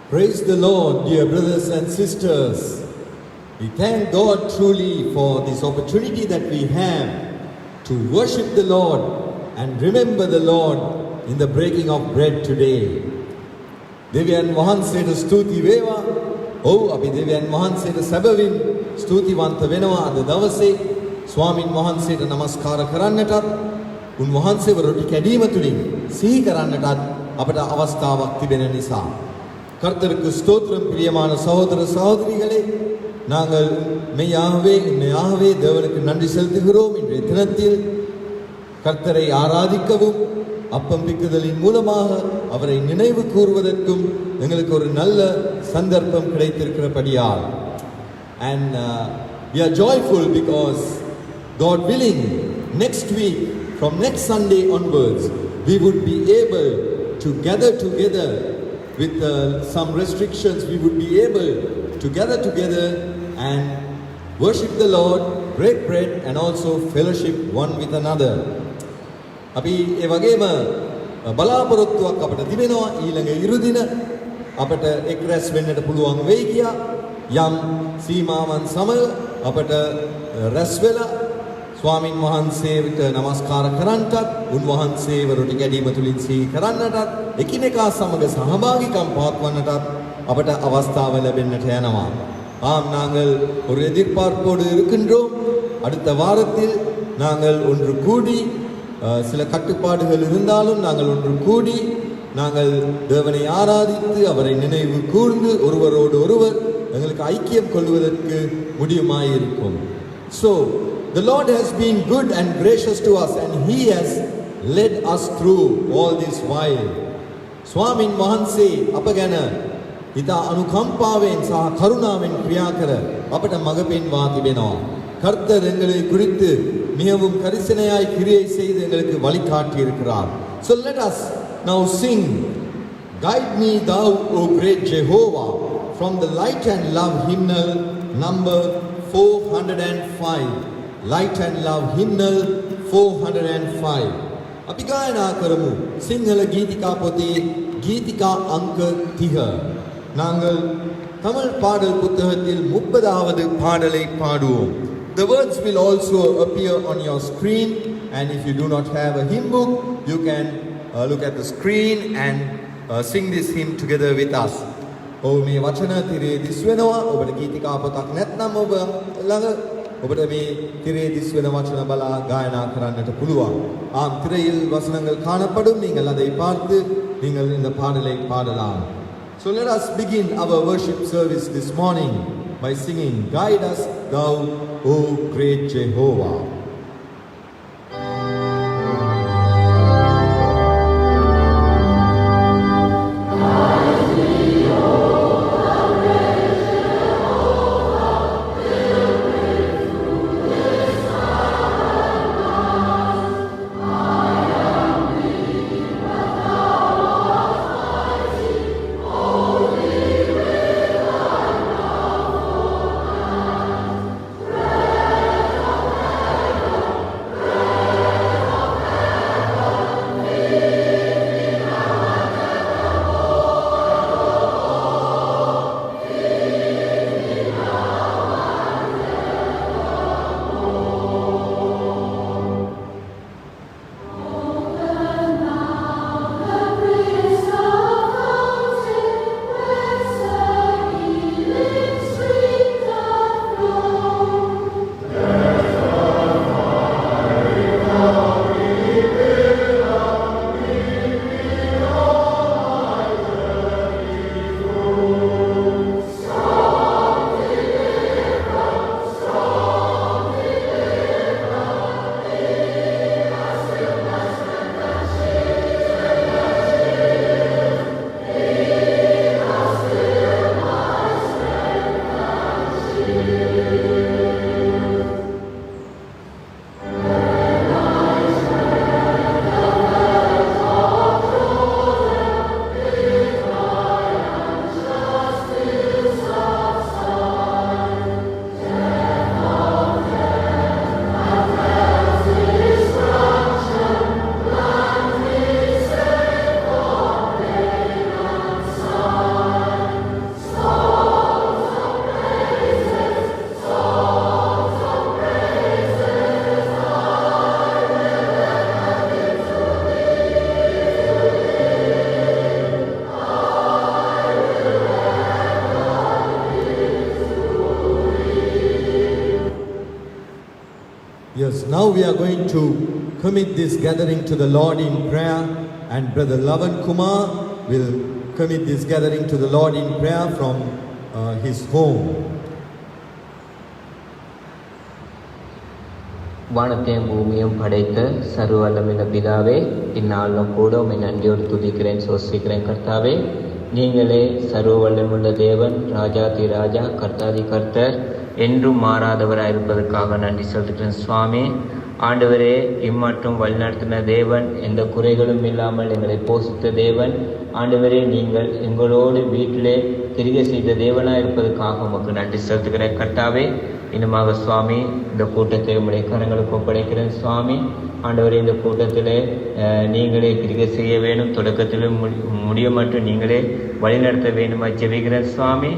Praise the Lord, dear brothers and sisters. We thank God truly for this opportunity that we have to worship the Lord and remember the Lord in the breaking of bread today. දෙවියන් වහන්සේට ස්තුති වේවා. ඔව් අපි දෙවියන් වහන්සේට සැබවින් ස්තුතිවන්ත වෙනවා අද දවසේ ස්වාමින් වහන්සේට নমස්කාර කරන්නටත් උන්වහන්සේව රොටි කැඩීම තුලින් සිහි කරන්නටත් අපට අවස්ථාවක් තිබෙන නිසා கர்த்தருக்கு ஸ்தோத்திரம். பிரியமான சகோதர சகோதரிகளே, நாங்கள் மெய்யாகவே தேவனுக்கு நன்றி செலுத்துகிறோம். இன்றைய தினத்தில் கர்த்தரை ஆராதிக்கவும் அப்பம் பிக்குதலின் மூலமாக அவரை நினைவு கூறுவதற்கும் எங்களுக்கு ஒரு நல்ல சந்தர்ப்பம் கிடைத்திருக்கிறபடியால் and we are joyful because God willing next week from next Sunday onwards we would be able to gather together with some restrictions. We would be able to gather together and worship the Lord, break bread and also fellowship one with another. අපි ඒ වගේම බලාපොරොත්තුවක් අපිට තිබෙනවා ඊළඟ ඉරුදින අපිට එක් රැස් වෙන්නට පුළුවන් වෙයි කියා යම් සීමාවන් සමග අපිට රැස් වෙලා ස්වාමින් වහන්සේට নমස්කාර කරන්නටත් උන්වහන්සේව රොටි කැඩීම තුලින් සිහි කරන්නටත් එකිනෙකා සමග සහභාගීකම් පවත්වන්නටත් අපට අවස්ථාව ලැබෙන්නට යනවා. நாங்கள் ஒரு எதிர்பார்ப்போடு இருக்கின்றோம். அடுத்த வாரத்தில் நாங்கள் ஒன்று கூடி சில கட்டுப்பாடுகள் இருந்தாலும் நாங்கள் ஒன்று கூடி நாங்கள் தேவனை ஆராதித்து அவரை நினைவு கூர்ந்து ஒருவரோடு ஒருவர் எங்களுக்கு ஐக்கியம் கொள்வதற்கு முடியுமாயிருக்கும். So the Lord has been good and gracious to us and He has led us through all this while. ස්වාමින් වහන්සේ අප ගැන ඉතා අනුකම්පාවෙන් සහ කරුණාවෙන් ක්‍රියා කර අපට මඟ පෙන්වා තිබෙනවා. கர்த்தர் எங்களை குறித்து மிகவும் கரிசனையாய் கிரியை செய்து எங்களுக்கு வழிகாட்டி இருக்கிறார். So let us now sing Guide Me Thou O Great Jehovah from the Light and Love hymnal number 405. Light and Love hymnal 405. අපි ගායනා කරමු සිංහල ගීතිකා පොතේ ගීතිකා අංක 30. நாங்கள் தமிழ் பாடல் புத்தகத்தில் 30வது பாடலை பாடுவோம். The words will also appear on your screen, and if you do not have a hymn book, you can look at the screen and sing this hymn together with us. ඔව් මේ වචන තිරේ දිස් වෙනවා. ඔබට ගීතිකා පොතක් නැත්නම් ඔබ ළඟ ඔබට මේ திரையை දිස් වෙන වචන බලා ගායනා කරන්නට පුළුවන්. ஆம், திரையில் வசனங்கள் காணப்படும். நீங்கள் அதை பார்த்து நீங்கள் இந்த பாடலை பாடலாம். So let us begin our worship service this morning by singing Guide Us Thou O Great Jehovah. Guide now we are going to commit this gathering to the Lord in prayer, and Brother Lavan Kumar will commit this gathering to the Lord in prayer from his home. வானத்தையும் பூமியும் படைத்த சர்வ வல்லமையுள்ள பிதாவே, இந்நாளும் கூட உம்மை நன்றியோடு துதிக்கிறேன், சோஸ்திக்கிறேன். கர்த்தாவே, நீங்களே சர்வ வல்லமையுள்ள தேவன், ராஜாதி ராஜா, கர்த்தாதி கர்த்தர், என்றும் மாறாதவராக இருப்பதற்காக நன்றி செலுத்துகிறேன். சுவாமி ஆண்டவரே, இம்மட்டும் வழிநடத்தின தேவன், எந்த குறைகளும் இல்லாமல் எங்களை போஷித்த தேவன், ஆண்டவரே, நீங்கள் எங்களோடு வீட்டிலே திரிகை செய்த தேவனாக இருப்பதற்காக உமக்கு நன்றி செலுத்துகிறேன். கர்த்தாவே, இன்னுமாக சுவாமி இந்த கூட்டத்தை உங்களுடைய கரங்களுக்கு ஒப்படைக்கிறேன். சுவாமி ஆண்டவரே, இந்த கூட்டத்திலே நீங்களே கிரிகை செய்ய வேண்டும், தொடக்கத்திலும் முடிய மட்டும் நீங்களே வழிநடத்த வேண்டும் ஜெபிக்கிறேன். சுவாமி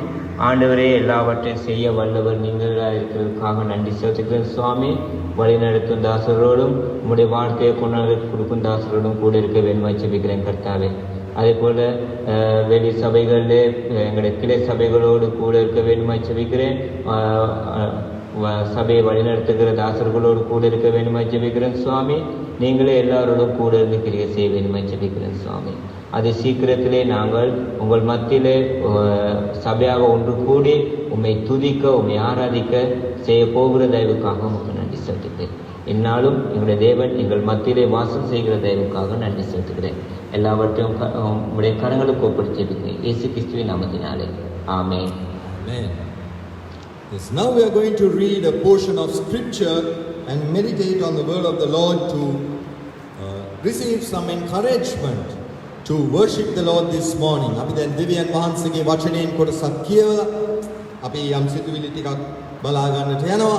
ஆண்டவரே, எல்லாவற்றையும் செய்ய வல்லவர் நீங்களாக இருக்கிறதுக்காக நன்றி செலுத்துகிறேன். சுவாமி வழிநடத்தும் தாசரோடும் உங்களுடைய வாழ்க்கையை கொண்டாட கொடுக்கும் தாசரோடும் கூட இருக்க வேண்டும் ஜெபிக்கிறேன். கர்த்தாவே, அதே போல் வெளி சபைகளிலே எங்களுடைய கிளை சபைகளோடு கூட இருக்க வேண்டுமா ஜெபிக்கிறேன். சபையை வழிநடத்துகிற தாசர்களோடு கூட இருக்க வேண்டுமா ஜெபிக்கிறேன். சுவாமி நீங்களே எல்லாரோடும் கூட இருந்து கிரியை செய்ய வேண்டுமா ஜெபிக்கிறேன். சுவாமி அது சீக்கிரத்திலே நாங்கள் உங்கள் மத்தியிலே சபையாக ஒன்று கூடி உம்மை துதிக்க, உம்மை ஆராதிக்க செய்ய போகிற தயவுக்காக உங்களுக்கு நன்றி செலுத்துகிறேன். இந்நாளும் எங்களுடைய தேவன் எங்கள் மத்தியிலே வாசம் செய்கிற தயவுக்காக நன்றி செலுத்துகிறேன். எல்லாவற்றையும் உங்களுடைய கரங்களுக்கு ஒப்படைத்து ஜெபிக்கிறேன், இயேசு கிறிஸ்துவின் நாமத்தினாலே. ஆமென். Yes, now we are going to read a portion of scripture and meditate on the word of the Lord to receive some encouragement to worship the Lord this morning. අපි දැන් දෙවියන් වහන්සේගේ වචනයෙන් කොටසක් කියවලා අපි යම් සිතුවිලි ටිකක් බලා ගන්නට යනවා.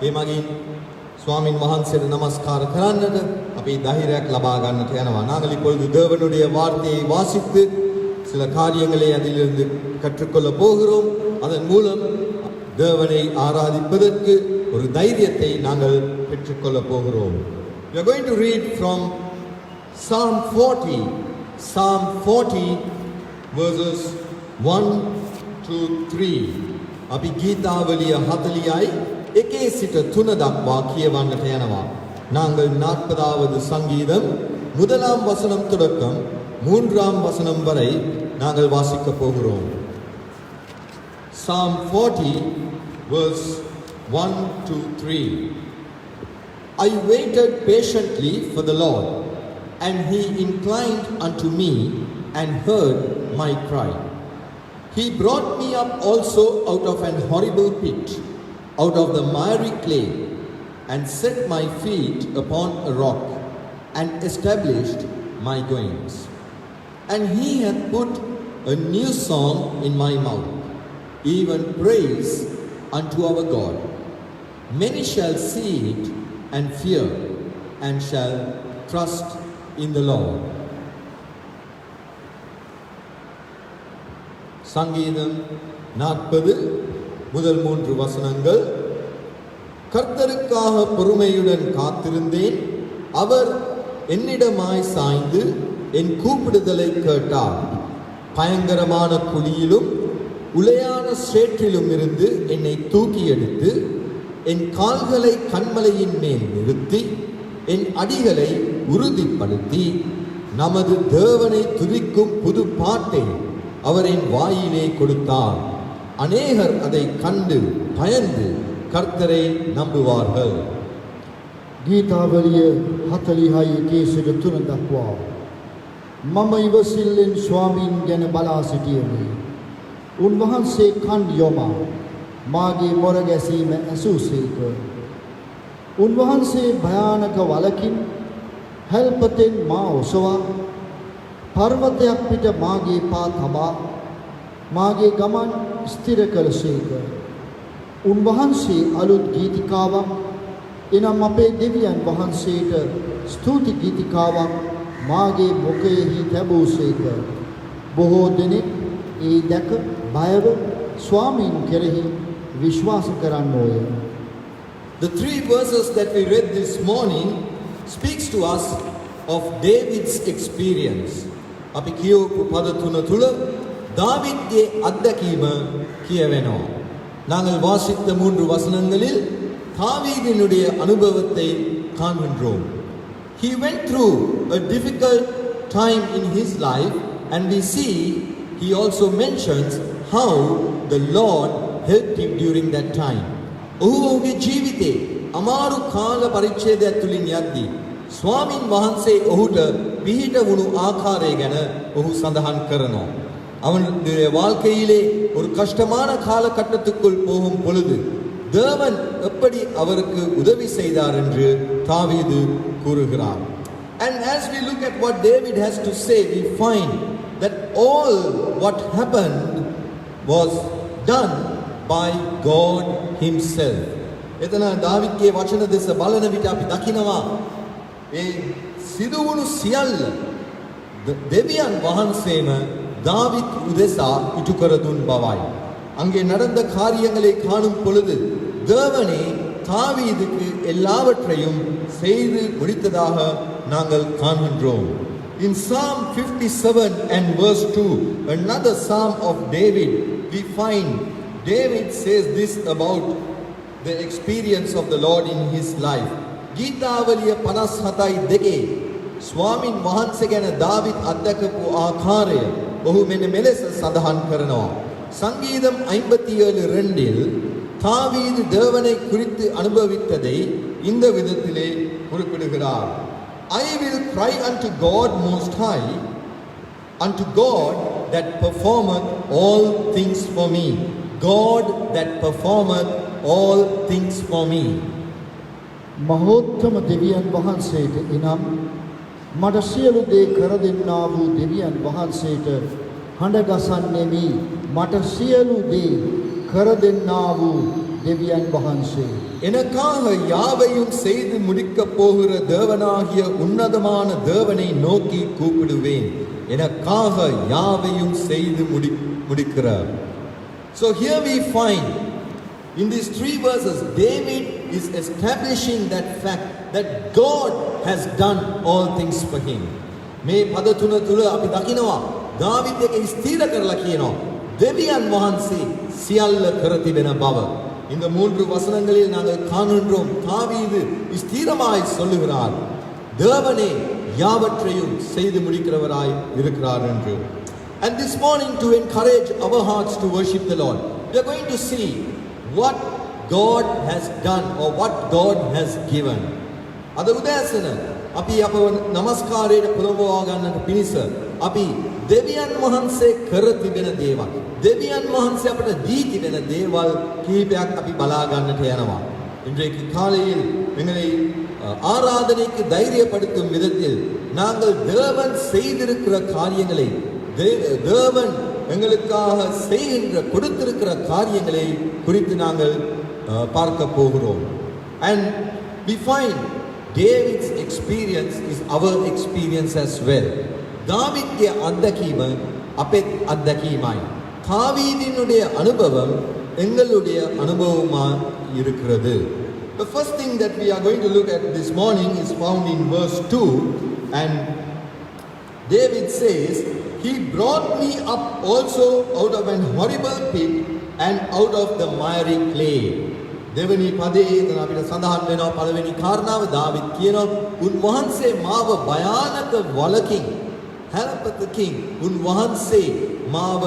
ඒ මගින් சுவாமின் வහන්සේට நமஸ்கார කරන්නට අපි ධෛර්යයක් ලබා ගන්නට යනවා. நாங்கள் இப்பொழுது தேவனுடைய வார்த்தையை வாசித்து சில காரியங்களை அதிலிருந்து கற்றுக்கொள்ள போகிறோம். அதன் மூலம் தேவனை ஆராதிப்பதற்கு ஒரு தைரியத்தை நாங்கள் பெற்றுக்கொள்ள போகிறோம். We are going to read from Psalm 40 verses 1 to 3. අපි ගීතාවලිය 40යි 1 සිට 3 දක්වා කියවන්නට යනවා. நாங்கள் 40வது சங்கீதம் 1ஆம் வசனம் தொடக்கம் 3ஆம் வசனம் வரை நாங்கள் வாசிக்க போகிறோம். Psalm 40 verse 1 to 3. I waited patiently for the Lord, and he inclined unto me and heard my cry. He brought me up also out of an horrible pit, out of the miry clay, and set my feet upon a rock, and established my goings. And he hath put a new song in my mouth, even praise unto our God. Many shall see it and fear, and shall trust in the Lord. சங்கீதம் 40 முதல் 3 வசனங்கள். கர்த்தருக்காக பொறுமையுடன் காத்திருந்தேன், அவர் என்னிடமாய் சாய்ந்து என் கூப்பிடுதலை கேட்டார். பயங்கரமான குழியிலும் உளையான சேற்றிலும் இருந்து என்னை தூக்கி எடுத்து என் கால்களை கன்மலையின் மேல் நிறுத்தி என் அடிகளை உறுதிப்படுத்தி நமது தேவனை துதிக்கும் புது பாட்டை அவரின் வாயிலே கொடுத்தார். அநேகர் அதை கண்டு பயந்து கர்த்தரை நம்புவார்கள். ගීතාවලිය 40යි 1 සිට 3 දක්වා. මම ඉවසිල්ලෙන් ස්වාමීන් ගැන බලා සිටියෙමි. උන්වහන්සේ කන් යොමා මාගේ මොර ගැසීම ඇසූසේක. උන්වහන්සේ භයානක වලකින් හැල්පතෙන් මා ඔසවා පර්වතයක් පිට මාගේ පා තබා මාගේ ගමන් ස්ථිර කළසේක. උන්වහන්සේ අලුත් ගීතිකාවක්, එනම් අපේ දෙවියන් වහන්සේට ස්තුති ගීතිකාවක් මාගේ මුඛයෙහි තැබූසේක. බොහෝ දෙනෙක් ඒ දැක බයව ස්වාමීන් කෙරෙහි විශ්වාස කරන්නෝය. The 3 verses that we read this morning speaks to us of David's experience. අපි කියවපු පද තුන තුල தாவீதுගේ අත්දැකීම කියවෙනවා. நாங்கள் வாசித்த 3 வசனங்களில் தாவீதினுடைய அனுபவத்தை காண்கின்றோம். He went through a difficult time in his life, and we see he also mentions how the Lord helped him during that time. ඔහුගේ ජීවිතේ අමාරු කාල පරිච්ඡේදයක් තුලින් යද්දී ස්වාමින් වහන්සේ ඔහුට පිහිට වුණු ආකාරය ගැන ඔහු සඳහන් කරනවා. அவனுடைய வாழ்க்கையிலே ஒரு கஷ்டமான காலகட்டத்துக்குள் போகும் பொழுது தேவன் எப்படி அவருக்கு உதவி செய்தார் என்று தாவீது கூறுகிறார். And as we look at what David has to say, we find that all what happened was done by God himself. එතන දාවිද්ගේ වචන දෙස බලන විට අපි දකිනවා ඒ සිදුවුණු සියල්ල දෙවියන් වහන්සේම தாவீத் உதேசா இட்டு කර දුන් බවයි. அங்கே நடந்த காரியங்களை காணும் பொழுது தேவனே தாவீதுக்கு எல்லாவற்றையும் செய்து முடித்ததாக நாங்கள் காண்கின்றோம். In Psalm 57 and verse 2, another psalm of David, we find David says this about the experience of the Lord in his life. ගීතාවලිය 57 දෙකේ ස්වාමින් වහන්සේ ගැන දාවිත් අත්දකපු ආකාරය ඔහු මෙන්න මෙලෙස සඳහන් කරනවා. சங்கீதம் 57:2 தாவீது தேவனை குறித்து அனுபவித்ததை இந்த விதத்திலே குறிப்பிடுகிறார். I will cry unto God most high, unto God that performeth all things for me. God that performeth all things for me. මහෝත්තම දෙවියන් වහන්සේට එනම් මට සියලු දේ කර දෙන්නා වූ දෙවියන් වහන්සේට හඬ ගසන්නෙමි. මට සියලු දේ කර දෙන්නා වූ දෙවියන් වහන්සේ. எனக்காக யாவையும் செய்து முடிக்கப் போகிற தேவனாகிய உன்னதமான தேவனை நோக்கி கூப்பிடுவேன். எனக்காக யாவையும் செய்து முடிக்கிறார். So here we find in these 3 verses David is establishing that fact that God has done all things for him. මේ පද තුන තුල අපි දකිනවා දාවිද් එක ස්ථිර කරලා කියනවා දෙවියන් වහන්සේ සියල්ල කර තිබෙන බව. இந்த 3 வசனங்களில் நாங்கள் காண்கின்றோம் தாவீது ஸ்திரமாய் சொல்லுகிறார் தேவனே யாவற்றையும் செய்து முடிக்கிறவராய் இருக்கிறார் என்று. And this morning, to encourage our hearts to worship the Lord, we are going to see what God has done or what God has given. අද උදෑසන අපි අප නමස්කාරයට පුරවවා ගන්නට පිණිස අපි දෙවියන් වහන්සේ කර තිබෙන දේවල්, දෙවියන් වහන්සේ අපට දී තිබෙන දේවල් කීපයක් අපි බලා ගන්නට යනවා. இன்றைக்கு காலையில் எங்களை ஆராதனைக்கு தைரியப்படுத்தும் விதத்தில் நாங்கள் தேவன் செய்திருக்கிற காரியங்களை, தேவன் எங்களுக்காக செய்கின்ற கொடுத்திருக்கிற காரியங்களை குறித்து நாங்கள் பார்க்க போகிறோம். And we find David's experience is our experience as well. தாவீதுගේ අත්දැකීම අපේ අත්දැකීමයි. தாவீதினுடைய அனுபவம் எங்களுடைய அனுபவமா இருக்கிறது. The first thing that we are going to look at this morning is found in verse 2, and David says, He brought me up also out of an horrible pit and out of the miry clay. දෙවනි පදයේ එතන අපිට සඳහන් වෙනවා පළවෙනි කාරණාව දාවිද් කියනවා උන්වහන්සේ මාව භයානක වලකින් helpethකින් උන්වහන්සේ මාව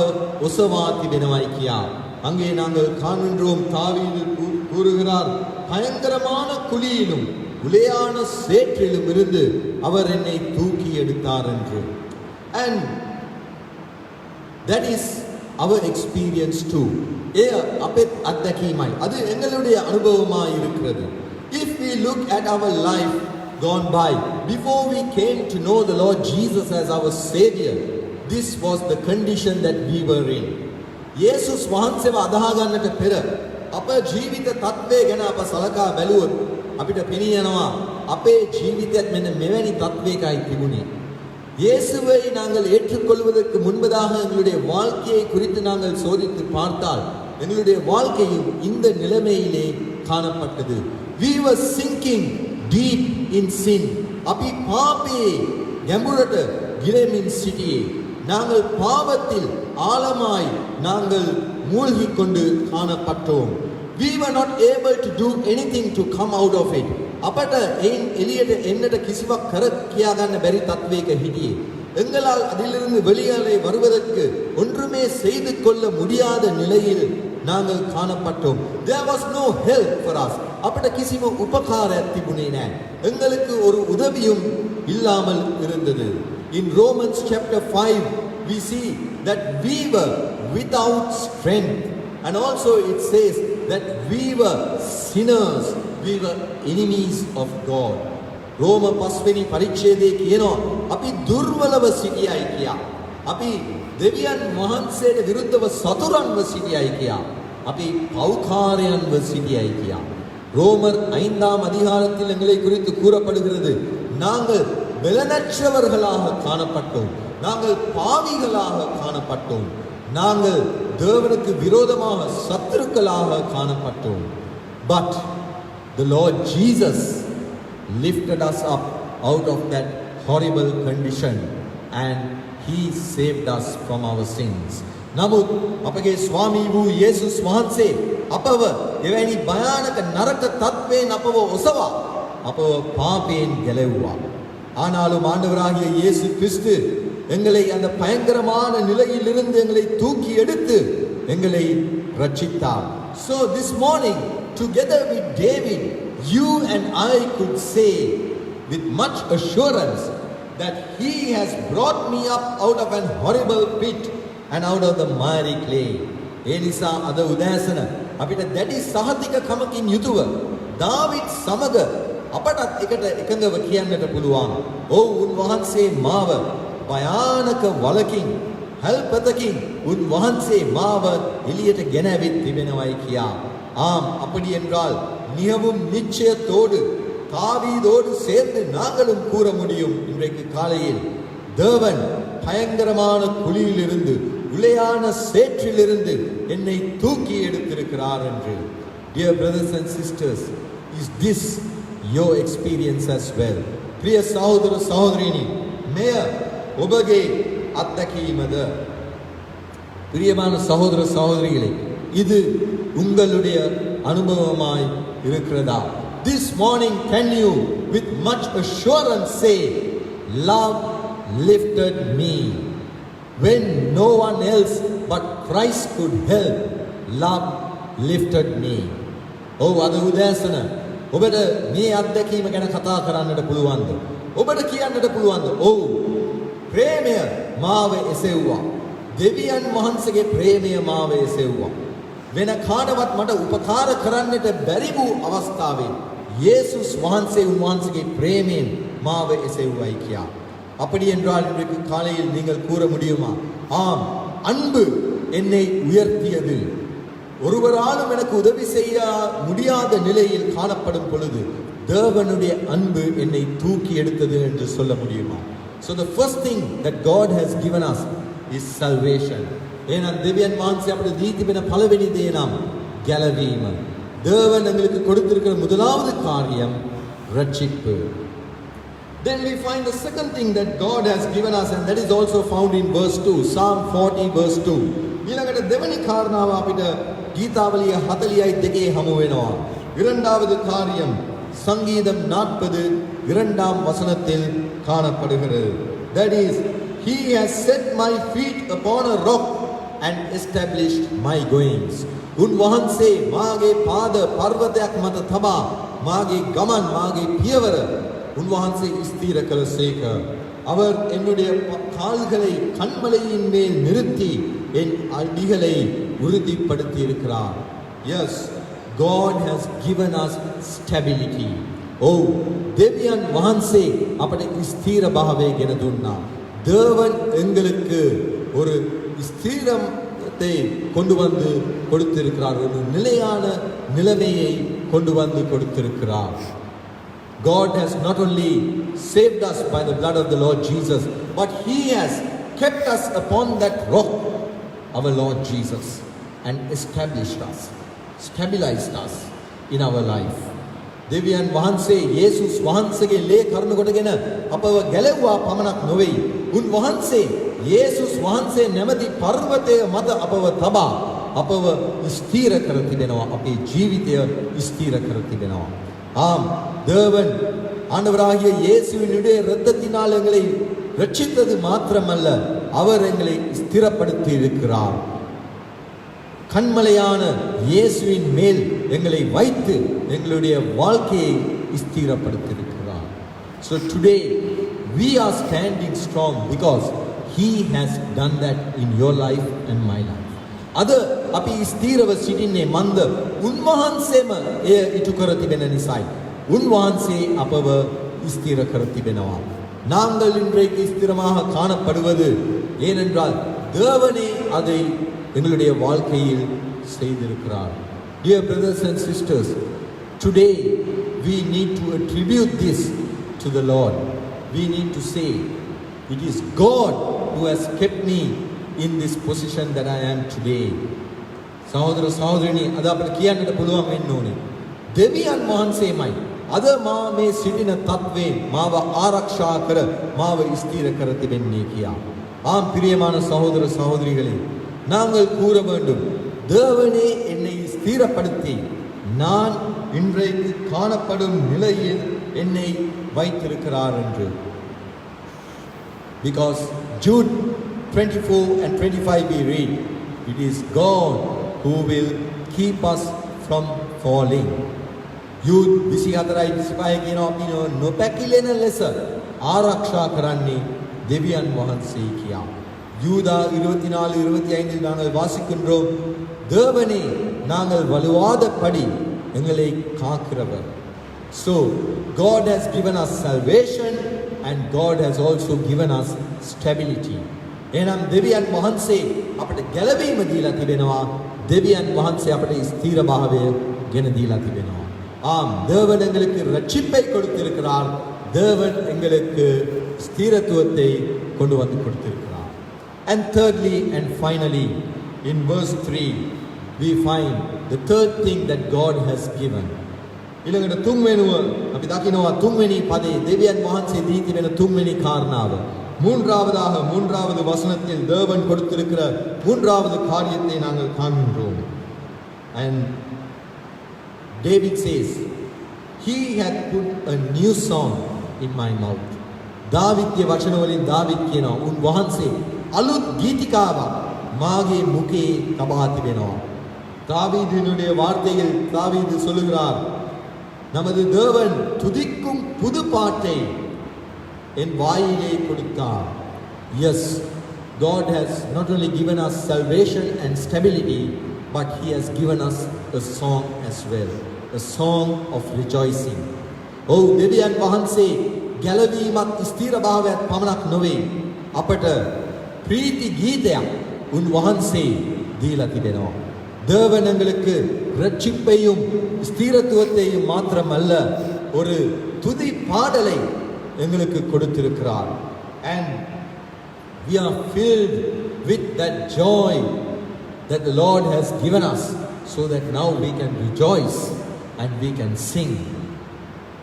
ඔසවා තිබෙනවායි කියා. அங்கே நாங்கள் காண்கின்றோம் தாவீது கூறுகிறார் பயங்கரமான குழியிலும் உளையான சேற்றிலும் இருந்து அவர் என்னை தூக்கி எடுத்தார் என்று. And that is our experience too. අපේ අත්දැකීමයි. அது எங்களுடைய அனுபவமாய் இருக்கிறது. If we look at our life gone by, before we came to know the Lord Jesus as our Savior, this was the condition that we were in. යේසුස් වහන්සේව අදහා ගන්නට පෙර අපේ ජීවිත තත්ත්වය ගැන අප සලකා බැලුවොත් අපිට පෙනී යනවා අපේ ජීවිතයත් මෙන්න මෙවැනි තත්ත්වයකයි තිබුණේ. இயேசுவை நாங்கள் ஏற்றுக்கொள்வதற்கு முன்பதாக எங்களுடைய வாழ்க்கையை குறித்து நாங்கள் சோதித்து பார்த்தால் எங்களுடைய வாழ்க்கையும் இந்த நிலைமையிலே காணப்பட்டது. We were sinking deep in sin. අපි පාපයේ ගැඹුරට ගිලෙමින් සිටියේ. நாங்கள் பாவத்தில் ஆழமாய் நாங்கள் மூழ்கிக் கொண்டு காணப்பட்டோம். We were not able to do anything to come out of it. අපට එයින් එළියට එන්නට කිසිවක් කර කියා ගන්න බැරි තත්වයක හිටියේ. எங்களால் அதிலிருந்து வெளியாலே வருவதற்கு ஒன்றுமே செய்து கொள்ள முடியாத நிலையில் நாங்கள் காணப்பட்டோம். There was no help for us. අපට කිසිම උපකාරයක් තිබුණේ නැහැ. எங்களுக்கு ஒரு உதவியும் இல்லாமல் இருந்தது. In Romans chapter 5 we see that we were without strength, and also it says that we were sinners, we were enemies of God. රෝම 5 වෙනි පරිච්ඡේදයේ කියනවා අපි දුර්වලව සිටියයි කියා. අපි දෙවියන් වහන්සේට විරුද්ධව සතුරන්ව සිටියයි කියා. අපි පෞකාරයන්ව සිටියයි කියා. ரோமர் 5ஆம் அதிகாரத்தில் எங்களை குறித்து கூறப்படுகிறது, நாங்கள் பலனற்றவர்களாக காணப்பட்டோம், நாங்கள் பாவிகளாக காணப்பட்டோம், நாங்கள் தேவனுக்கு விரோதமாக சத்துருக்களாக காணப்பட்டோம். But the Lord Jesus lifted us up out of that horrible condition and he saved us from our sins. නමුත් අපගේ ස්වාමී වූ යේසුස් වහන්සේ අපව එවැනි භයානක නරක තත්වයෙන් අපව ඔසවා අපව පාපයෙන් ගැලවුවා. ஆனாலும் ஆண்டவராகிய இயேசு கிறிஸ்து எங்களை அந்த பயங்கரமான நிலையிலிருந்து எங்களை தூக்கி எடுத்து எங்களை ரட்சித்தார். So this morning together with David, you and I could say with much assurance that he has brought me up out of an horrible pit and out of the miry clay. ඒ නිසා අද උදෑසන අපිට දැඩි සහතිකකමකින් යුතුව දාවිද් සමග අපටත් එකට එකඟව කියන්නට පුළුවන්, ඔව් උන්වහන්සේ මාව භයානක වලකින් හැල්පතකින් උන්වහන්සේ මාව එළියට ගෙනවිත් තිබෙනවයි කියා. ஆம், அப்படி என்றால் மிகவும் நிச்சயத்தோடு தாவீதோடு சேர்ந்து நாங்களும் கூற முடியும் இன்றைக்கு காலையில், தேவன் பயங்கரமான குழியிலிருந்து உளையான சேற்றிலிருந்து என்னை தூக்கி எடுத்திருக்கிறார் என்று. Dear brothers and sisters, is this your experience as well? प्रिय सहोदर सहोदरिनी, මෙය ඔබගේ අත්දැකීමද? பிரியமான சகோதர சகோதரிகளே, இது உங்களுடைய அனுபவமாய் இருக்கிறதா? This morning can you with much assurance say, love lifted me when no one else but Christ could help, love lifted me. ඔව්, අද උදෑසන ඔබට මේ අත්දැකීම ගැන කතා කරන්නට පුළුවන්ද? ඔබට කියන්නට පුළුවන්ද, ඔව් ප්‍රේමය මාව එසෙව්වා, දෙවියන් වහන්සේගේ ප්‍රේමය මාව එසෙව්වා, වෙන කාටවත් මට උපකාර කරන්නට බැරි වූ අවස්ථාවේ இயேசுஸ் වහන්සේ උන්වහන්සේගේ பிரேமයෙන් මාව එසෙව්වයි කියා. அப்படி என்றால் இன்றைக்கு காலையில் நீங்கள் கூற முடியுமா? ஆம், அன்பு என்னை உயர்த்தியது. ஒருவராலும் எனக்கு உதவி செய்ய முடியாத நிலையில் காணப்படும் பொழுது தேவனுடைய அன்பு என்னை தூக்கி எடுத்தது என்று சொல்ல முடியுமா? So the first thing that God has given us is salvation. ஏனால் தேவன் வහන්සේ අපට දී තිබෙන පළවෙනි දේ නම් ගැලවීම. தேவன் எங்களுக்கு கொடுத்திருக்கிற முதலாவது காரியம் ரட்சிப்பு. Then we find the second thing that God has given us, and that is also found in verse 2, Psalm 40 verse 2. ඊළඟට දෙවැනි කාරණාව අපිට ගීතාවලිය 42 හමු වෙනවා. இரண்டாவது காரியம் சங்கீதம் 40 இரண்டாம் வசனத்தில் காணப்படுகிறது. That is, he has set my feet upon a rock and established my goings. උන්වහන්සේ මාගේ පාද පර්වතයක් මත තබා මාගේ ගමන් මාගේ පියවර උන්වහන්සේ ස්ථිර කළසේක. அவர் என்னுடைய கால்களை கண்மலையின் மேல் நிறுத்தி என் அடிகளை உறுதிப்படுத்தி இருக்கிறார். Yes, God has given us stability. Oh, දෙවියන් වහන්සේ අපට ස්ථිර භාවය ගෙන දුන්නා. தேவன் எங்களுக்கு ஒரு ஸ்திரத்தை கொண்டு வந்து கொடுத்திருக்கிறார், ஒரு நிலையான நிலைமையை கொண்டு வந்து கொடுத்திருக்கிறார். God has not only saved us by the blood of the Lord Jesus, but he has kept us upon that rock, our Lord Jesus, and established us, stabilized us in our life. දෙවියන් වහන්සේ යේසුස් වහන්සේගේ ලේ කරුණ කොටගෙන අපව ගැලවුවා පමණක් නොවේ. උන්වහන්සේ යේසුස් වහන්සේ නැමැති පර්වතය මත අපව තබා අපව ස්ථිර කර තිබෙනවා. අපේ ජීවිතය ස්ථිර කර තිබෙනවා. ஆம், தேவன் ஆண்டவராகிய இயேசுவினுடைய இரத்தத்தினால் எங்களை ரட்சித்தது மாத்திரமல்ல, அவர் எங்களை ஸ்திரப்படுத்தி இருக்கிறார். கண்மலையான இயேசுவின் மேல் எங்களை வைத்து எங்களுடைய வாழ்க்கையை ஸ்திரப்படுத்தியிருக்கிறார். So today we are standing strong because he has done that in your life and my life. අද අපි ස්ථීරව සිටින්නේ මන්ද උන්වහන්සේම එය ඉටු කර තිබෙන නිසායි. උන්වහන්සේ අපව ස්ථීර කර තිබෙනවා. நாங்கள் இன்றைக்கு ஸ்திரமாக காணப்படுவது ஏனென்றால் தேவனே அதை எங்களுடைய வாழ்க்கையில் செய்திருக்கிறார். Dear brothers and sisters, today we need to attribute this to the Lord. We need to say, it is God who has kept me in this position that I am today. සහෝදර සහෝදරනි, අද අපිට කියන්නට පුළුවන් වෙන්න ඕනේ, දෙවියන් වහන්සේමයි අද මා මේ සිටින තත්වයෙන් මාව ආරක්ෂා කර මාව ස්ථීර කර තිබෙන්නේ කියා. ஆம் பிரியமான சகோதர சகோதரிகளே, நாங்கள் கூற வேண்டும், தேவனே என்னை ஸ்திரப்படுத்தி நான் இன்றைக்கு காணப்படும் நிலையில் என்னை வைத்திருக்கிறார் என்று. Because Jude 24 and 25 we read, it is God who will keep us from falling. Jude 24:25 කියනවා අපි නොපැකිලෙන ලෙස ආරක්ෂා කරන්නේ දෙවියන් වහන්සේ කියා. யூதா 24:25 நாங்கள் வாசிக்கின்றோம், தேவனே நாங்கள் வலுவாதபடி எங்களை காக்கிறவர். So God has given us salvation and God has also given us stability. එනම් දෙවියන් වහන්සේ අපට ගැලවීම දීලා තිබෙනවා, දෙවියන් වහන්සේ අපට ස්ථීරභාවය ගෙන දීලා තිබෙනවා. ஆம், தேவன் எங்களுக்கு ரட்சிப்பை கொடுத்திருக்கிறார், தேவன் எங்களுக்கு ஸ்திரத்துவத்தை கொண்டு வந்து கொடுத்திருக்கிறார். And thirdly and finally, in verse 3 we find the third thing that God has given. ඊළඟට තුන්වෙනුව අපි දකිනවා තුන්වෙනි පදේ දෙවියන් වහන්සේ දී තිබෙන තුන්වෙනි කාරණාව. மூன்றாவதாக மூன்றாவது வசனத்தில் தேவன் கொடுத்திருக்கிற மூன்றாவது காரியத்தை நாங்கள் காண்கிறோம். And David says, he had put a new song in my mouth. දාවිත්ගේ වචන වලින් දාවිත් කියනවා, උන් වහන්සේ අලුත් ගීතිකාවක් මාගේ මුකේ තබා තිබෙනවා. தாவீதினுடைய வார்த்தையில் தாவீது சொல்லுகிறார், நமது தேவன் துதிக்கும் புது பாட்டை என் வாயிலே கொடுத்தார். Yes, God has not only given us salvation and stability, but he has given us a song as well, a song of rejoicing. Oh, දෙවියන් වහන්සේ ගැලවීමත් ස්ථිරභාවයත් පමණක් නොවේ, අපට ප්‍රීති ගීතයක් උන්වහන්සේ දීලා තිබෙනවා. தேவன் எங்களுக்கு ரட்சிப்பையும் ஸ்திரத்துவத்தையும் மாத்திரமல்ல, ஒரு துதி பாடலை எங்களுக்கு கொடுத்திருக்கிறார். And we are filled with that joy that the Lord has given us, so that now we can rejoice and we can sing.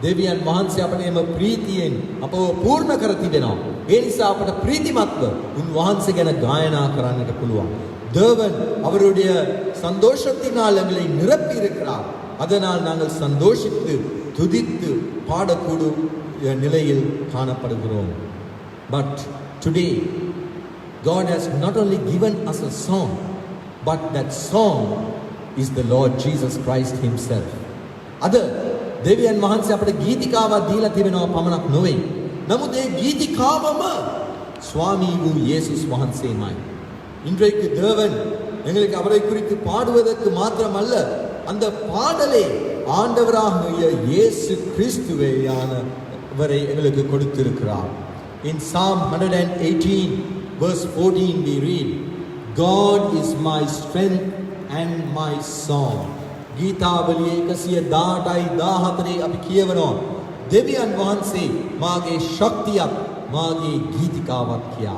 දෙවියන් වහන්සේ අපට එම ප්‍රීතියෙන් අපව පූර්ණ කර තිබෙනවා. ඒ නිසා අපට ප්‍රීතිමත්ව උන්වහන්සේ ගැන ගායනා කරන්නට පුළුවන්. தேவன் அவருடைய சந்தோஷத்தினால் எங்களை நிரப்பி இருக்கிறார். அதனால் நாங்கள் சந்தோஷித்து துதித்து பாடக்கூடும் நிலையில் காணப்படுகிறோம். But today God has not only given us a song, but that song is the Lord Jesus Christ himself. අද දෙවියන් වහන්සේ අපට ගීතිකාවක් දීලා තිබෙනවා පමණක් නොවේ. නමුත් ඒ ගීතිකාවම ස්වාමී වූ යේසුස් වහන්සේමයි. இன்றைக்கு தேவன் எங்களுக்கு அவரை குறித்து பாடுவதற்கு மாத்திரமல்ல, அந்த பாடலை ஆண்டவராகிய இயேசு கிறிஸ்துவையானவரை எங்களுக்கு கொடுத்திருக்கிறார். In Psalm 118 verse 14 we read, God is my strength and my song. ගීතාවලියේ 118 අපි කියවනවා, දෙවියන් වහන්සේ මාගේ ශක්තියක්, මාගේ ගීතිකාවක් කියා.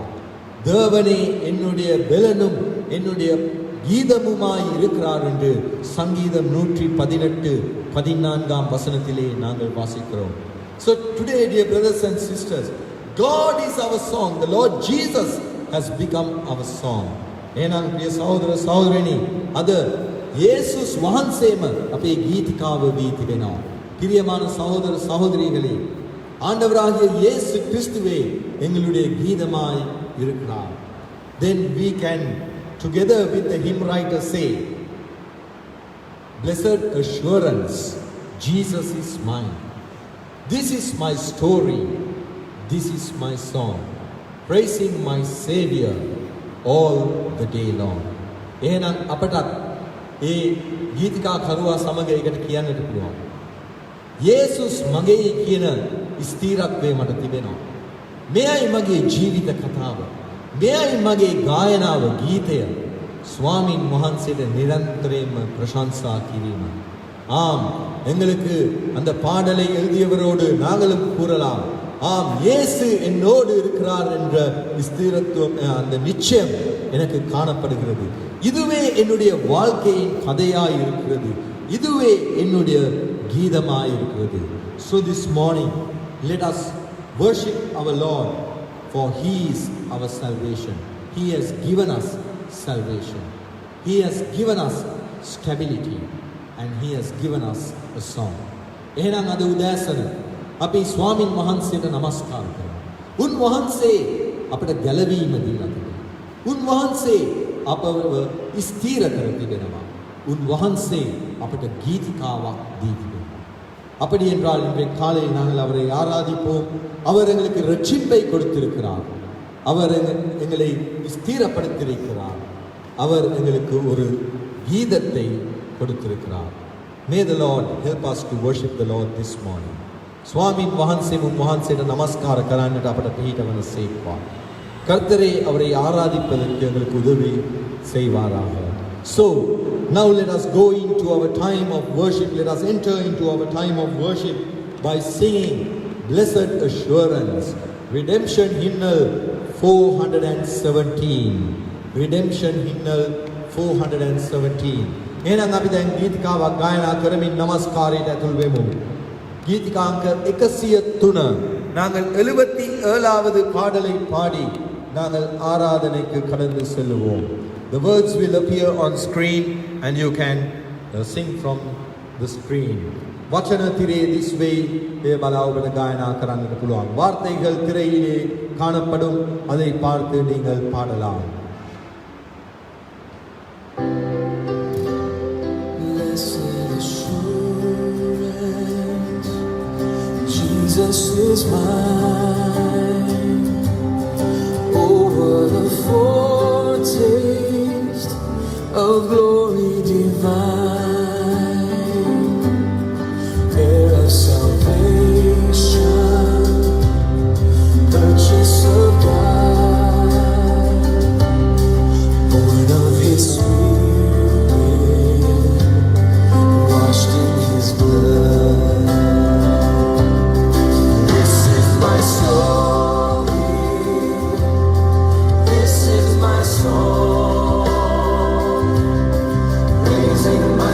தேவனே என்னுடைய பெலனும் என்னுடைய கீதமுமாய் இருக்கிறார் என்று சங்கீதம் 118:14 வசனத்திலே நாங்கள் வாசிக்கிறோம். So today, dear brothers and sisters, God is our song. The Lord Jesus has become our song. එහෙනම් ප්‍රිය සහෝදර සහෝදරයනි, අද යේසුස් වහන්සේම අපේ ගීතිකාව වී තිබෙනවා. பிரியமான சகோதர சகோதரிகளே, ஆண்டவராகிய இயேசு கிறிஸ்துவே எங்களுடைய கீதமாய் இருக்கிறார். Then we can together with the hymn writer say, blessed assurance, Jesus is mine. This is my story, this is my song, praising my Savior all the day long. එහෙනම් අපටත් ඒ ගීතිකා කරුවා සමග ඒකට කියන්නට පුළුවන්. යේසුස් මගේ කියන ස්ථිරත්වය මට තිබෙනවා. මෙයයි මගේ ජීවිත කතාව. මෙයයි මගේ ගායනාව ගීතය. ස්වාමින් වහන්සේට නිරන්තරයෙන්ම ප්‍රශංසා කිරීම. ஆம், எங்களுக்கு அந்த பாடலை எழுதியவரோடு நாங்களும் கூறலாம், ஆம், இயேசு என்னோடு இருக்கிறார் என்ற ஸ்திரத்துவம், அந்த நிச்சயம் எனக்கு காணப்படுகிறது. இதுவே என்னுடைய வாழ்க்கையின் கதையாய் இருக்கிறது. இதுவே என்னுடைய கீதமாய் இருக்கிறது. So this morning, let us worship our Lord, for He is our salvation. He has given us salvation. He has given us stability. And He has given us a song. එහෙනම් අද උදෑසන අපි ස්වාමින් වහන්සේට නමස්කාර කරමු. උන්වහන්සේ අපට ගැලවීම දීලා තිබෙනවා. උන්වහන්සේ අපව ස්ථිර කර තිබෙනවා. උන්වහන්සේ අපට கீதிக்காවක් දී තිබෙනවා. அப்படி என்றால் இன்றைய காலையில் நாங்கள் அவரை ஆராதிப்போம். அவர் எங்களுக்கு ரட்சிப்பை கொடுத்திருக்கிறார். அவர் எங்களை ஸ்திரப்படுத்தியிருக்கிறார். அவர் எங்களுக்கு ஒரு கீதத்தை கொடுத்திருக்கிறார். May the Lord help us to worship the Lord this morning. ස්වාමින් වහන්සේ වහන්සේට නමස්කාර කරන්නට අපට පිහිටවන සේක්වා. கர்த்தரே அவரை ஆராதிப்பதற்கு எங்களுக்கு உதவி செய்வாராக. So now let us go into our time of worship. Let us enter into our time of worship by singing Blessed Assurance, Redemption Hymnal 417. Redemption Hymnal 417. එහෙනම් අපි දැන් ගීතිකාවක් ගායනා කරමින් නමස්කාරයට ඇතුල් වෙමු. ගීතිකාංක 103. நாங்கள் 77வது பாடலை பாடி நாங்கள் ஆராதனைக்கு கடந்து செல்லுவோம். The words will appear on screen and you can sing from the screen. වචන තිරේ this way ඒ බලා ඔබට ගායනා කරන්නට පුළුවන්. வார்த்தைகள் திரையிலே காணப்படும், அதை பார்த்து நீங்கள் பாடலாம். Jesus is mine. Oh, what a foretaste of glory divine, heir of salvation, purchase of God, born of His Spirit, washed in His blood. My story, this is my song, praising my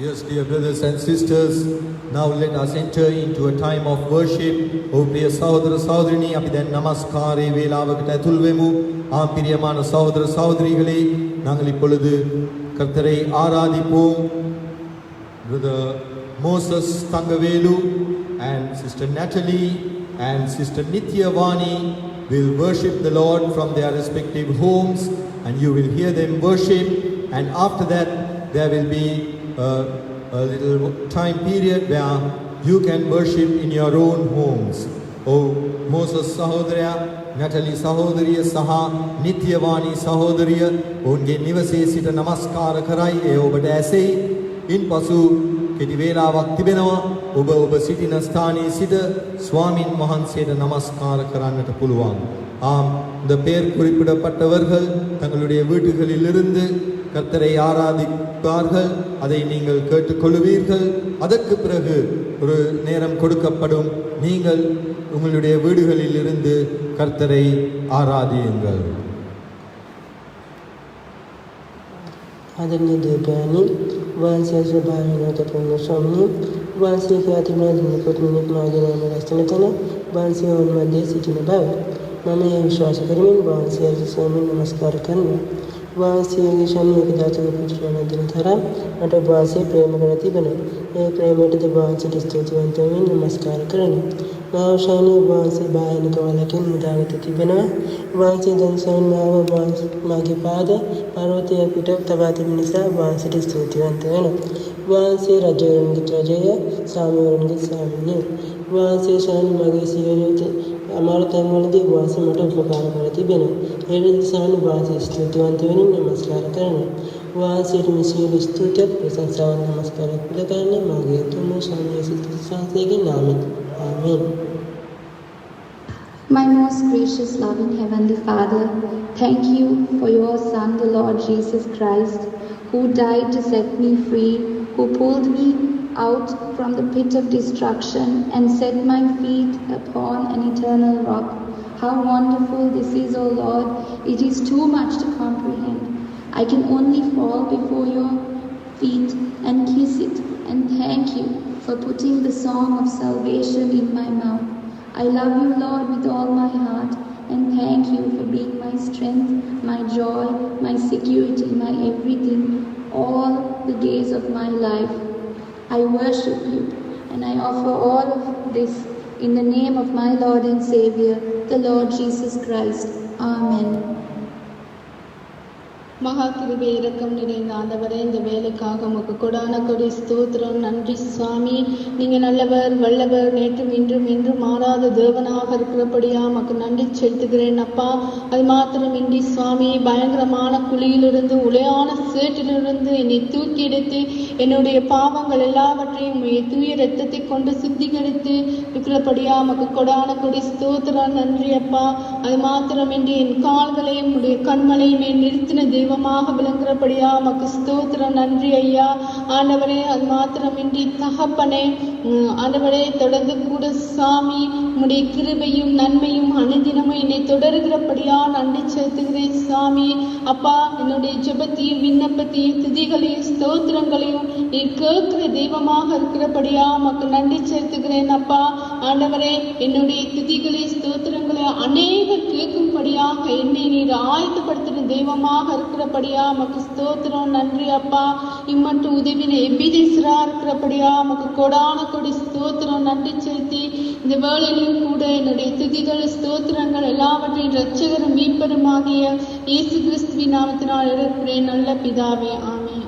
Yes, dear brothers and sisters, now let us enter into a time of worship. O priya sahodara sahodrini, api then namaskare velavaකට ඇතුල් වෙමු. பிரியமான சகோதர சகோதரிகளே, நாங்கள் இப்பொழுது கர்த்தரை ஆராதிப்போம். Brother Moses Tangavelu and Sister Natalie and Sister Nithya Vani will worship the Lord from their respective homes, and you will hear them worship, and after that there will be a little time period where you can worship in your own homes. Oh Moses Sahodaya, Natalie Sahodariya Saha Nityavani Sahodariya ඔවුන්ගේ නිවසේ සිට නමස්කාර කරයි. ඒ ඔබට ඇසෙයි. ඉන්පසු කෙටි වේලාවක් තිබෙනවා. ඔබ සිටින ස්ථානයේ සිට ස්වාමින් වහන්සේට නමස්කාர කරන්නට පුළුවන්. இந்த பெயர் குறிப்பிடப்பட்டவர்கள் தங்களுடைய வீடுகளிலிருந்து கர்த்தரை ஆராதிப்பார்கள். அதை நீங்கள் கேட்டுக்கொள்வீர்கள். அதற்கு பிறகு ஒரு நேரம் கொடுக்கப்படும். நீங்கள் உங்களுடைய வீடுகளிலிருந்து கர்த்தரை ஆராதியுங்கள். आदरणीय देवयानी वांसिया स्वभावना के पूर्ण स्वामी वांसिया के अतिमय पत्नी मागे नाम राष्ट्रनेता वांसिया और मध्य सिटी भाव मम ये विश्वास करें वांसिया स्वामी नमस्कार करना वांसिया के स्वामी के दाता के पुत्र दिन थरा नट वांसिया प्रेम करती बने ये प्रेम के वांसिया स्तुतिवंत में नमस्कार करना वांशानी वांसिया बायन कवाला के मुदावती बना वांसिया जनसन माव वांस मागे पाद पार्वती पीठ तबाती मिनिसा वांसिया स्तुतिवंत है वांसिया राजवरंगित राजय स्वामी वरंगित स्वामी वांसिया शान मागे सियोते हमारे तंगलदी वांसिया मठ उपकार करती बना ये दिशान वांसिया स्तुतिवंत में नमस्कार करना वांसिया मिसियल स्तुति प्रशंसा और नमस्कार करना मागे तुम स्वामी यीशु के नाम में आमीन. My most gracious, loving Heavenly Father, thank you for your Son, the Lord Jesus Christ, who died to set me free, who pulled me out from the pit of destruction and set my feet upon an eternal rock. How wonderful this is, O Lord! It is too much to comprehend. I can only fall before your feet and kiss it and thank you for putting the song of salvation in my mouth. I love you, Lord, with all my heart, and thank you for being my strength, my joy, my security, my everything, all the days of my life. I worship you, and I offer all of this in the name of my Lord and Savior, the Lord Jesus Christ. Amen. மகா கிருபை இரக்கம் நிறைந்த ஆண்டவரே, இந்த வேலைக்காக உமக்கு கொடான கொடி ஸ்தோத்திரம். நன்றி சுவாமி. நீங்கள் நல்லவர், வல்லவர், நேற்றும் இன்றும் என்றும் மாறாத தேவனாக இருக்கிறபடியா உமக்கு நன்றி செலுத்துகிறேன் அப்பா. அது மாத்திரம் இன்றி சுவாமி, பயங்கரமான குழியிலிருந்து உளையான சேற்றிலிருந்து என்னை தூக்கி எடுத்து என்னுடைய பாவங்கள் எல்லாவற்றையும் உடைய தூய இரத்தத்தை கொண்டு சுத்திகரித்து இருக்கிறபடியா உமக்கு கொடான கொடி ஸ்தோத்திரம். நன்றி அப்பா. அது மாத்திரமின்றி என் கால்களையும் உடைய கண்மலையும் நிறுத்தின தெய்வமாக விளங்குறபடியா உமக்கு ஸ்தோத்திரம். நன்றி ஐயா. ஆண்டவரே, அது மாத்திரமின்றி தகப்பனே, ஆண்டவரே, தொடர்ந்து கூட சாமி உடைய கிருபையும் நன்மையும் அனுதினமும் என்னை தொடர்கிறபடியா நன்றி செலுத்துகிறேன் சாமி. அப்பா, என்னுடைய ஜெபத்தையும் விண்ணப்பத்தையும் துதிகளையும் ஸ்தோத்திரங்களையும் நீ கேட்கிற தெய்வமாக இருக்கிறபடியா உமக்கு நன்றி செலுத்துகிறேன் அப்பா. ஆண்டவரே, என்னுடைய துதிகளை ஸ்தோத்திரங்களை அநேகர் கேட்கும்படியாக என்னை நீர் ஆயத்தப்படுத்தின தெய்வமாக இருக்கிறபடியா உமக்கு ஸ்தோத்திரம். நன்றி அப்பா. இம்மட்டும் உதவின எபிதேசரா இருக்கிறபடியா உமக்கு கொடான கொடி ஸ்தோத்திரம். நன்றி செலுத்தி இந்த வேளையிலும் கூட என்னுடைய துதிகள் ஸ்தோத்திரங்கள் எல்லாவற்றையும் இரட்சகரும் மீட்பருமாகிய இயேசு கிறிஸ்துவின் நாமத்தினால் இருக்கிறேன் நல்ல பிதாவே. ஆமென்.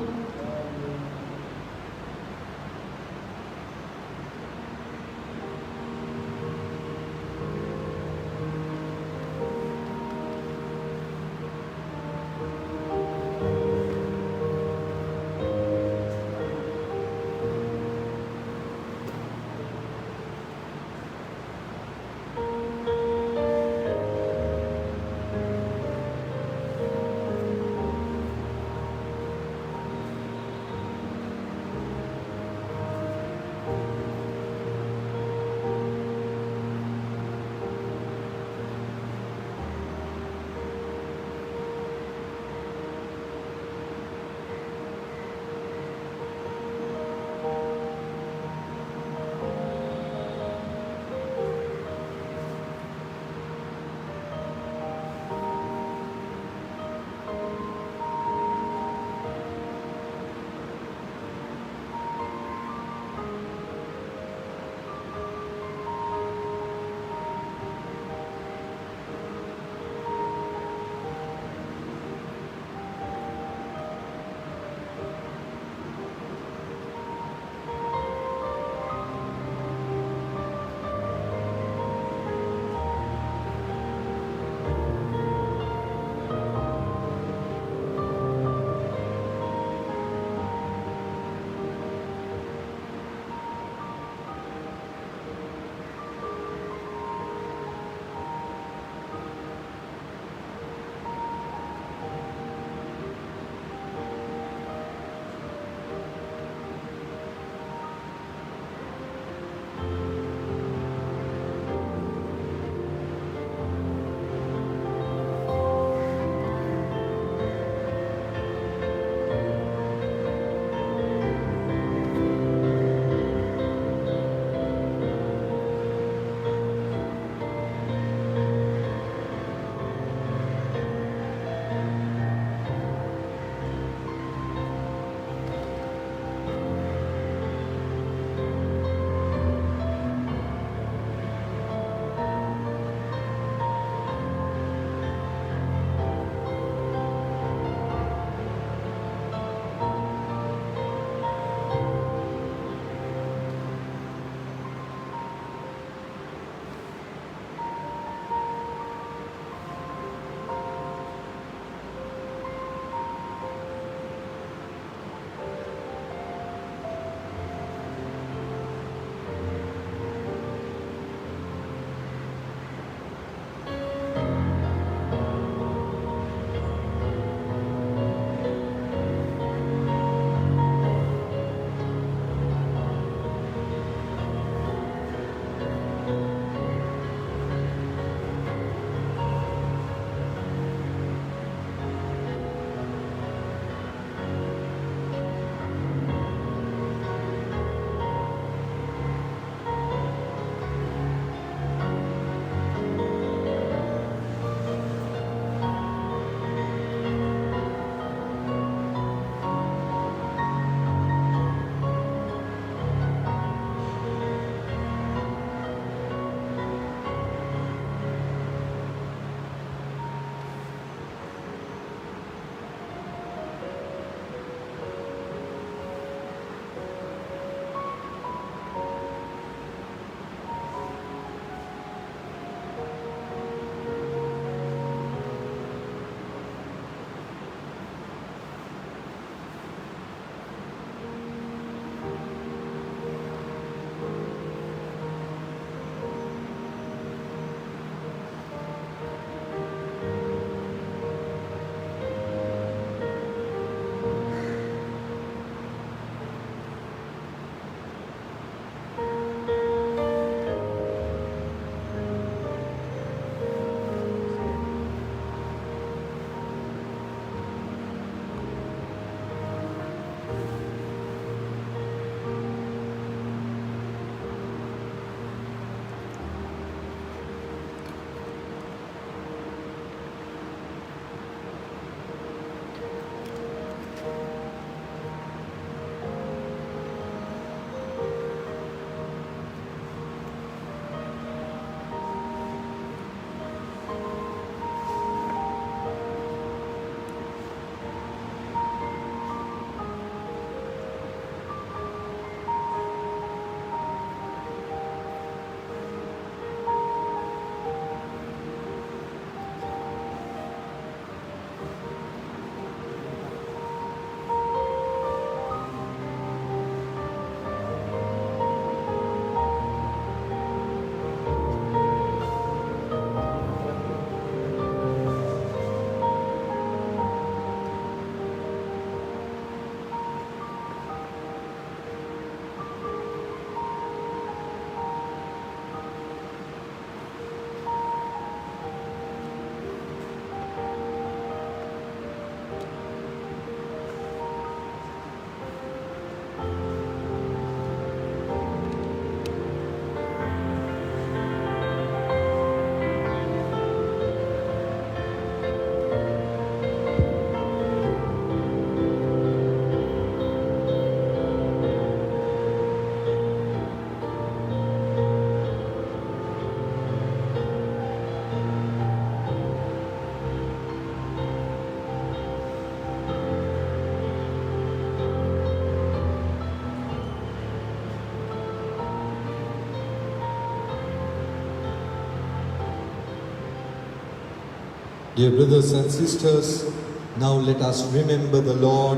Dear brothers and sisters, now let us remember the Lord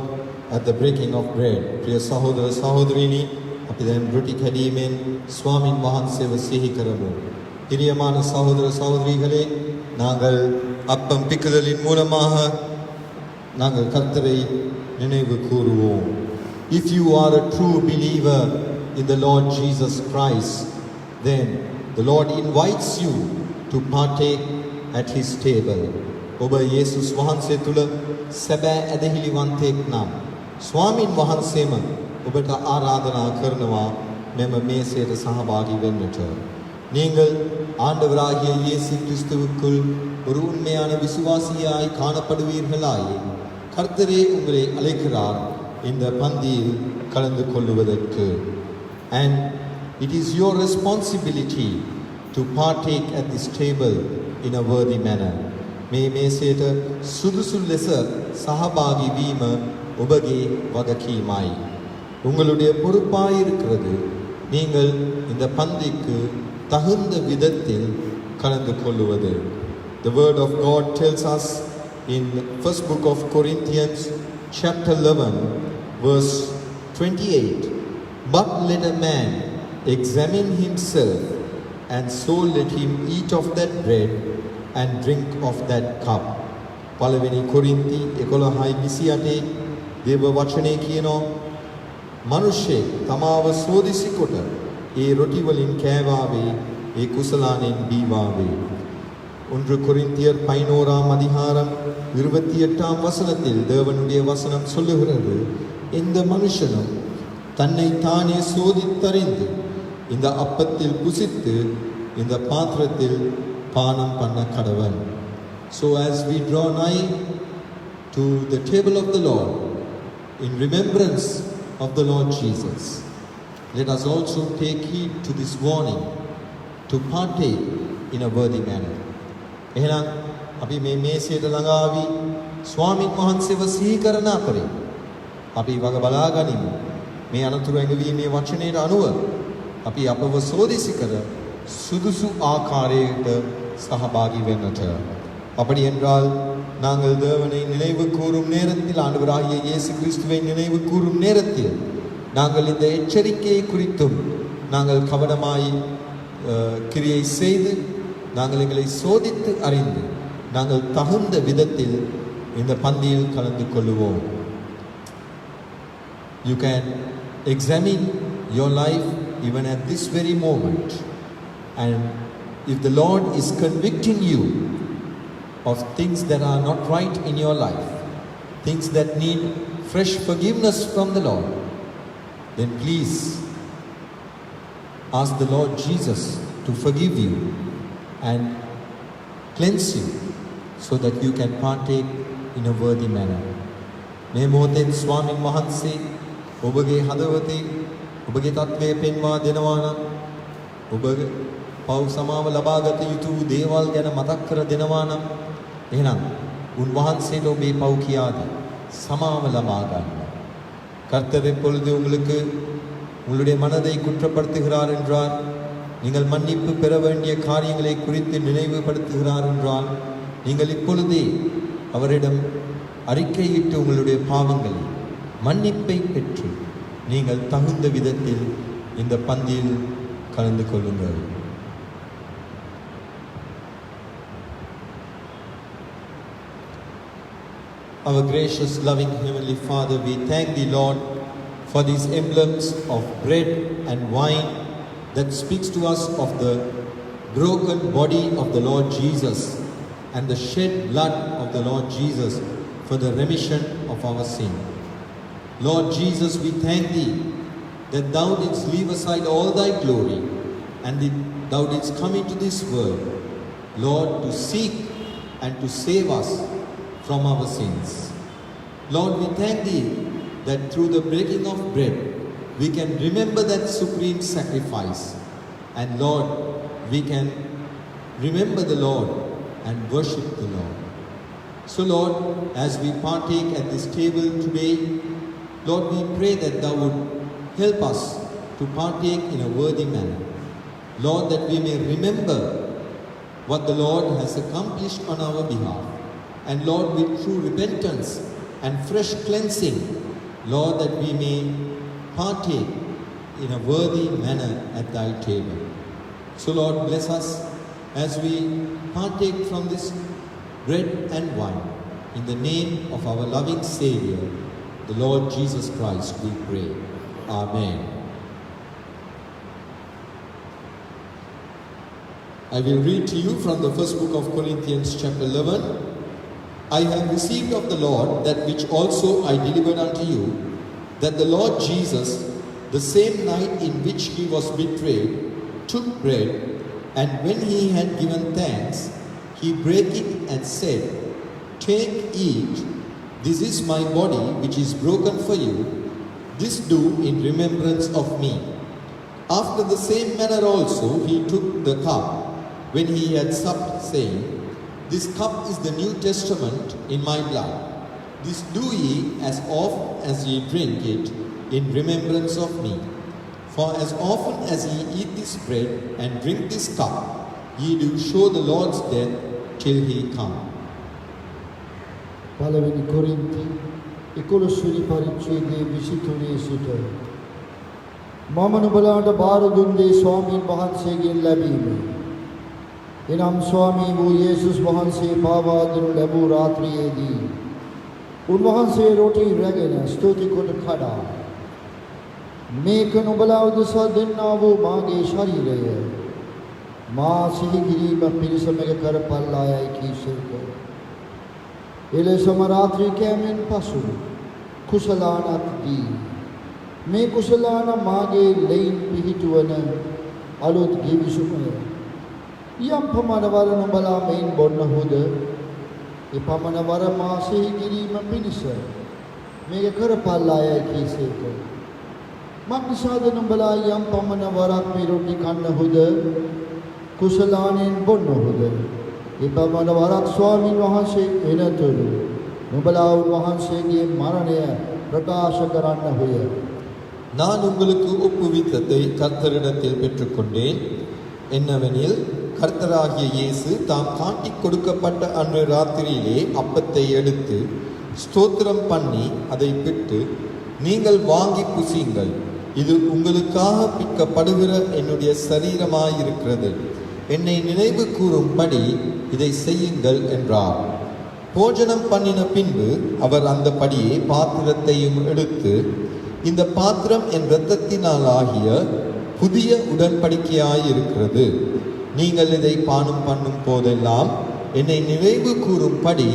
at the breaking of bread. Priya Sahodara Sahodrini, අපි දැන් රොටි කැඩීමෙන් ස්වාමින් වහන්සේව සිහි කරමු. பிரியமான சகோதர சகோதரிகளே, நாங்கள் அப்பம் பிக்குதலின் மூலமாக நாங்கள் கர்த்தரை நினைவு கூறுவோம். If you are a true believer in the Lord Jesus Christ, then the Lord invites you to partake at his table. ඔබ යේසුස් වහන්සේ තුල සැබෑ ඇදහිලිවන්තයෙක් නම් ස්වාමින් වහන්සේම ඔබට ආරාධනා කරනවා මෙම මේසයට සහභාගී වෙන්නට. நீங்கள் ஆண்டவராகிய இயேசு கிறிஸ்துவுக்குள் ஒரு உண்மையான விசுவாசியாய் காணப்படுவீர்களாயே கர்த்தரே உங்களை அழைக்கிறார் இந்த பந்தியில் கலந்து கொள்வதற்கு. And it is your responsibility to partake at this table in a worthy manner. මේ මේසයට සුදුසු ලෙස සහභාගී වීම ඔබගේ වගකීමයි. உங்களுடைய பொறுப்பாய் இருக்கிறது நீங்கள் இந்த பந்திக்கு தகுந்த விதத்தில் கலந்து கொள்வது. The word of God tells us in first book of Corinthians chapter 11 verse 28, but let a man examine himself, and so let him eat of that bread and drink of that cup. පළවෙනි කොරින්ති 11:28 දේව වචනේ කියනවා මනුෂ්‍යෙක් තමාව සෝදිසි කොට ඒ රොටි වලින් කෑවාවේ ඒ කුසලානෙන් බීවාවේ. 1 கொரிந்தியர் 11ஆம் அதிகாரம் 28ஆம் வசனத்தில் தேவனுடைய வசனம் சொல்லுகிறது, எந்த மனுஷனும் தன்னை தானே சோதித்தறிந்து இந்த அப்பத்தில் புசித்து இந்த பாத்திரத்தில் பானம் பண்ண கடவன். So as we draw nigh to the table of the Lord in remembrance of the Lord Jesus, let us also take heed to this warning to partake in a worthy manner. එහෙනම් අපි මේ මේසයට ළඟාවි ස්වාමීන් වහන්සේව සිහි කරන අතරේ අපි වග බලා ගනිමු. මේ අනතුරු ඇඟවීමේ වචනයට අනුව අපි අපව සෝදිසි කර සුදුසු ආකාරයට சகபாகி வென்றட்ட. அப்படி என்றால் நாங்கள் தேவனை நினைவு கூறும் நேரத்தில், ஆண்டவராகிய இயேசு கிறிஸ்துவை நினைவு கூறும் நேரத்தில் நாங்கள் இந்த எச்சரிக்கையை குறித்தும் நாங்கள் கவனமாய் கிரியை செய்து நாங்கள் எங்களை சோதித்து அறிந்து நாங்கள் தகுந்த விதத்தில் இந்த பந்தியில் கலந்து கொள்ளுவோம். You can examine your life even at this very moment, and if the Lord is convicting you of things that are not right in your life, things that need fresh forgiveness from the Lord, then please ask the Lord Jesus to forgive you and cleanse you so that you can partake in a worthy manner. මේ මොහොතේ ස්වාමීන් වහන්සේ ඔබගේ හදවතේ ඔබගේ තත්ත්වය පෙන්වා දෙනවා නම්, ඔබගේ පව් සමාව ලබාගත යුතු දේවල් ගැන මතක් කර දෙනවා නම්, එහෙනම් උන්වහන්සේට ඔබේ පව් කියාදී සමාව ලබා ගන්න. கர்த்தர் எப்பொழுது உங்களுக்கு உங்களுடைய மனதை குற்றப்படுத்துகிறார் என்றால், நீங்கள் மன்னிப்பு பெற வேண்டிய காரியங்களை குறித்து நினைவுபடுத்துகிறார் என்றால், நீங்கள் இப்பொழுதே அவரிடம் அறிக்கையிட்டு உங்களுடைய பாவங்களை மன்னிப்பை பெற்று நீங்கள் தகுந்த விதத்தில் இந்த பந்தியில் கலந்து கொள்ளுங்கள். Our gracious, loving Heavenly Father, we thank Thee, Lord, for these emblems of bread and wine that speaks to us of the broken body of the Lord Jesus and the shed blood of the Lord Jesus for the remission of our sin. Lord Jesus, we thank Thee that Thou didst leave aside all Thy glory and Thou didst come into this world, Lord, to seek and to save us from our sins. Lord, we thank Thee that through the breaking of bread, we can remember that supreme sacrifice. And Lord, we can remember the Lord and worship the Lord. So Lord, as we partake at this table today, Lord, we pray that Thou would help us to partake in a worthy manner. Lord, that we may remember what the Lord has accomplished on our behalf. and Lord, with true repentance and fresh cleansing, Lord, that we may partake in a worthy manner at thy table. So Lord, bless us as we partake from this bread and wine. In the name of our loving Savior, the Lord Jesus Christ, we pray. Amen. I will read to you from the first book of Corinthians chapter 11. I have received of the Lord that which also I delivered unto you, that the Lord Jesus, the same night in which he was betrayed, took bread, and when he had given thanks, he brake it and said, Take, eat, this is my body which is broken for you, this do in remembrance of me. After the same manner also he took the cup, when he had supped, saying, This cup is the New Testament in my blood. This do ye as oft as ye drink it in remembrance of me. For as often as ye eat this bread and drink this cup, ye do show the Lord's death till he come. පළවෙනි කොරින්ති 11 වෙනි පරිච්ඡේදයේ 23 සිට මම නුඹලාට බාර දුන් දේ ස්වාමීන් වහන්සේගෙන් ලැබීමේ එනම් ස්වාමී වූ යේසුස් වහන්සේ පාවා දෙනු ලැබූ රාත්‍රියේදී උන්වහන්සේ රොටි රැගෙන ස්තුති කොට කඩා මේක නුඹලා උදෙසා දෙන්නා වූ මාගේ ශරීරය මා සිහි කිරීම පිණිස මෙක කරපල්ලායයි කීසේක. එලෙසම රාත්‍රී කෑමෙන් පසු කුසලානත් දී මේ කුසලාන මාගේ ලෙයින් පිහිටුවන අලුත් ගිවිසුමය. යම් පමණවර නුඹලා මෙයින් බොන්නහුද ඒ පමණවර මා සිහි කිරීම පිණිස මේක කරපල්ලායයි කීසේක. මක්නිසාද නුඹලා යම් පමණවරක් මේ රොටි කන්නහුද කුසලානෙන් බොන්නහුද ඒ පමණවරක් ස්වාමීන් වහන්සේ එනතුරු නුඹලා උන්වහන්සේගේ මරණය ප්‍රකාශ කරන්නහුය. நான் உங்களுக்கு ஒப்புவித்ததை கர்த்தரிடத்தில் பெற்றுக்கொண்டேன். என்னவெனில், கர்த்தராகிய இயேசு தாம் காட்டிக் கொடுக்கப்பட்ட அன்று ராத்திரியிலே அப்பத்தை எடுத்து ஸ்தோத்திரம் பண்ணி அதை பிட்டு, நீங்கள் வாங்கி புசியுங்கள், இது உங்களுக்காக பிற்கப்படுகிற என்னுடைய சரீரமாயிருக்கிறது, என்னை நினைவு கூறும்படி இதை செய்யுங்கள் என்றார். போஜனம் பண்ணின பின்பு அவர் அந்தபடியே பாத்திரத்தையும் எடுத்து, இந்த பாத்திரம் என் இரத்தத்தினால் ஆகிய புதிய உடன்படிக்கையாயிருக்கிறது, நீங்கள் இதை பானம் பண்ணும் போதெல்லாம் என்னை நினைவு கூறும்படி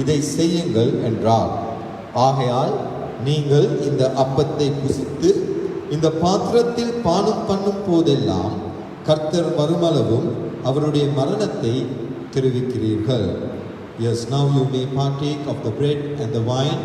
இதை செய்யுங்கள் என்றார். ஆகையால் நீங்கள் இந்த அப்பத்தை புசித்து இந்த பாத்திரத்தில் பானம் பண்ணும் போதெல்லாம் கர்த்தர் வருமளவும் அவருடைய மரணத்தை தெரிவிக்கிறீர்கள். Yes, now you may partake of the bread and the wine.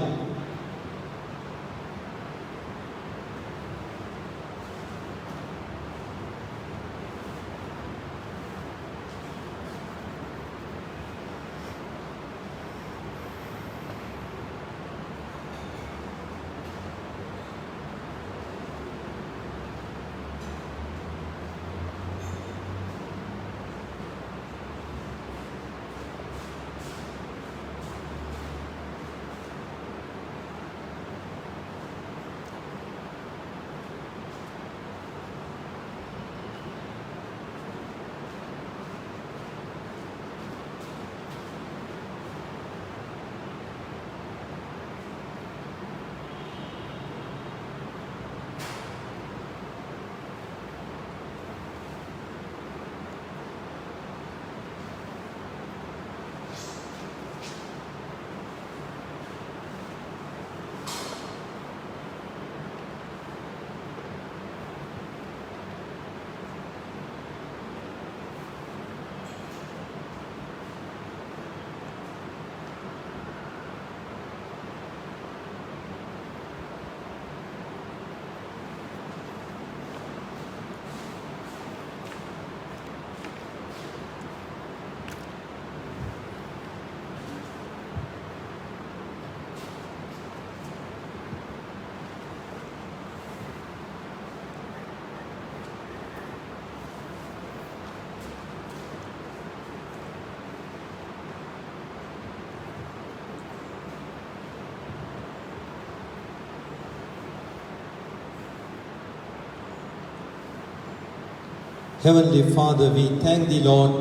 Heavenly Father, we thank Thee, Lord,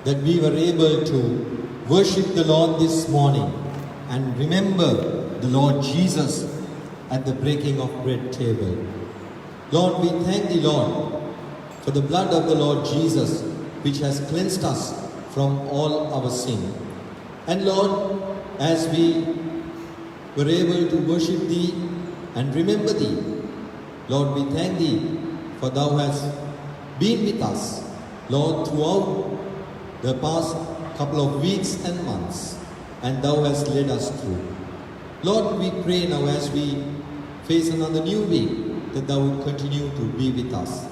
that we were able to worship the Lord this morning and remember the Lord Jesus at the breaking of bread table. Lord, we thank Thee, Lord, for the blood of the Lord Jesus, which has cleansed us from all our sin. And Lord, as we were able to worship Thee and remember Thee, Lord, we thank Thee, for Thou hast been with us, Lord, throughout the past couple of weeks and months, and Thou hast led us through. Lord, we pray now as we face another new week, that Thou would continue to be with us.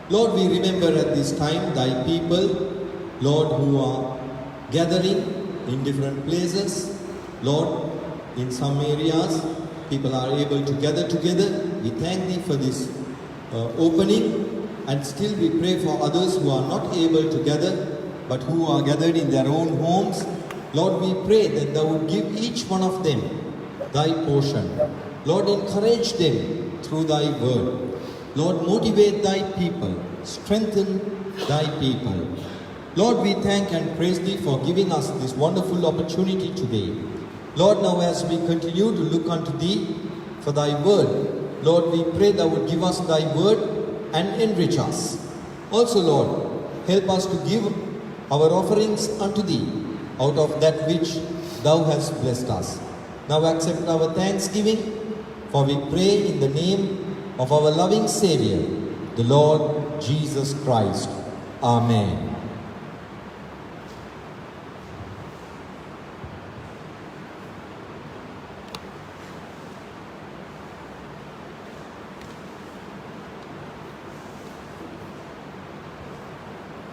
Lord, we remember at this time Thy people, Lord, who are gathering in different places. Lord, in some areas, people are able to gather together. We thank Thee for this opening, and still we pray for others who are not able to gather, but who are gathered in their own homes. Lord, we pray that Thou would give each one of them Thy portion. Lord, encourage them through Thy word. Lord, motivate Thy people, strengthen Thy people. Lord, we thank and praise Thee for giving us this wonderful opportunity today. Lord, now as we continue to look unto Thee for Thy word, Lord, we pray Thou would give us Thy word and enrich us. Also, Lord, help us to give our offerings unto Thee out of that which Thou hast blessed us. Now accept our thanksgiving, for we pray in the name of our loving Savior, the Lord Jesus Christ. Amen.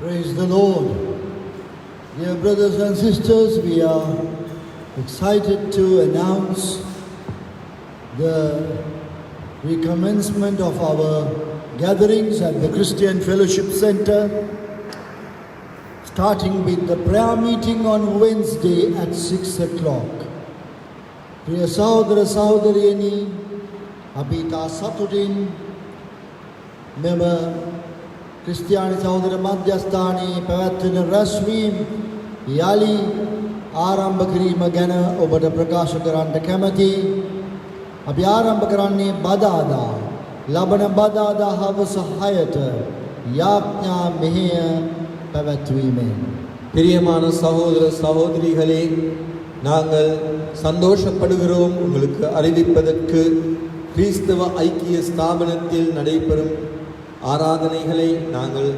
Praise the Lord. Dear brothers and sisters, we are excited to announce the recommencement of our gatherings at the Christian Fellowship Center, starting with the prayer meeting on Wednesday at 6 o'clock. Priya Sahodara Sahodariyani, Abita Saturin, Mema ක්‍රිස්තියානි සහෝදර මධ්‍යස්ථානයේ පැවැත්වෙන රැස්වීම් යලි ආරම්භ කිරීම ගැන ඔබට ප්‍රකාශ කරන්න කැමැති. අපි ආරම්භ කරන්නේ බදාදා ලබන බදාදා හවස 6ට යාඥා මෙහෙය පැවැත්වීමෙන්. பிரியமான சகோதர சகோதரிகளே, நாங்கள் சந்தோஷப்படுகிறோம் உங்களுக்கு அறிவிப்பதற்கு கிறிஸ்தவ ஐக்கிய ஸ்தாபனத்தில் நடைபெறும் ஆராதனைகளை நாங்கள்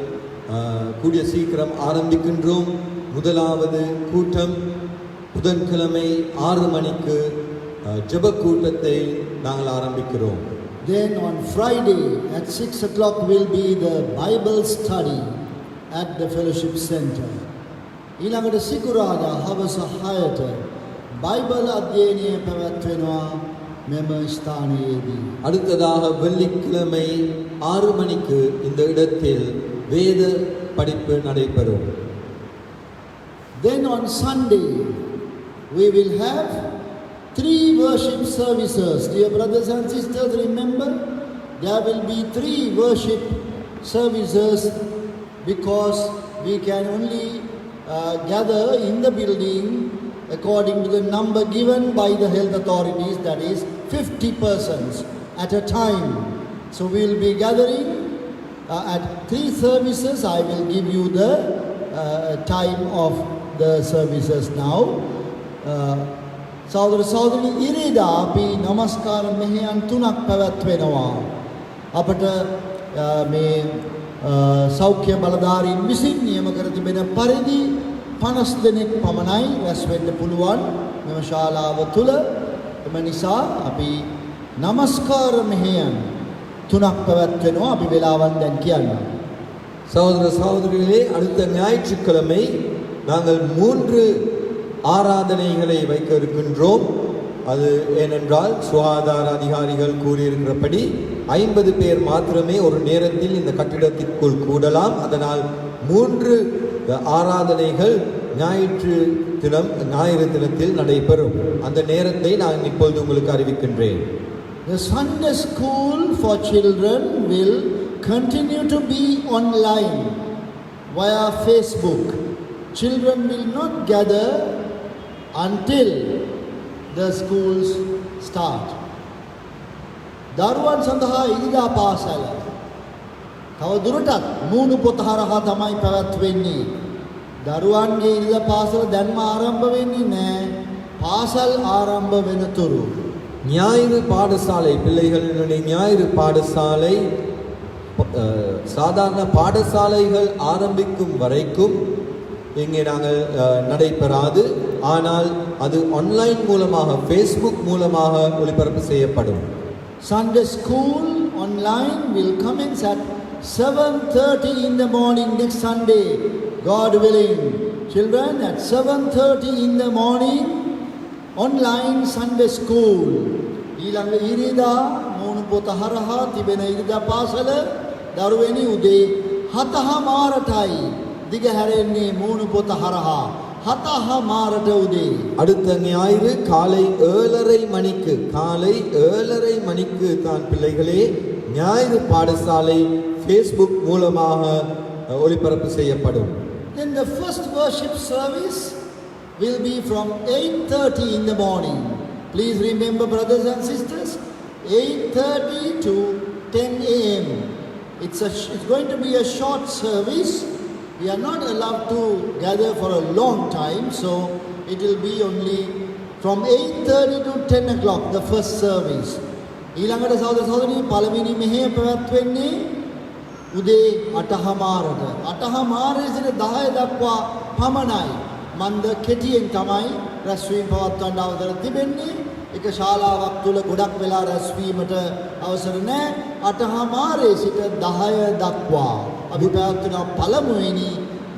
கூடிய சீக்கிரம் ஆரம்பிக்கின்றோம். முதலாவது கூட்டம் புதன்கிழமை 6 மணிக்கு ஜெப கூட்டத்தை நாங்கள் ஆரம்பிக்கிறோம். Then on Friday at 6 o'clock will be the Bible study at the Fellowship Center. ඊළඟට සිකුරාදා හවස 6ට බයිබල් අධ්‍යයනය පැවැත්වෙනවා මෙම ස්ථානයේදී. அடுத்ததாக வெள்ளிக்கிழமை 6 மணிக்கு இந்த இடத்தில் வேத படிப்பு நடைபெறும். Then on Sunday we will have 3 worship services. Dear brothers and sisters, remember there will be 3 worship services because we can only gather in the building according to the number given by the health authorities, that is 50 persons at a time. So we will be gathering at 3 services. I will give you the time of the services now. සහෝදර සහෝදරනි, ඉරිදා අපි නමස්කාර මෙහෙයන් 3ක් පැවැත්වෙනවා. අපට මේ සෞඛ්‍ය බලධාරීන් විසින් නියම කර තිබෙන පරිදි 50 දෙනෙක් පමණයි රැස් වෙන්න පුළුවන් මෙම ශාලාව තුල. එම නිසා අපි නමස්කාර මෙහෙයන් 3ක් පැවැත්වෙනවා. අපි වෙලාවන් දැන් කියන්නම්. சகோதர சகோதரிகளே, அடுத்த ஞாயிற்றுக்கிழமை நாங்கள் 3 ஆராதனைகளை வைக்க இருக்கின்றோம். அது ஏனென்றால் சுகாதார அதிகாரிகள் கூறியிருக்கிறபடி 50 பேர் மாத்திரமே ஒரு நேரத்தில் இந்த கட்டிடத்திற்குள் கூடலாம். அதனால் 3 ஆராதனைகள் ஞாயிறு தினத்தில் நடைபெறும். அந்த நேரத்தை நான் இப்பொழுது உங்களுக்கு அறிவிக்கின்றேன். The Sunday school for children will continue to be online via Facebook. Children will not gather until the schools start. දරුවන් සඳහා ඉරිදා පාසල තව දුරටත් මූණු පොත හරහා තමයි පැවැත්වෙන්නේ. දරුවන්ගේ ඉරිදා පාසල දැන්ම ආරම්භ වෙන්නේ නැහැ. පාසල් ආරම්භ වෙනතුරු ஞாயிறு பாடசாலை பிள்ளைகளினுடைய ஞாயிறு பாடசாலை சாதாரண பாடசாலைகள் ஆரம்பிக்கும் வரைக்கும் இங்கே நாங்கள் நடைபெறாது. ஆனால் அது ஆன்லைன் மூலமாக ஃபேஸ்புக் மூலமாக ஒளிபரப்பு செய்யப்படும். Sunday school online will commence at 7:30 in the morning next Sunday, God willing. Children, at 7:30 in the morning, online Sunday school. ඊළඟ ඉරිදා මූණු පොත හරහා තිබෙන ඉරිදා පාසල දරුවනි උදේ 7:00ටයි දිග හැරෙන්නේ මූණු පොත හරහා 7:00ට උදේ. அடுத்த ஞாயிறு காலை 7:30 மணிக்கு தான் பிள்ளைகளே ஞாயிறு பாடசாலை ஃபேஸ்புக் மூலமாக ஒளிபரப்பு செய்யப்படும். Then the first worship service will be from 8:30 in the morning. Please remember, brothers and sisters, 8:30 to 10 a.m. It's going to be a short service. We are not allowed to gather for a long time, so it will be only from 8:30 to 10 o'clock, the first service. ඊළඟට සහෝදර සහෝදරනි පළවෙනි මෙහෙය පැවැත්වෙන්නේ උදේ 8:00ට. 8:00 සිට 10 දක්වා පමණයි. මන්ද කෙටියෙන් තමයි රැස්වීම පවත්වන්න අවසර තිබෙන්නේ. එක ශාලාවක් තුල ගොඩක් වෙලා රැස්වීමට අවසර නැහැ. 8:00 සිට 10 දක්වා අපි පැවැත්වන පළමුවෙනි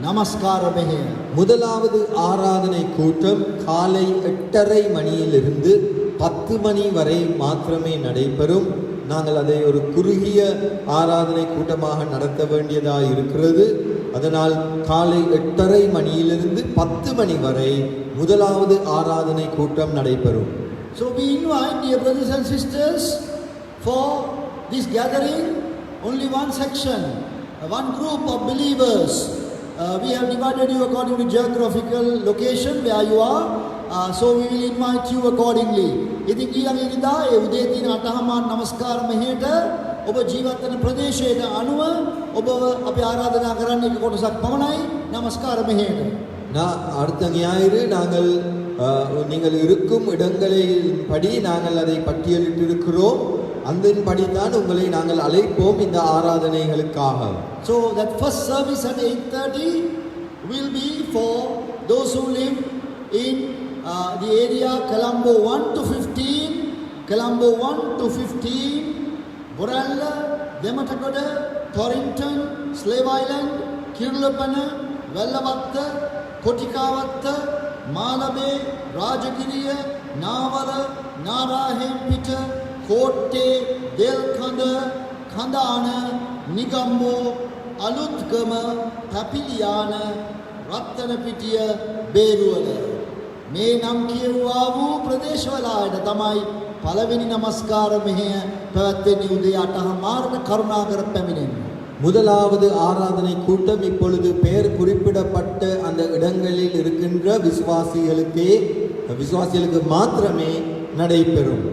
நமஸ்கார මෙහෙය. முதலாவது ஆராதனை கூட்டம் காலை 8:30 மணியிலிருந்து 10 மணி வரை மாத்திரமே நடைபெறும். நாங்கள் அதை ஒரு குறுகிய ஆராதனை கூட்டமாக நடத்த வேண்டியதாக இருக்கிறது. அதனால் காலை 8:30 மணியிலிருந்து 10 மணி வரை முதலாவது ஆராதனை கூட்டம் நடைபெறும். So we invite, dear brothers and sisters, for this gathering only one section, one group of believers. We have divided you according to geographical location where you are. So we will invite you accordingly. ඉතින් ඊළඟ ඉරිදා ඒ උදේ දින 8:00 නමස්කාර මෙහෙයට ඔබ ජීවත් වෙන ප්‍රදේශයට අනුව ඔබ අපි ආරාධනා කරන්නේ එක කොටසක් පමණයි නමස්කාර මෙහෙයට. அடுத்த ஞாயிறு நாங்கள் நீங்கள் இருக்கும் இடங்களின் படி நாங்கள் அதை பட்டியலிட்டிருக்கிறோம். அதன்படி தான் உங்களை நாங்கள் அழைப்போம் இந்த ஆராதனைகளுக்காக. So that first service at 8:30 will be for those who live in the area Colombo 1 to 15, Colombo 1 to 15, Boralla, Dematakota, Torrington, Slave Island, Kirlapana, Vellavatta, Kotikavatta, Malabe, Rajagiriya, Navala, Narahempita, Kotte, Delkanda, Kandana, Nigambo, Alutgama, Papiliana, Rattanapitiya, Beruala. මේ නම් කියවුවා වූ ප්‍රදේශවලට තමයි පළවෙනි නමස්කාර මෙහෙය පැවැත්වෙන්නේ උදේ 8:00ට කරුණාකර පැමිණෙන්න. முதலாவது ஆராதனை கூட்டம் இப்பொழுது பெயர் குறிப்பிடப்பட்ட அந்த இடங்களில் இருக்கின்ற விசுவாசிகளுக்கு மாத்திரமே நடைபெறும்.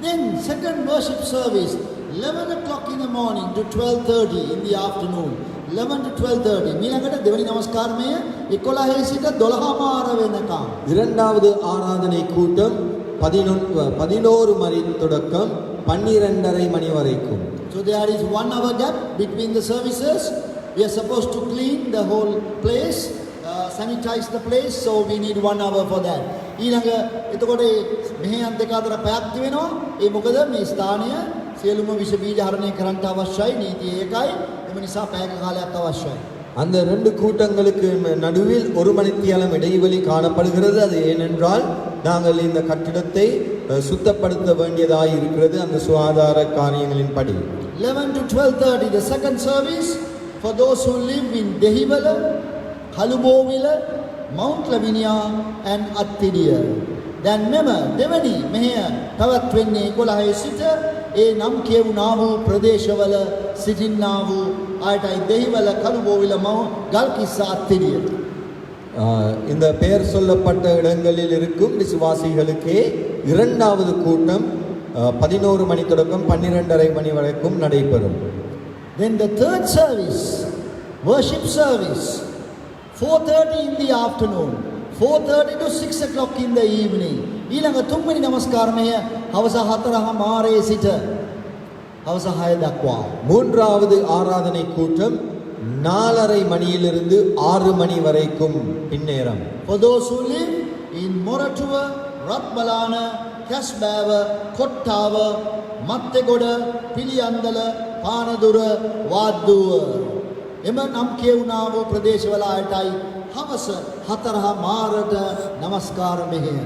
Then second worship service 11 o'clock in the morning to 12:30 in the afternoon. 11 to 12:30. ඊළඟට දෙවනි නමස්කාරමය 11 සිට 12:00 වෙනකම්. இரண்டாவது ஆராதனை கூட்டம் 11 மணி தொடக்கம் 12:30 மணி வரைக்கும். So there is 1 hour gap between the services. We are supposed to clean the whole place, sanitize the place, so we need 1 hour for that. ඊළඟ එතකොට මෙහෙයන් දෙක අතර පැයක් වෙනවා. ඒ මොකද මේ ස්ථානය සියලුම විෂ බීජ හරණය කරන්න අවශ්‍යයි. නීතිය ඒකයි. එම නිසා පැයක කාලයක් අවශ්‍යයි. அந்த ரெண்டு கூட்டங்களுக்கு நடுவில் 1 மணித்தியாலம் இடைவெளி காணப்படுகிறது. அது ஏனென்றால் நாங்கள் இந்த கட்டிடத்தை சுத்தப்படுத்த வேண்டியதாக இருக்கிறது அந்த சுகாதார காரியங்களின்படி. 11 to 12:30 the second service for those who live in Dehiwala, Kalubowila, Mount Lavinia and Attidiya. Then මෙම දෙවනි මෙහෙය පැවැත්වෙන්නේ 11 සිට ඒ නම් කියවුණා වූ ප්‍රදේශවල සිටින්නා වූ අයටයි දෙහිවල කළුබෝවිල ගල් කිස්ස අත්තිරිය. இந்த பெயர் சொல்லப்பட்ட இடங்களில் இருக்கும் விசுவாசிகளுக்கே இரண்டாவது கூட்டம் 11 மணி தொடக்கம் 12:30 மணி வரைக்கும் நடைபெறும். Then the third service, worship service, 4:30 in the afternoon, 4:30 to 6 o'clock in the evening. ඊළඟ තුන්වෙනි නමස්කාරණය හවස 4:00 සිට හවස 6 දක්වා. மூன்றாவது ஆராதனை கூட்டம் 4:30 மணியிலிருந்து 6 மணி வரைக்கும் பின்னேரம். For those who live in Moratuwa, Ratbalana, Kasbäව, Kottawa, මත්තෙගොඩ, Piliyandala, Panadura, Wadduwa එම නම් කියවුණා වූ ප්‍රදේශවල අයටයි හවස 4:00ට නමස්කාර මෙහෙය.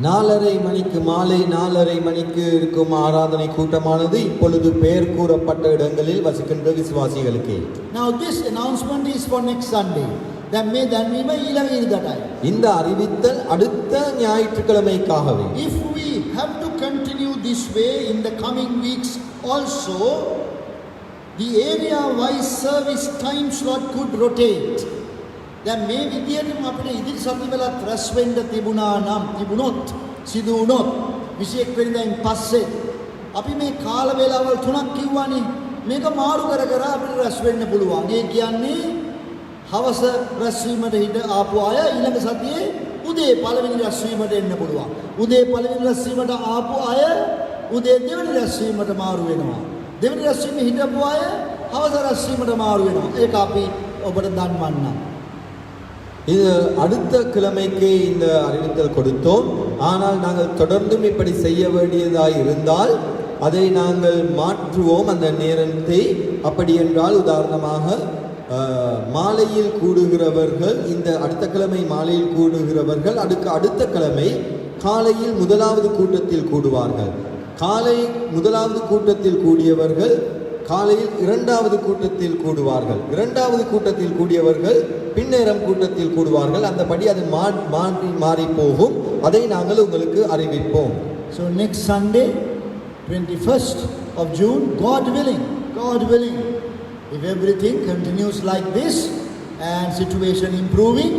4:30 மணிக்கு மாலை 4:30 மணிக்கு இருக்கும் ஆராதனை கூட்டமானது இப்பொழுது பெயர் கூறப்பட்ட இடங்களில் வசிக்கின்ற விசுவாசிகளுக்கே. Now this announcement is for next Sunday. දැන් මේ දැන්වීම ඊළඟ ඉරිදාටයි. இந்த அறிவித்தல் அடுத்த ஞாயிற்றுக்கிழமைக்காகவே. If we have to continue this way in the coming weeks also, the area wise service time slot could rotate. දැන් මේ විදියටම අපිට ඉදිරි සතිවලත් රැස් වෙන්න තිබුණොත් සිදු වුණොත් 21 වෙනිදායින් පස්සේ අපි මේ කාල වේලාවල් තුනක් කිව්වනේ මේක මාරු කර කර අපිට රැස් වෙන්න පුළුවන්. ඒ කියන්නේ හවස රැස්වීමට හිට ආපු අය ඊළඟ සතියේ උදේ පළවෙනි රැස්වීමට එන්න පුළුවන්. උදේ පළවෙනි රැස්වීමට ආපු අය උදේ දෙවෙනි රැස්වීමට මාරු වෙනවා. දෙවෙනි රැස්වීමේ හිටපු අය හවස රැස්වීමට මාරු වෙනවා. ඒක අපි ඔබට දන්වන්නම්. இது அடுத்த கிழமைக்கு இந்த அறிவித்தல் கொடுத்தோம். ஆனால் நாங்கள் தொடர்ந்தும் இப்படி செய்ய வேண்டியதாய் இருந்தால் அதை நாங்கள் மாற்றுவோம் அந்த நேரத்தை. அப்படி என்றால் உதாரணமாக மாலையில் கூடுகிறவர்கள் இந்த அடுத்த கிழமை மாலையில் கூடுகிறவர்கள் அடுத்த கிழமை காலையில் முதலாவது கூட்டத்தில் கூடுவார்கள். காலை முதலாவது கூட்டத்தில் கூடியவர்கள் காலையில் இரண்டாவது கூட்டத்தில் கூடுவார்கள். இரண்டாவது கூட்டத்தில் கூடியவர்கள் பின்னேரம் கூட்டத்தில் கூடுவார்கள். அந்தபடி அது மாறி போகும். அதை நாங்கள் உங்களுக்கு அறிவிப்போம். So next Sunday 21st of June, God willing, if everything continues like this and situation improving,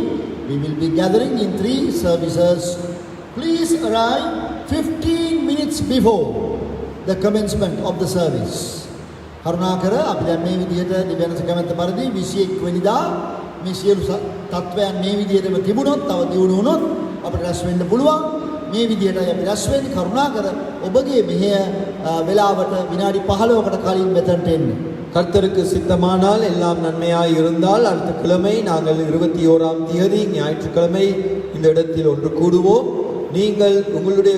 we will be gathering in 3 services. Please arrive 15 minutes before the commencement of the service. කරුණාකර අපි දැන් මේ විදිහට දිව්‍යනස කැමැත්ත පරිදි 21 වෙනිදා මේ සියලු තත්වයන් මේ විදිහටම තිබුණොත් තව දියුණු වුණොත් අපිට රැස් වෙන්න පුළුවන්. මේ විදිහටයි අපි රැස් වෙන්නේ. කරුණාකර ඔබගේ මෙහෙය වෙලාවට විනාඩි 15කට කලින් මෙතනට එන්න. கர்த்தருக்கு சித்தமானால் எல்லாம் நன்மையாய் இருந்தால் அடுத்த கிழமை நாங்கள் 21ஆம் தேதி ஞாயிற்றுக்கிழமை இந்த இடத்தில் ஒன்று கூடுவோம். நீங்கள் உங்களுடைய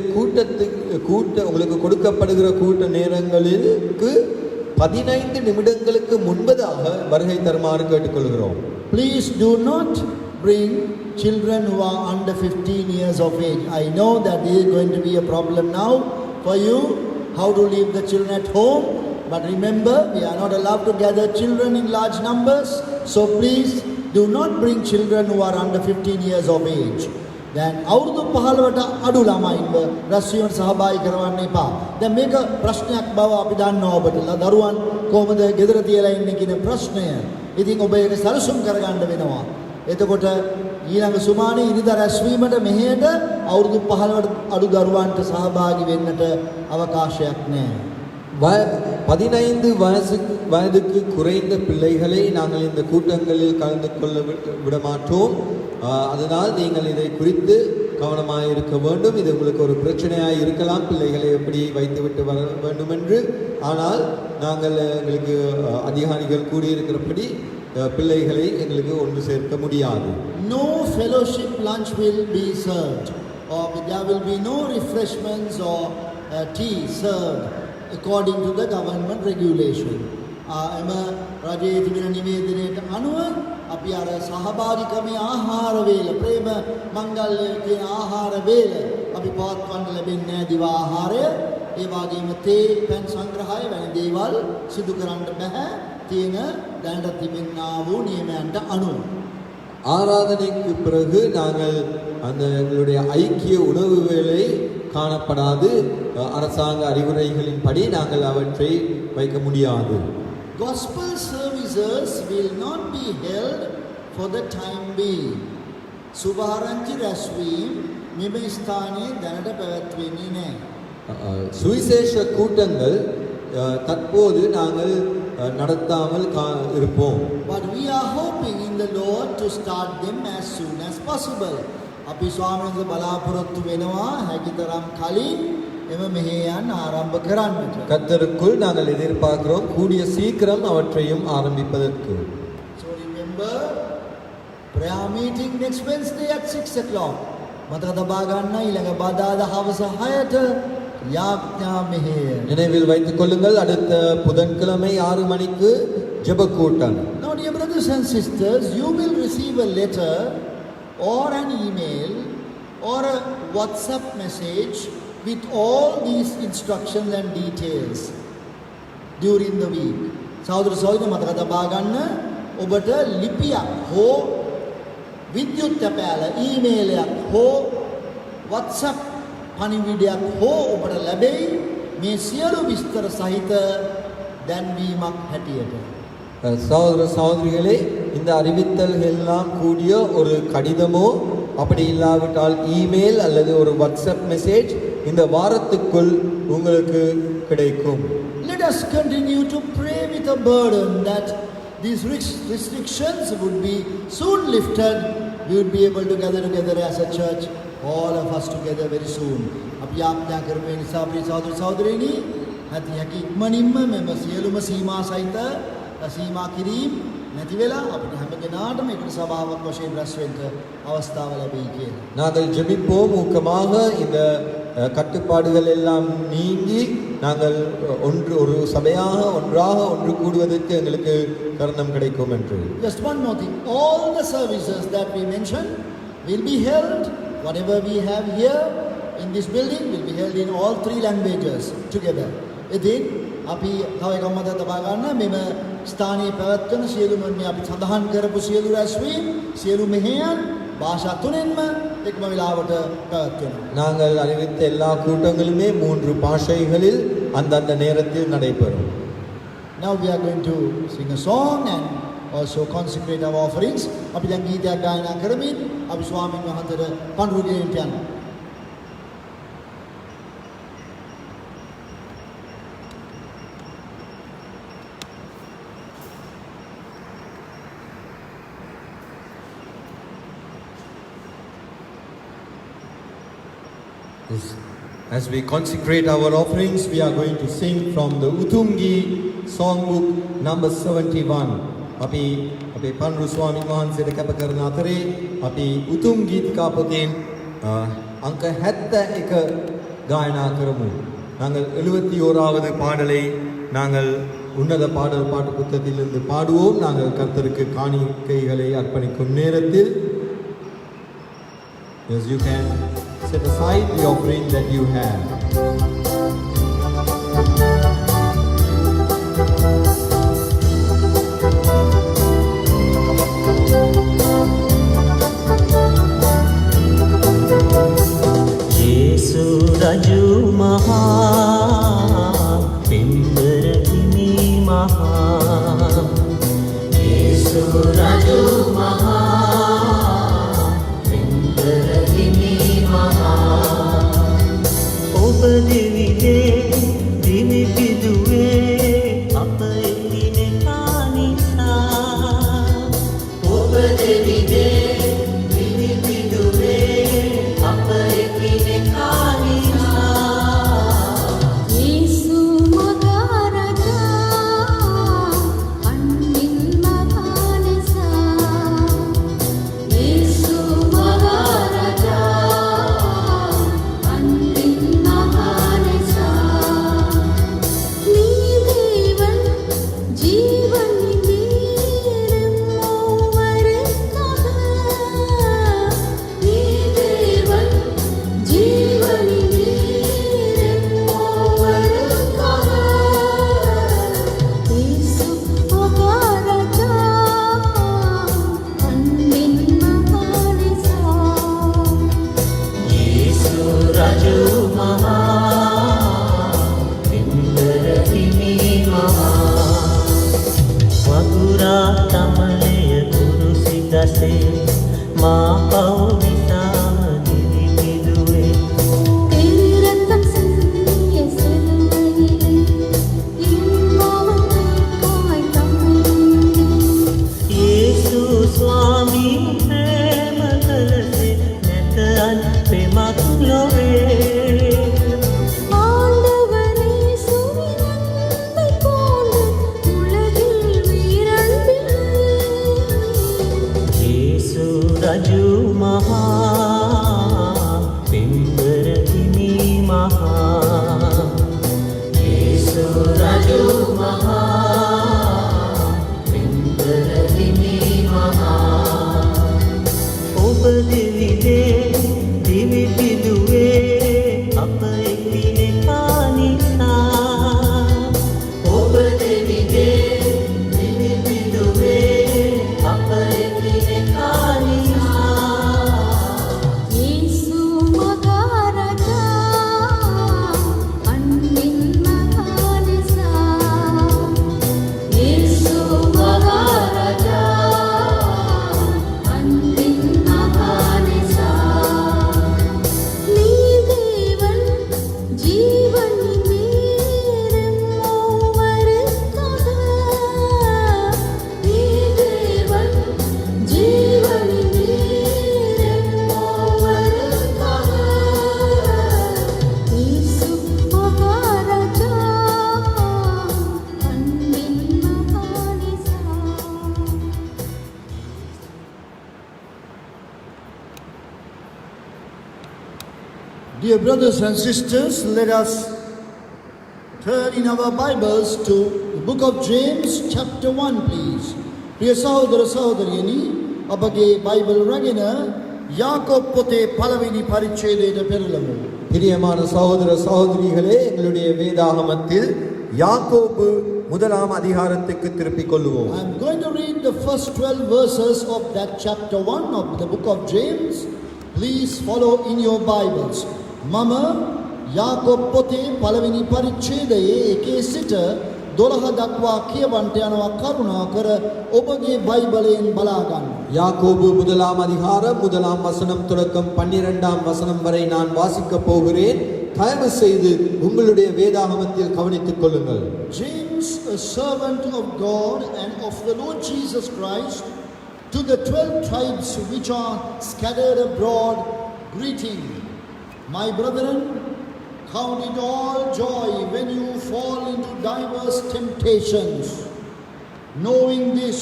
உங்களுக்கு கொடுக்கப்படுகிற கூட்ட நேரங்களுக்கு 15 நிமிடங்களுக்கு முன்பதாக வருகை தருமாறு கேட்டுக்கொள்கிறோம். Please do not bring children who are under 15 years of age. I know that this is going to be a problem now for you, how to leave the children at home. But remember, we are not allowed to gather children in large numbers. So please do not bring children who are under 15 years of age. දැන් අවුරුදු 15ට අඩු ළමයින්ව රැස්වීමට සහභාගී කරවන්න එපා. දැන් මේක ප්‍රශ්නයක් බව අපි දන්නවා ඔබට. දරුවන් කොහොමද ගෙදර තියලා ඉන්නේ කියන ප්‍රශ්නය. ඉතින් ඔබ ඒක සැලසුම් කරගන්න වෙනවා. එතකොට ඊළඟ සුමානේ ඉරිදා රැස්වීමට මෙහෙයට අවුරුදු 15ට අඩු දරුවන්ට සහභාගී වෙන්නට අවකාශයක් නැහැ. 15 வயதுக்கு குறைந்த பிள்ளைகளை நாங்கள் இந்த கூட்டங்களில் கலந்து கொள்ள விட மாட்டோம். அதனால் நீங்கள் இதை குறித்து கவனமாக இருக்க வேண்டும். இது உங்களுக்கு ஒரு பிரச்சனையாக இருக்கலாம், பிள்ளைகளை எப்படி வைத்துவிட்டு வர வேண்டும் என்று. ஆனால் நாங்கள் எங்களுக்கு அதிகாரிகள் கூடியிருக்கிறபடி பிள்ளைகளை எங்களுக்கு ஒன்று சேர்க்க முடியாது. No fellowship lunch will be served, or there will be no refreshments or tea served according to the government regulation. එම රජයේ තිබෙන නිවේදනයට අනුව අපි අර සහභාගීකමේ ආහාර වේල, ප්‍රේම මංගල්‍ය කියන ආහාර වේල අපි පවත්වන්න ලැබෙන්නේ නැහැ. දිවා ආහාරය, ඒ වගේම තේ, පැන් සංග්‍රහය වැනි දේවල් සිදු කරන්න බෑ තියෙන දැනට තිබෙනා වූ නියමයන්ට අනුව. ஆராதனைக்கு பிறகு நாங்கள் அந்த எங்களுடைய ஐக்கிய உணவு வேளை காணப்படாது. அரசாங்க அறிவுரைகளின்படி நாங்கள் அவற்றை வைக்க முடியாது. Gospel services will not be held for the time being. සුභාරංචි රැස්වීම් මෙම ස්ථානයේ දැනට පැවැත්වෙන්නේ නැහැ. சுவிசேஷ கூட்டங்கள் தற்போது நாங்கள் நடத்தாமல் இருப்போம். But we are hoping in the Lord to start them as soon as possible. අපි ස්වාමීන් වහන්සේ බලාපොරොත්තු වෙනවා හැකිතරම් කලින් එම මෙහෙයන් ආරම්භ කරන්නට. கர்த்தருக்குள் நாங்கள் எதிர்பார்க்கிறோம் கூடிய சீக்கிரம் அவற்றையும் ஆரம்பிப்பதற்கு. So remember prayer meeting next Wednesday at 6 o'clock. මතක තබා ගන්න ඊළඟ බදාදා හවස 6ට යාඥා මෙහෙය. நினைவில் வைத்துக் கொள்ளுங்கள், அடுத்த புதன்கிழமை 6 மணிக்கு ஜெப கூட்டம். Now dear brothers and sisters, you will receive a letter or an email or a WhatsApp message with all these instructions and details during the week. සහෝදර සහෝදරියනි මතක තබා ගන්න ඔබට ලිපියක් හෝ විද්‍යුත් තැපෑල ඊමේල් එකක් හෝ WhatsApp පණිවිඩයක් හෝ ඔබට ලැබෙයි මේ සියලු විස්තර සහිත දැන්වීමක් හැටියට. சகோதர சகோதரிகளே, இந்த அறிவித்தல்கள் எல்லாம் கூடிய ஒரு கடிதமோ அப்படி இல்லாவிட்டால் இமெயில் அல்லது ஒரு வாட்ஸ்அப் மெசேஜ் இந்த வாரத்துக்குள் உங்களுக்கு கிடைக்கும். Let us continue to pray with a burden that these restrictions would be soon lifted. We would be able to gather together as a church, all of us together very soon. අපි ආඥා කරමු ඒ නිසා අපේ සහෝදර සහෝදරියනි නැති හැකි ඉක්මනින්ම මෙම සියලුම සීමා සහිත සීමා කිරීම නැති වෙලා අපිට හැම කෙනාටම එකට සභාවක් වශයෙන් රැස් වෙන්න අවස්ථාව ලැබෙයි කියලා. நாங்கள் ஜெபிப்போம் ஊக்கமாக இந்த கட்டுப்பாடுகள் எல்லாம் நீங்கி நாங்கள் ஒரு சபையாக ஒன்றாக ஒன்று கூடுவதற்கு எங்களுக்கு கருணம் கிடைக்கும் என்று. Just one more thing, all the services that we mentioned will be held, whatever we have here in this building will be held in all 3 languages together. ඉතින් අපි තව එකක් මතක තබා ගන්න මෙම ස්ථානයේ පැවැත්වෙන සියලුම මේ අපි සඳහන් කරපු සියලු රැස්වීම් සියලු මෙහෙයන් භාෂා 3න්ම එකම වෙලාවට පැවැත්වෙනවා. நாங்கள் அறிவித்த எல்லா கூட்டங்களுமே 3 பாஷைகளில் அந்தந்த நேரத்தில் நடைபெறும். Now we are going to sing a song and also consecrate our offerings. අපි දැන් ගීතයක් ගායනා කරමින් අපි ස්වාමීන් වහන්සේට පඬුරු ගෙනින්න යනවා. As we consecrate our offerings, we are going to sing from the Uthumgi songbook number 71. අපි අපේ පන්රු ස්වාමීන් වහන්සේට කැප කරන අතරේ අපි උතුම් ගීතිකා පොතෙන් අංක 71 காயனா කරමු. நாங்கள் 71வது பாடலை நாங்கள் உன்னத பாடல் பாட்டு புத்தகத்திலிருந்து பாடுவோம். நாங்கள் கர்த்தருக்கு காணிக்கைகளை அர்ப்பணிக்கும் நேரத்தில் yes, you can set aside the offering that you have. Yesu Raju Maha Pimbara Himi Maha Yesu Raju Maha Pimbara Himi Maha Oba Devi De Dini Piduwe Apa Edine Kanisa Oba Devi De Dini Piduwe Apa Edine Kanisa Yesu Magaraja Andil Maganesa Yesu Magaraja Andil Maganesa කලසේ මා පව් විසාම දිවිපිදුවේ तेरे रतन से ये सिलवैले ඉන්මවතයි තමයි යේසු ස්වාමී ප්‍රේම කලසේ නැත අන් පෙමක් ලොවේ ஆண்டவரே சுவினந்தை போல உலகில் வீரன்பில்லை යේසු රජු මහා පින්වර හිමි මහා යේසු රජු මහා පින්වර හිමි මහා ඔබ දෙවිදේ දිවි පිදුවේ අප එකිනෙකා නිසා ඔබ දෙවිදේ දිවි පිදුවේ අප එකිනෙකා නිසා இயேசு மகாராஜா அன்பின் மகானிசா இயேசு மகாராஜா அன்பின் மகானிசா நீ தேவன் ஜீவனின் நேரம் மூவருக்காக நீ தேவன் ஜீவனின் நேரம் மூவருக்காக இயேசு மகாராஜா அன்பின் மகானிசா Dear brothers and sisters, let us turn in our Bibles to the book of James, chapter 1, please. Priya සහෝදර සහෝදරියනි, අපගේ බයිබල් රැගෙන යාකෝබ් පොතේ පළවෙනි පරිච්ඡේදයට පෙරළමු. பிரியமான சகோதர சகோதரிகளே, எங்களுடைய வேதாகமத்தில் யாக்கோபு முதலாம் அதிகாரத்துக்கு திருப்பிக் கொள்ளுவோம். I am going to read the first 12 verses of that chapter 1 of the book of James. Please follow in your Bibles. මම යාකෝබ් පොතේ පළවෙනි පරිච්ඡේදයේ 1 සිට 12 දක්වා කියවන්ට යනවා. කරුණාකර ඔබගේ බයිබලයෙන් බලා ගන්න. யாக்கோபு முதலாம் அதிகாரம் முதலாம் வசனம் தொடக்கம் 12ஆம் வசனம் வரை நான் வாசிக்கப் போகிறேன். தயவு செய்து உங்களுடைய வேதாகமத்தில் கவனித்துக் கொள்ளுங்கள். James, a servant of God and of the Lord Jesus Christ, to the 12 tribes which are scattered abroad, greeting. My brethren, count it all joy when you fall into diverse temptations, knowing this,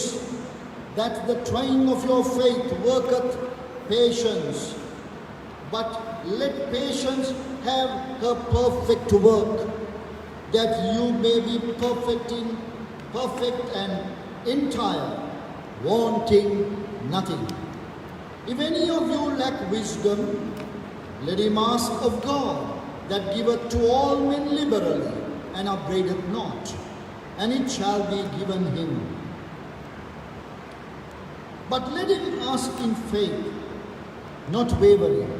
that the trying of your faith worketh patience. But let patience have her perfect work, that you may be perfect and entire, wanting nothing. If any of you lack wisdom, let him ask of God, that giveth to all men liberally, and upbraideth not, and it shall be given him. But let him ask in faith, not wavering.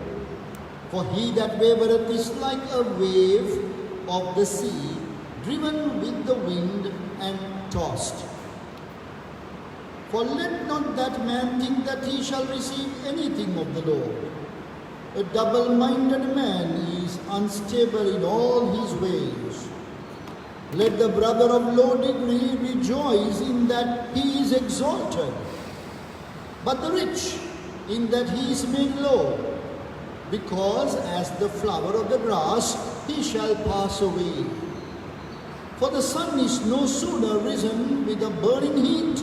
For he that wavereth is like a wave of the sea, driven with the wind and tossed. For let not that man think that he shall receive anything of the Lord. A double-minded man is unstable in all his ways. Let the brother of low degree rejoice in that he is exalted, but the rich in that he is made low, because as the flower of the grass he shall pass away. For the sun is no sooner risen with a burning heat,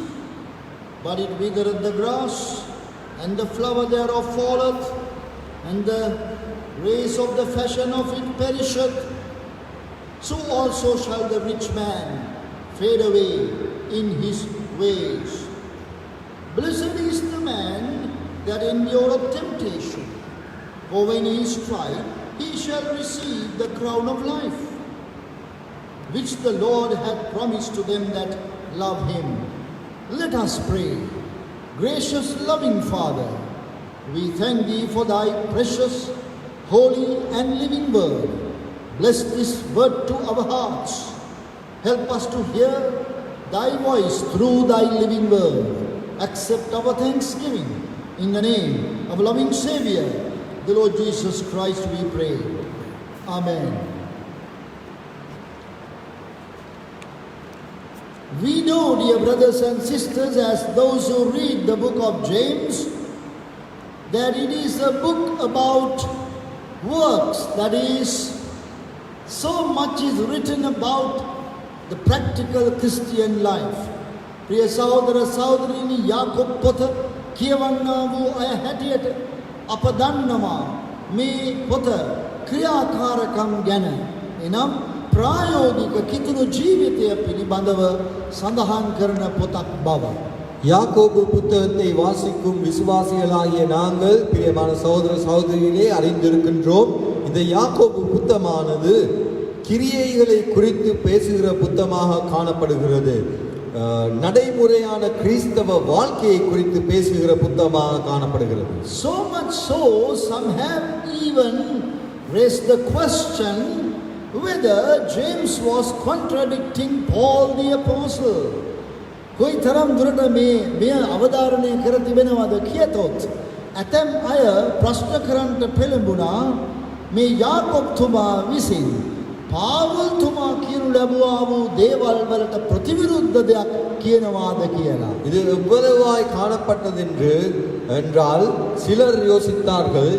but it withereth the grass, and the flower thereof falleth, and the race of the fashion of it perisheth. So also shall the rich man fade away in his ways. Blessed is the man that endureth temptation, for when he is tried, he shall receive the crown of life, which the Lord hath promised to them that love him. Let us pray. Gracious, loving Father, we thank thee for thy precious, holy and living word. Bless this word to our hearts. Help us to hear thy voice through thy living word, accept our thanksgiving. In the name of loving Savior, the Lord Jesus Christ, we pray. Amen. We know, dear brothers and sisters, as those who read the book of James, that it is a book about works. That is, so much is written about the practical Christian life. ප්‍රිය සහෝදර සහෝදරියනි, යාකොබ් පොත කියවන්නා වූ අය හැටියට අප දන්නවා මේ පොත ක්‍රියාකාරකම් ගැන. එනම් ප්‍රායෝගික කිතුණු ජීවිතය පිළිබඳව සඳහන් කරන පොතක් බව. யாக்கோபு புத்தகத்தை வாசிக்கும் விசுவாசிகளாகிய நாங்கள் பிரியமான சகோதர சகோதரிகளே அறிந்திருக்கின்றோம். இந்த யாக்கோபு புத்தகமானது கிரியைகளை குறித்து பேசுகிற புத்தகமாக காணப்படுகிறது. நடைமுறையான கிறிஸ்தவ வாழ்க்கையை குறித்து பேசுகிற புத்தகமாக காணப்படுகிறது. So much so, some have even raised the question whether James was contradicting Paul the apostle. කොයි තරම් දුරට මේ අවධාරණය කර තිබෙනවද කියතොත් ඇතැම් අය ප්‍රශ්න කරන්නට පෙළඹුණා මේ යාකොබ්තුමා විසින් පාවල්තුමා කියනු ලැබුවා වූ දේවල් වලට ප්‍රතිවිරුද්ධ දෙයක් කියනවාද කියලා. இது எவ்வளவாய் காணப்பட்டது என்றால் சிலர் யோசித்தார்கள்,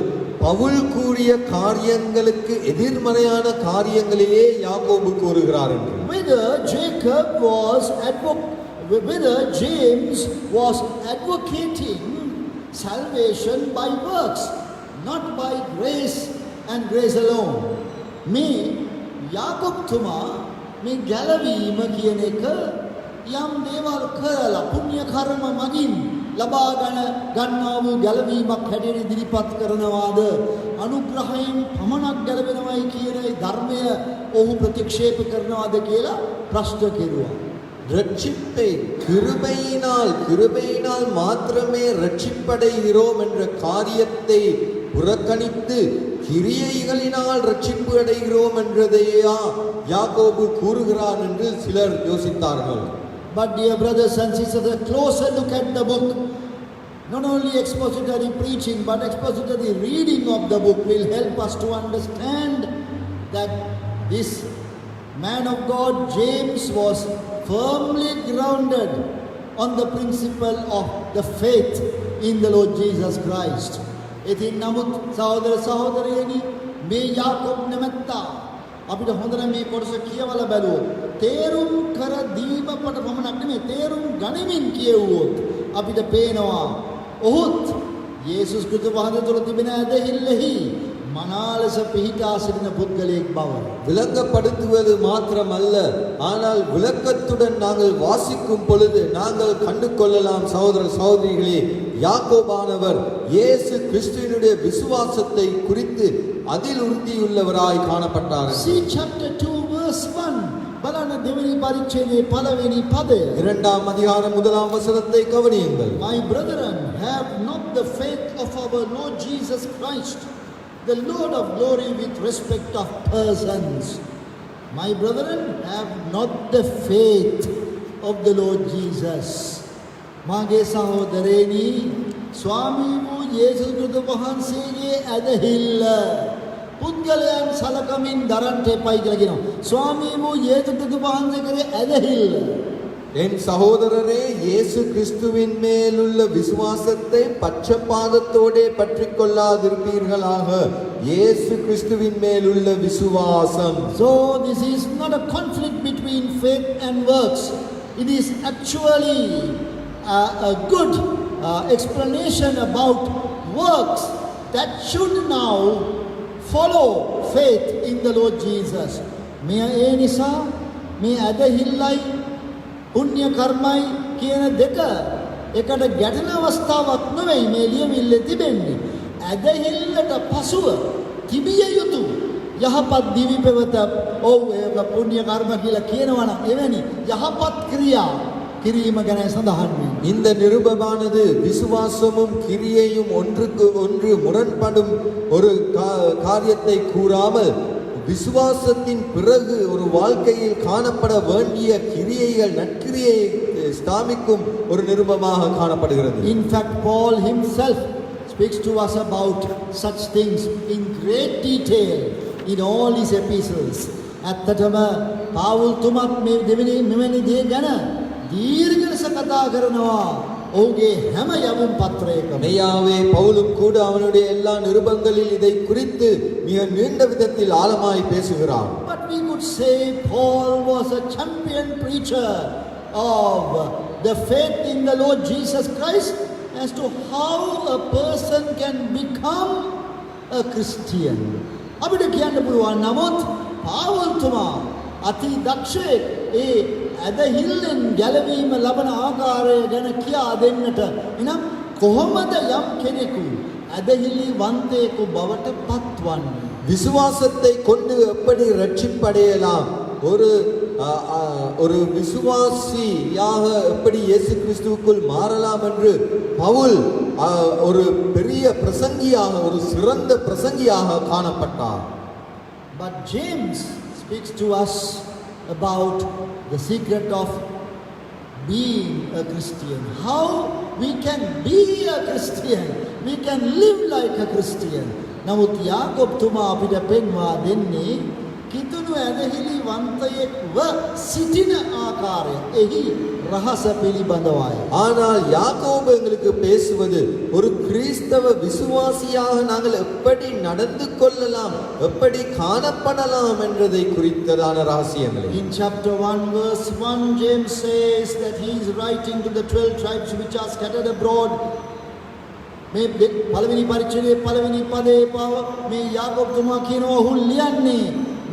பவுல் கூறிய காரியங்களுக்கு எதிர்மறையான காரியங்களிலே யாக்கோபு கூறுகிறார் என்று. Whether James was advocating salvation by works, not by grace and grace alone. මේ යාකොබ්තුමා මේ ගැලවීම කියන එක යම් දේවල් කරලා පුණ්‍ය කර්ම මගින් ලබා ගන්නා වූ ගැලවීමක් හැටියට ඉදිරිපත් කරනවාද, අනුග්‍රහයෙන් පමණක් ගැලවෙනවයි කියන ධර්මය ඔහු ප්‍රතික්ෂේප කරනවාද කියලා ප්‍රශ්න කෙරුවා. ரட்சிப்பை கிருபையினால் மாத்திரமே ரட்சிப்படைகிறோம் என்ற காரியத்தை புறக்கணித்து கிரியைகளினால் ரட்சிப்பு அடைகிறோம் என்றதையா யாக்கோபு கூறுகிறார் என்று சிலர் யோசித்தார்கள். But dear brothers and sisters, a closer look at the book, not only expository preaching but expository reading of the book will help us to understand that this man of God James was firmly grounded on the principle of the faith in the Lord Jesus Christ. ඉතින් නමුත් සහෝදර සහෝදරියනි, මේ යාකොබ් නැමැත්තා අපිට හොඳට මේ කොටස කියවලා බැලුවොත් තේරුම් කර දීම කොට පමණක් නෙමෙයි, තේරුම් ගනිමින් කියවුවොත් අපිට පේනවා ඔහුත් යේසුස් ක්‍රිස්තුස් වහන්සේ තුළ තිබෙන ඇදහිල්ලෙහි மனாலச பிஹிட்டா සිටින පුද්ගලයෙක් බව விளங்கப்படுத்துவது மாத்திரமல்ல, ஆனால் விளக்கத்துடன் நாங்கள் வாசிக்கும் பொழுது நாங்கள் கண்டு கொள்ளலாம் சகோதர சகோதரிகளே, யாக்கோபானவர் இயேசு கிறிஸ்துவினுடைய விசுவாசத்தை குறித்து அதில் உறுதியுள்ளவராய் காணப்பட்டார். See chapter 2 verse 1. බලන්න දෙවෙනි පරිච්ඡේදයේ පළවෙනි පදය. இரண்டாம் அதிகாரம் முதலாம் வசனத்தை கவனியுங்கள். My brethren, have not the faith of our Lord Jesus Christ, the Lord of glory, with respect of persons. My brethren, have not the faith of the Lord Jesus. මාගේ සහෝදරයනි, ස්වාමී වූ යේසුස් ක්‍රිස්තුස් වහන්සේගේ ඇදහිල්ල පුද්ගලයන් සලකමින් දරන්නට එපයි කියලා කියනවා. ස්වාමී වූ යේසුස් ක්‍රිස්තුස් වහන්සේ කරේ ඇදහිල්ල. என் சகோதரரே, இயேசு கிறிஸ்துவின் மேலுள்ள விசுவாசத்தை பட்சபாதத்தோடே பற்றி கொள்ளாதிருப்பீர்களாக. இயேசு கிறிஸ்துவின் மேலுள்ள விசுவாசம். So this is not a conflict between faith and works. It is actually a good explanation about works that should now follow faith in the Lord Jesus. මේ ඒ නිසා මේ ඇදහිල්ලයි පුණ්‍ය කර්මයි කියන දෙක එකට ගැටෙන අවස්ථාවක් නෙවෙයි මේ ලියවිල්ලේ තිබෙන්නේ. ඇදහිල්ලට පසුව තිබිය යුතු යහපත් දිවි පෙවත, ඔව් ඒක පුණ්‍ය කර්ම කියලා කියනවා නම් එවැනි යහපත් ක්‍රියා கிரியிම ගැන සඳහන් වෙනවා. இந்த நிருபமானது விசுவாசமும் கிரியையும் ஒன்றுக்கு ஒன்று முரண்படும் ஒரு காரியத்தை கூறாமல், விசுவாசத்தின் பிறகு ஒரு வாழ்க்கையில் காணப்பட வேண்டிய கிரியைகள், நற்கிரியை ஸ்தாபிக்கும் ஒரு நிருபமாக காணப்படுகிறது. In fact, Paul himself speaks to us about such things in great detail in all his epistles. ඇත්තටම පාවුල් තුමත් මෙවැනි දේ ගැන දීර්ඝ ලෙස කතා කරනවා ඔහුගේ හැම යවුම් පත්‍රයකම. மெய்யாவே பவுலும் கூட அவனுடைய எல்லா நிருபங்களில் இதை குறித்து மிக நீண்ட விதத்தில் ஆழமாய் பேசுகிறான். But we could say Paul was a champion preacher of the faith in the Lord Jesus Christ as to how a person can become a Christian. අපිට කියන්න පුළුවන් නමුත් පාවුල් තුමා අති දක්ෂයෙක් ඒ ඇදහිල්ලෙන් ගැලවීම ලබන ආකාරය ගැන කියා දෙන්නට එනම් කොහොමද යම් කෙනෙකු ඇදහිලි වන්තයෙකු බවට පත්වන්නේ? விசுவாசத்தை கொண்டு எப்படி ரட்சிப்படையலாம், ஒரு விசுவாசியாக எப்படி இயேசு கிறிஸ்துவுக்குள் மாறலாம் என்று பவுல் ஒரு பெரிய பிரசங்கியாக, ஒரு சிறந்த பிரசங்கியாக காணப்பட்டார். But James speaks to us about the secret of being a Christian. How we can be a Christian. We can live like a Christian. නමුත් යාකෝබ් තුමා අපිට පෙන්වා දෙන්නේ කිතුණු ඇදහිලි වන්තයෙක්ව සිටින ආකාරය. එහි රහස පිළිබඳවයි. ஆனால் யாக்கோபு எங்களுக்கு பேசுவது ஒரு கிறிஸ்தவ விசுவாசியாக நாங்கள் எப்படி நடந்து கொள்ளலாம், எப்படி காணப்படலாம் என்றதை குறித்ததான ரகசியங்கள். In chapter 1 verse 1 James says that he is writing to the 12 tribes which are scattered abroad. මේ පළවෙනි පරිච්ඡේදයේ පළවෙනි පදේ මේ යාකෝබ් තුමා කියනවා ඔහු ලියන්නේ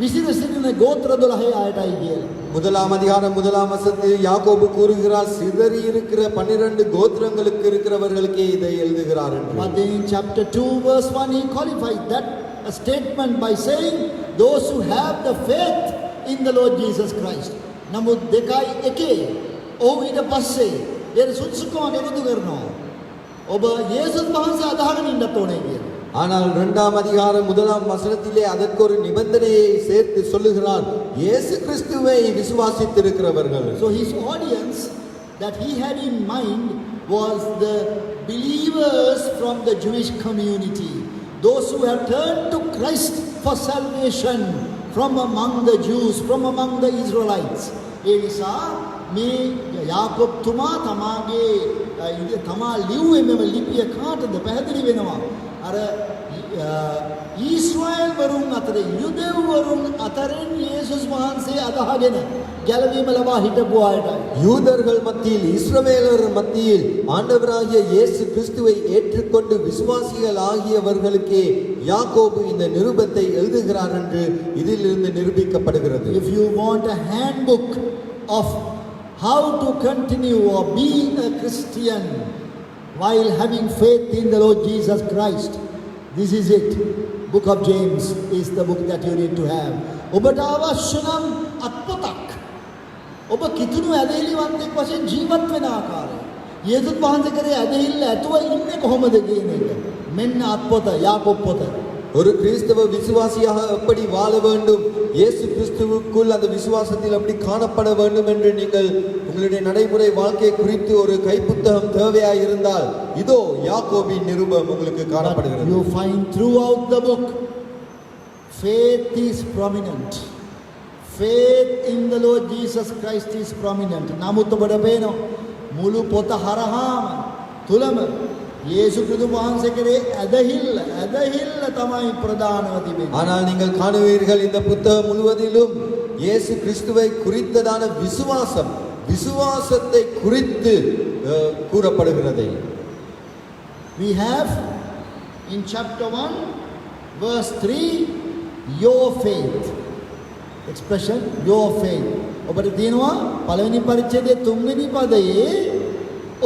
විසිර සිටින ගෝත්‍ර 12 අයටයි කියලා. முதலாம் அதிகாரம் முதலாம் வசனத்தில் யாக்கோபு கூறுகிறார், சிதறி இருக்கிற 12 கோத்திரங்களுக்கு இருக்கிறவர்களுக்கே இதை எழுதுகிறார் என்று. But then in chapter 2 verse 1 he qualifies that a statement by saying those who have the faith in the Lord Jesus Christ. නමුත් 2:1 ඔහු ඊට පස්සේ ඒ සුසුකම එකතු කරනවා. ඔබ යේසුස් වහන්සේ අදහගෙන ඉන්නත් ඕනේ කියලා. ஆனால் 2ஆம் அதிகாரம் 1ஆம் வசனத்திலே அதற்கு ஒரு நிபந்தனையை சேர்த்து சொல்லுகிறார், இயேசு கிறிஸ்துவை விசுவாசித்திருக்கிறவர்கள். So his audience that he had in mind was the believers from the Jewish community, those who have turned to Christ for salvation from among the Jews, from among the Israelites. ඒ නිසා මේ යාකෝබ් තුමා තමාගේ තමා ලිව්වේ මෙම ලිපිය කාටද පැහැදිලි වෙනවා. අර ඊශ්‍රායෙල් වරුන් අතර යුදෙව් වරුන් අතරින් යේසුස් වහන්සේ අදහගෙන ගැලවීම ලබා හිටපු අයටයි. யூதர்கள் மத்தியில், இஸ்ரவேலர் மத்தியில் ஆண்டவராகிய இயேசு கிறிஸ்துவை ஏற்றுக்கொண்டு விசுவாசிகள் ஆகியவர்களுக்கே யாக்கோபு இந்த நிருபத்தை எழுதுகிறார் என்று இதிலிருந்து நிரூபிக்கப்படுகிறது. If you want a handbook of how to continue or be a Christian while having faith in the Lord Jesus Christ, this is it. Book of James is the book that you need to have. ඔබට අවශ්‍ය නම් අත්පොතක්. ඔබ කිතුණු ඇදහිලිවන්තෙක් වශයෙන් ජීවත් වෙන ආකාරය. යේසුස් වහන්සේ කරේ ඇදහිල්ල ඇතුව ඉන්නේ කොහොමද කියන එක. මෙන්න අත්පොත, යාකෝබ් පොත. ஒரு கிறிஸ்தவ விசுவாசியாக எப்படி வாழ வேண்டும், இயேசு கிறிஸ்துவுக்குள் அந்த விசுவாசத்தில் அப்படி காணப்பட வேண்டும் என்று நீங்கள் உங்களுடைய நடைமுறை வாழ்க்கையை குறித்து ஒரு கைப்புத்தகம் தேவையாய் இருந்தால் இதோ யாக்கோபின் நிருபம் உங்களுக்கு காணப்படுகிறது. You find throughout the book faith is prominent. Faith in the Lord Jesus Christ is prominent. නමුත් ඔබට පේනවා මුළු පොත හරහාම තුලම යේසු ක්‍රිස්තුස් වහන්සේ කරේ ඇදහිල්ල තමයි ප්‍රධානව තිබෙන්නේ. ஆனால் நீங்கள் காணுவீர்கள் இந்த புத்தகம் முழுவதிலும் இயேசு கிறிஸ்துவை குறித்ததான விசுவாசத்தை குறித்து கூறப்படுகிறது. We have in chapter 1 verse 3 your faith expression your faith. ඔබට තියෙනවා පළවෙනි පරිච්ඡේදයේ 3වෙනි පදයේ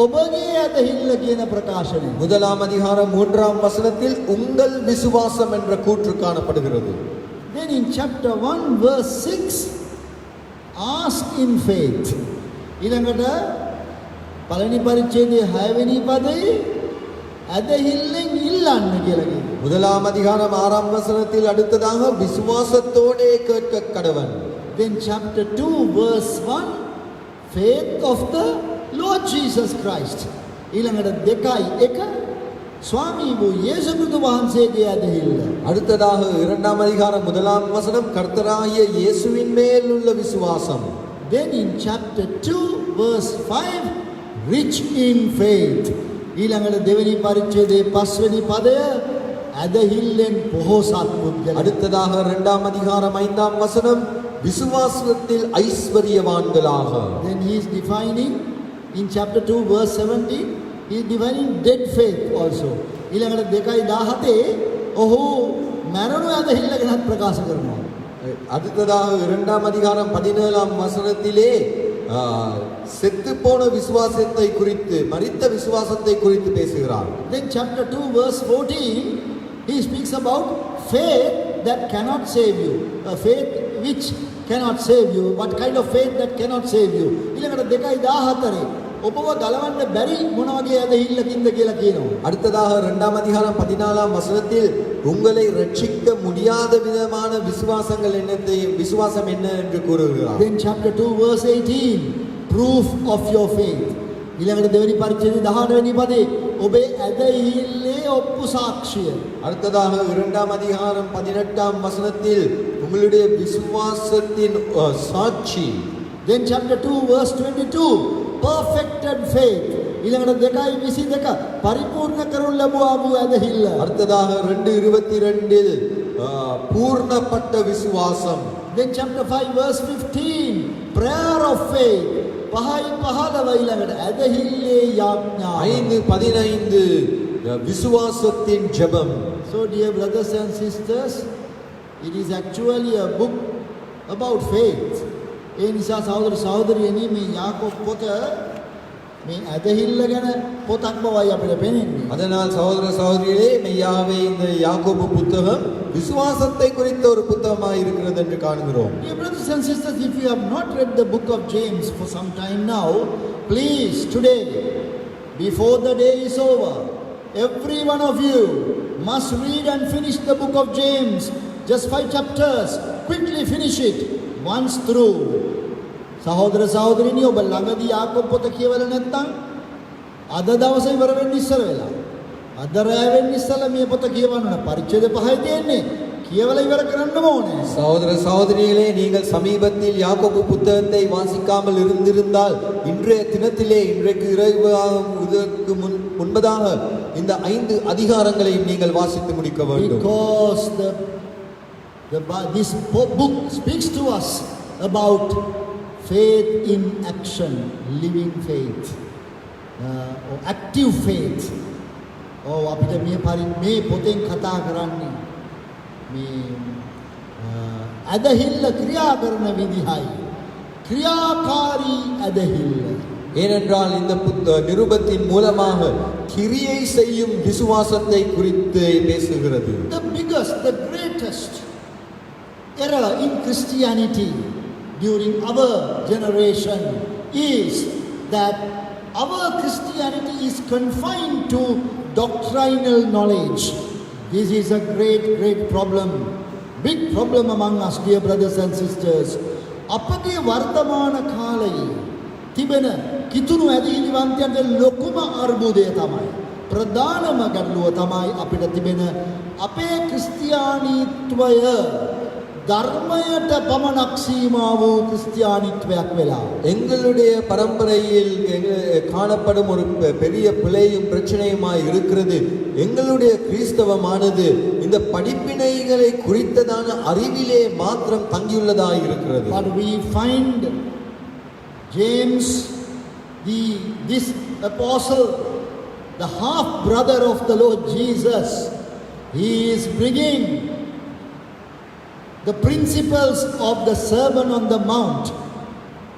ඔබගේ ඇදහිල්ල කියන ප්‍රකාශනය. முதலாம் அதிகாரம் 3ஆம் வசனத்தில் உங்கள் விசுவாசம் என்ற கூற்று காணப்படுகிறது. Then in chapter 1 verse 6 ask in faith. ඊළඟට පළවෙනි පරිච්ඡේදයේ 6වෙනි පදයේ ඇදහිල්ලෙන් ඉල්ලන්න කියලා කියනවා. முதலாம் அதிகாரம் 6ஆம் வசனத்தில் அடுத்ததாக விசுவாசத்தோடே கேட்க கடவன். Then chapter 2 verse 1 faith of the Lord Jesus Christ. ඊළඟට 2:1 ස්වාමී වූ යේසු ක්‍රිස්තු වහන්සේගේ ඇදහිල්ල. அடுத்ததாக 2ஆம் அதிகாரம் 1ஆம் வசனம் கர்த்தராகிய இயேசுவின் மேல் உள்ள விசுவாசம். Then in chapter 2 verse 5 rich in faith. ඊළඟට දෙවෙනි පරිච්ඡේදයේ 5 වෙනි පදය ඇදහිල්ලෙන් පොහොසත් පුද්ගලයා. அடுத்ததாக 2ஆம் அதிகாரம் 5ஆம் வசனம் விசுவாசத்தில் ஐஸ்வரியவான்களாக. Then he is defining in chapter 2 verse 17 he is defining dead faith also. ඊළඟට 2:17 ඔහු මරණු ඇදහිල්ල ගැන ප්‍රකාශ කරනවා. அடுத்ததாக 2ஆம் அதிகாரம் 17ஆம் வசனத்திலே செத்து போன விசுவாசத்தை குறித்து மரித்த விசுவாசத்தை குறித்து பேசுகிறார். Then chapter 2 verse 14 he speaks about faith that cannot save you. A faith which cannot save you. What kind of faith that cannot save you? ඊළඟට 2:14 ඔබව ගලවන්න බැරි මොන වගේ ඇදහිල්ලකින්ද කියලා කියනවා. அடுத்ததாக 2ஆம் அதிகாரம் 14ஆம் வசனத்தில் உங்களை ரட்சிக்க முடியாத விதமான விசுவாசம் என்ன என்று கூறுகிறார். Then chapter 2 verse 18 proof of your faith. ඊළඟට දෙවෙනි පරිච්ඡේදයේ 18 වෙනි පදේ ඔබේ ඇදහිල්ලේ ඔප්පු සාක්ෂිය. அடுத்ததாக 2ஆம் அதிகாரம் 18ஆம் வசனத்தில் உங்களுடைய விசுவாசத்தின் சாட்சி. Then chapter 2 verse 22 perfected faith. ඊළඟට 2:22 පරිපූර්ණ කරනු ලැබුවා වූ ඇදහිල්ල. அடுத்ததாக 2:22 பூர்ணப்பட்ட விசுவாசம். Then chapter 5 verse 15 prayer of faith. 5:15 ඊළඟට ඇදහිල්ලේ යාඥා. 5:15 விசுவாசத்தின் ஜெபம். So dear brothers and sisters, it is actually a book about faith. ඒ නිසා සහෝදර සහෝදරියනි මේ යාකෝබ් පොත මේ ඇදහිල්ල ගැන පොතක් බවයි අපිට පෙනෙන්නේ. அதனால் சகோதர சகோதரிகளே மெய்யாவே இந்த யாக்கோபு புத்தகம் விசுவாசத்தை குறித்த ஒரு புத்தகமாக இருக்கிறது என்று காண்கிறோம். Dear brothers and sisters, if you have not read the book of James for some time now, please today, before the day is over, every one of you must read and finish the book of James. Just 5 chapters. Quickly finish it once through. සහෝදර සහෝදරිනි ඔබ ළඟදී යාකෝබ් පොත කියවලා නැත්නම් අද දවසේ ඉවර වෙන්න ඉස්සර වෙලා. අද රැය වෙන්න ඉස්සලා මේ පොත කියවන්න ඕන. පරිච්ඡේද 5යි තියෙන්නේ. කියවලා ඉවර කරන්න ඕනේ. சகோதர சகோதரிகளே நீங்கள் சமீபத்தில் யாக்கோபு புத்தகத்தை வாசிக்காமல் இருந்திருந்தால் இன்றைய தினத்திலே இன்றைக்கு இதற்கு முன்பதாக இந்த 5 அதிகாரங்களையும் நீங்கள் வாசித்து முடிக்க வேண்டும். Because this book speaks to us about faith in action, living faith, or active faith. අපිට මේ පොතෙන් කතා කරන්නේ මේ ඇදහිල්ල ක්‍රියා කරන විදිහයි. ක්‍රියාකාරී ඇදහිල්ල. ஏனென்றால் இந்த நிருபத்தின் மூலமாக கிரியை செய்யும் விசுவாசத்தை குறித்து பேசுகிறது. The biggest, the greatest error in Christianity during our generation is that our Christianity is confined to doctrinal knowledge. This is a great problem, big problem among us, dear brothers and sisters. අපගේ වර්තමාන කාලයේ තිබෙන කිතුණු ඇදහිලිවන්තයන්ට ලොකුම අර්බුදය තමයි, ප්‍රධානම ගැටලුව තමයි අපිට තිබෙන අපේ ක්‍රිස්තියානීත්වය ධර්මයට පමණක් සීමා වූ ක්‍රිස්තියානිත්වයක් වෙලා. எங்களுடைய பரம்பரையில் காணப்படும் ஒரு பெரிய பிழையும் பிரச்சனையுமாய் இருக்கிறது. எங்களுடைய கிறிஸ்தவமானது இந்த படிப்பினைகளை குறித்ததான அறிவிலே மாத்திரம் தங்கியுள்ளதாக இருக்கிறது. But we find James, this apostle, the half brother of the Lord Jesus, he is bringing the principles of the Sermon on the Mount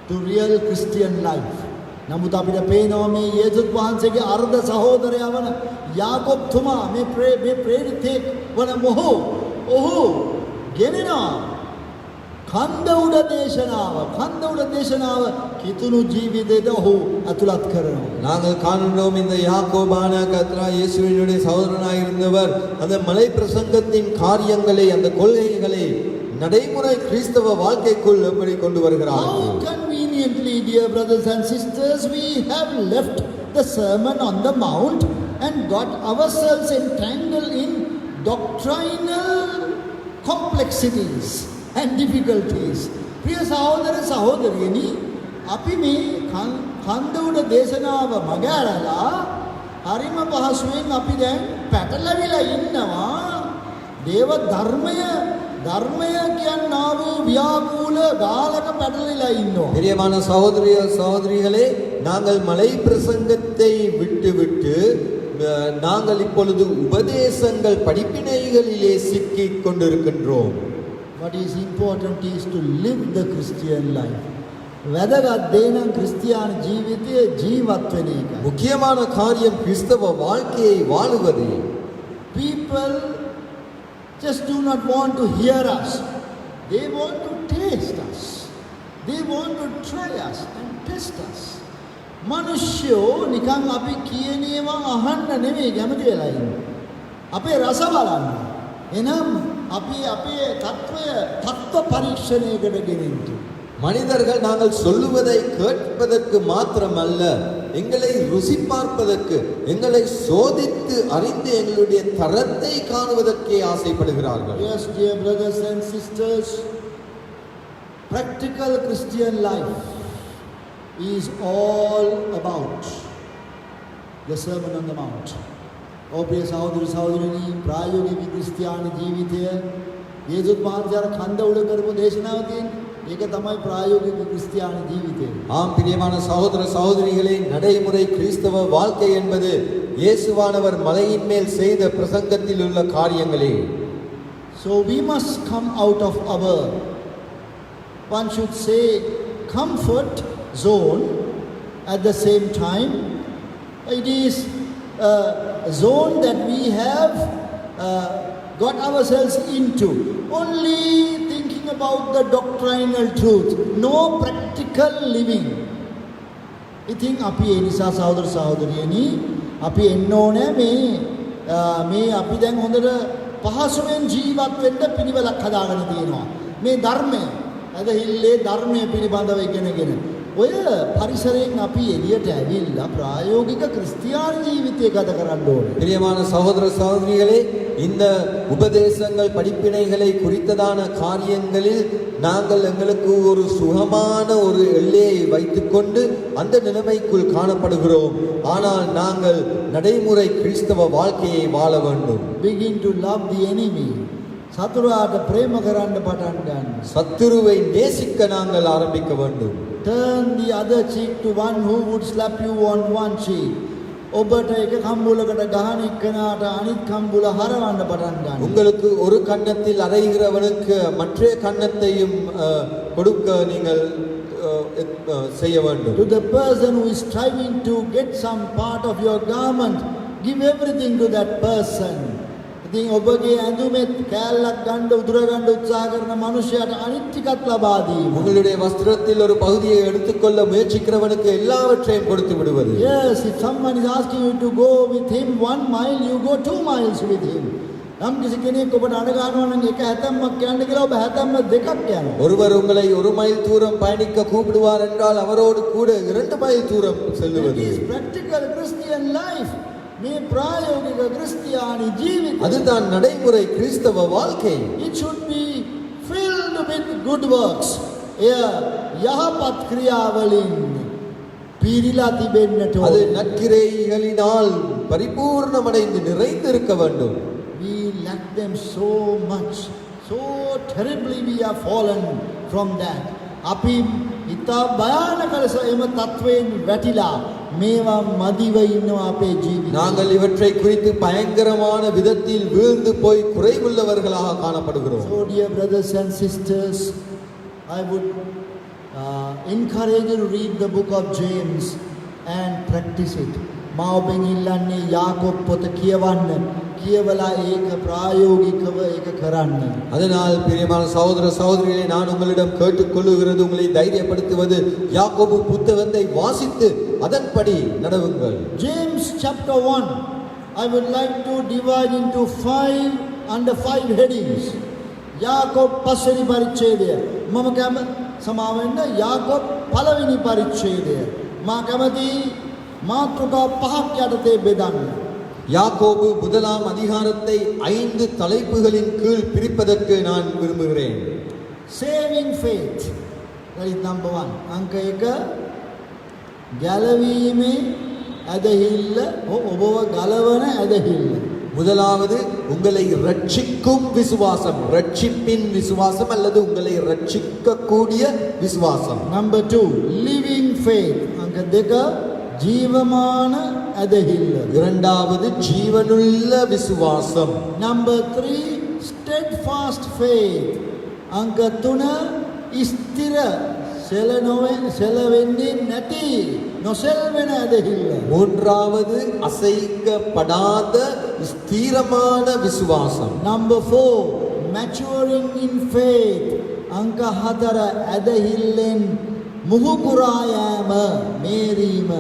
to real Christian life. නමුත් අපිට පේනවා මේ යේසුස් වහන්සේගේ අර්ධ සහෝදරයා වන යාකෝබ් තුමා මේ ප්‍රේරිතෙක් වන ඔහු ගෙනෙනවා කන්ද උඩ දේශනාව කිතුණු ජීවිතයට ඔහු අතුලත් කරනවා. நாங்கள் காண்கிறோம் இந்த யாக்கோபான கர்த்தராகிய இயேசுவினுடைய சகோதரனாய் இருந்தவர் அந்த மலை பிரசங்கத்தின் காரியங்களை அந்த கொள்கைகளை நடைமுறை கிறிஸ்தவ வாழ்க்கைக்குள் எப்படி கொண்டு வருகிறார். How conveniently Recently, dear brothers and sisters, we have left the Sermon on the Mount and got ourselves entangled in doctrinal complexities and difficulties. Priya Sahodara Sahodariyani, අපි මේ කන්ද උඩ දේශනාව මගහැරලා හරිම පහසුවෙන් අපි දැන් පැටලවිලා ඉන්නවා. දේව ධර්මය කියනා වූ ව්‍යාකූල ගාලක පැටලවිලා ඉන්නවා. பிரியமான சகோதரிகளே, நாங்கள் மலை பிரசங்கத்தை விட்டு நாங்கள் இப்பொழுது உபதேசங்கள் படிப்பினைகளிலே சிக்கிக் கொண்டிருக்கின்றோம். What is important is to live the Christian life. වැදගත් දේ නම් ක්‍රිස්තියානි ජීවිතයේ ජීවත් වෙන එකයි. முக்கியமான காரியம் கிறிஸ்தவ வாழ்க்கையை வாழுவது. People just do not want to hear us. They want to taste us. They want to try us and test us. මනුෂ්‍යෝ නිකන් අපි කියන ඒවා අහන්න නෙමෙයි කැමති වෙලා ඉන්නේ. අපේ රස බලන්න. එනම් අපි අපේ තත්ත්ව පරීක්ෂණයකට ගෙනින්තු. மனிதர்கள் நாங்கள் சொல்லுவதை கேட்பதற்கு மாத்திரமல்ல, எங்களை ருசி பார்ப்பதற்கு, எங்களை சோதித்து அறிந்து எங்களுடைய தரத்தை காணுவதற்கே ஆசைப்படுகிறார்கள். Yes, dear brothers and sisters, practical Christian life is all about the Sermon on the Mount. ඕපිය සහෝදරනි, ප්‍රායෝගික ක්‍රිස්තියානි ජීවිතය යේසුස් වහන්සේ කන්ද උඩ කරපු දේශනාව තියෙන්නේ. ඒක තමයි ප්‍රායෝගික ක්‍රිස්තියානි ජීවිතය. ஆம், பிரியமான சகோதர சகோதரிகளே, நடைமுறை கிறிஸ்தவ வாழ்க்கை என்பது இயேசுவானவர் மலையின் மேல் செய்த பிரசங்கத்தில் உள்ள காரியங்களே. So we must come out of our, one should say, comfort zone. At the same time, it is a zone that we have got ourselves into, only thinking about the doctrinal truth, no practical living. ඉතින් අපි ඒ නිසා සහෝදර සහෝදරියනි, අපි එන්න ඕනේ මේ අපි දැන් හොඳට පහසුවෙන් ජීවත් වෙන්න පිළිවෙලක් හදාගෙන තියෙනවා. මේ ධර්මය අදහිල්ලේ ධර්මය පිළිබඳව ඉගෙනගෙන ඔය පරිසරයෙන් අපි එළියට ඇවිල්ලා ප්‍රායෝගික ක්‍රිස්තියානි ජීවිතය ගත කරන්න ඕනේ. பிரியமான சகோதர சகோதரிகளே, இந்த உபதேசங்கள் படிப்பினைகளை குறித்ததான காரியங்களில் நாங்கள் எங்களுக்கு ஒரு சுகமான ஒரு எல்லையை வைத்துக்கொண்டு அந்த நிலைமைக்குள் காணப்படுகிறோம். ஆனால் நாங்கள் நடைமுறை கிறிஸ்தவ வாழ்க்கையை வாழ வேண்டும். Begin to love the enemy. சத்துருவாට ප්‍රේම කරන්න පටන් ගන්න. சத்துருவை நேசிக்க நாங்கள் ஆரம்பிக்க வேண்டும். Turn the other cheek to one who would slap you on one cheek. ඔබට එක කම්බුලකට ගහන එක්කනට අනිත් කම්බුල හරවන්න පටන් ගන්න. உங்களுக்கு ஒரு கன்னத்தில் அறைகிறவனுக்கு மற்ற கன்னத்தையும் கொடுக்க நீங்கள் செய்ய வேண்டும். To the person who is striving to get some part of your garment, give everything to that person. ඉතින් ඔබගේ ඇඳුමෙත් කෑල්ලක් ගන්න උදුර ගන්න උත්සාහ කරන මනුෂ්‍යයාට අනිත් ටිකක් ලබා දීම. உங்களுடைய வஸ்திரத்தில் ஒரு பகுதியை எடுத்துக்கொள்ள முயற்சிக்கிறவனுக்கு எல்லாவற்றையும் கொடுத்து விடுவது. Yes, if someone is asking you to go with him 1 mile, you go 2 miles with him. නම් කිසි කෙනෙක් ඔබට අඩ ගන්නවා නම් එක හැතැම්මක් යන්න කියලා ඔබ හැතැම්ම දෙකක් යනවා. ஒருவர் உங்களை 1 மைல் தூரம் பயணிக்க கூப்பிடுவார் என்றால் அவரோடு கூட 2 மைல் தூரம் செல்லுவது. It is practical Christian life. මේ ප්‍රායෝගික ක්‍රිස්තියානි ජීවිතය. அதுதான் நடைமுறை கிறிஸ்தவ வாழ்க்கை. It should be filled with good works. එය යහපත් ක්‍රියාවලින් පිරීලා තිබෙන්නට அது ඕන. நற்கிரைகளினால் பரிபூர்ணமடைந்து நிறைந்திருக்க வேண்டும். We lack them so much. So terribly we have fallen from that. අපි ඉතා භයානක ලෙස එම තත්වයෙන් වැටිලා මේවා මදිව ඉන්නවා අපේ ජීවිතේ. நாங்கள் இவற்றை குறித்து பயங்கரமான விதத்தில் வீழ்ந்து போய் குறைவுள்ளவர்களாக காணப்படுகிறோம். So dear brothers and sisters, I would encourage you to read the book of James and practice it. මා ඔබෙන් ඉල්ලන්නේ යාකෝබ් පොත කියවන්න. කියවලා ඒක ප්‍රායෝගිකව ඒක කරන්න. அதனால் பிரியமான சகோதர சகோதரிகளே, நான் உங்களிடம் கேட்டுக்கொள்ளுகிறது, உங்களை தைரியப்படுத்துவது, யாக்கோபு புத்தகத்தை வாசித்து அதன்படி நடவுங்கள். James chapter 1, I would like to divide into 5 headings. යාකෝබ් පස්වෙනි පරිච්ඡේදය. මම සමාවෙන්න යාකෝබ් පළවෙනි පරිච්ඡේදය. මා කැමති මාතෘකා පහක් යටතේ බෙදන්න. யாக்கோபு முதலாம் அதிகாரத்தை 5 தலைப்புகளின் கீழ் பிரிப்பதற்கு நான் விரும்புகிறேன். Saving faith. That is number 1. අංක 1 ගැලවීමේ ඇදහිල්ල ඔබව ගලවන ඇදහිල්ල. முதலாவது உங்களை ரட்சிக்கும் விசுவாசம், ரட்சிப்பின் விசுவாசம் அல்லது உங்களை ரட்சிக்கக்கூடிய விசுவாசம். Number 2 living faith. අංක 2 ජීවමාන ඇදහිල්ල. இரண்டாவது ஜீவனுள்ள விசுவாசம். Number 3 steadfast faith. අංක 3 ස්ථිර සෙලවෙන්නේ නැති නොසෙල්වෙන ඇදහිල්ල. மூன்றாவது அசைக்கப்படாத ஸ்திரமான விசுவாசம். Number 4 maturing in faith. අංක 4 ඇදහිල්ලෙන් මුහුකුරා යාම මේරීම.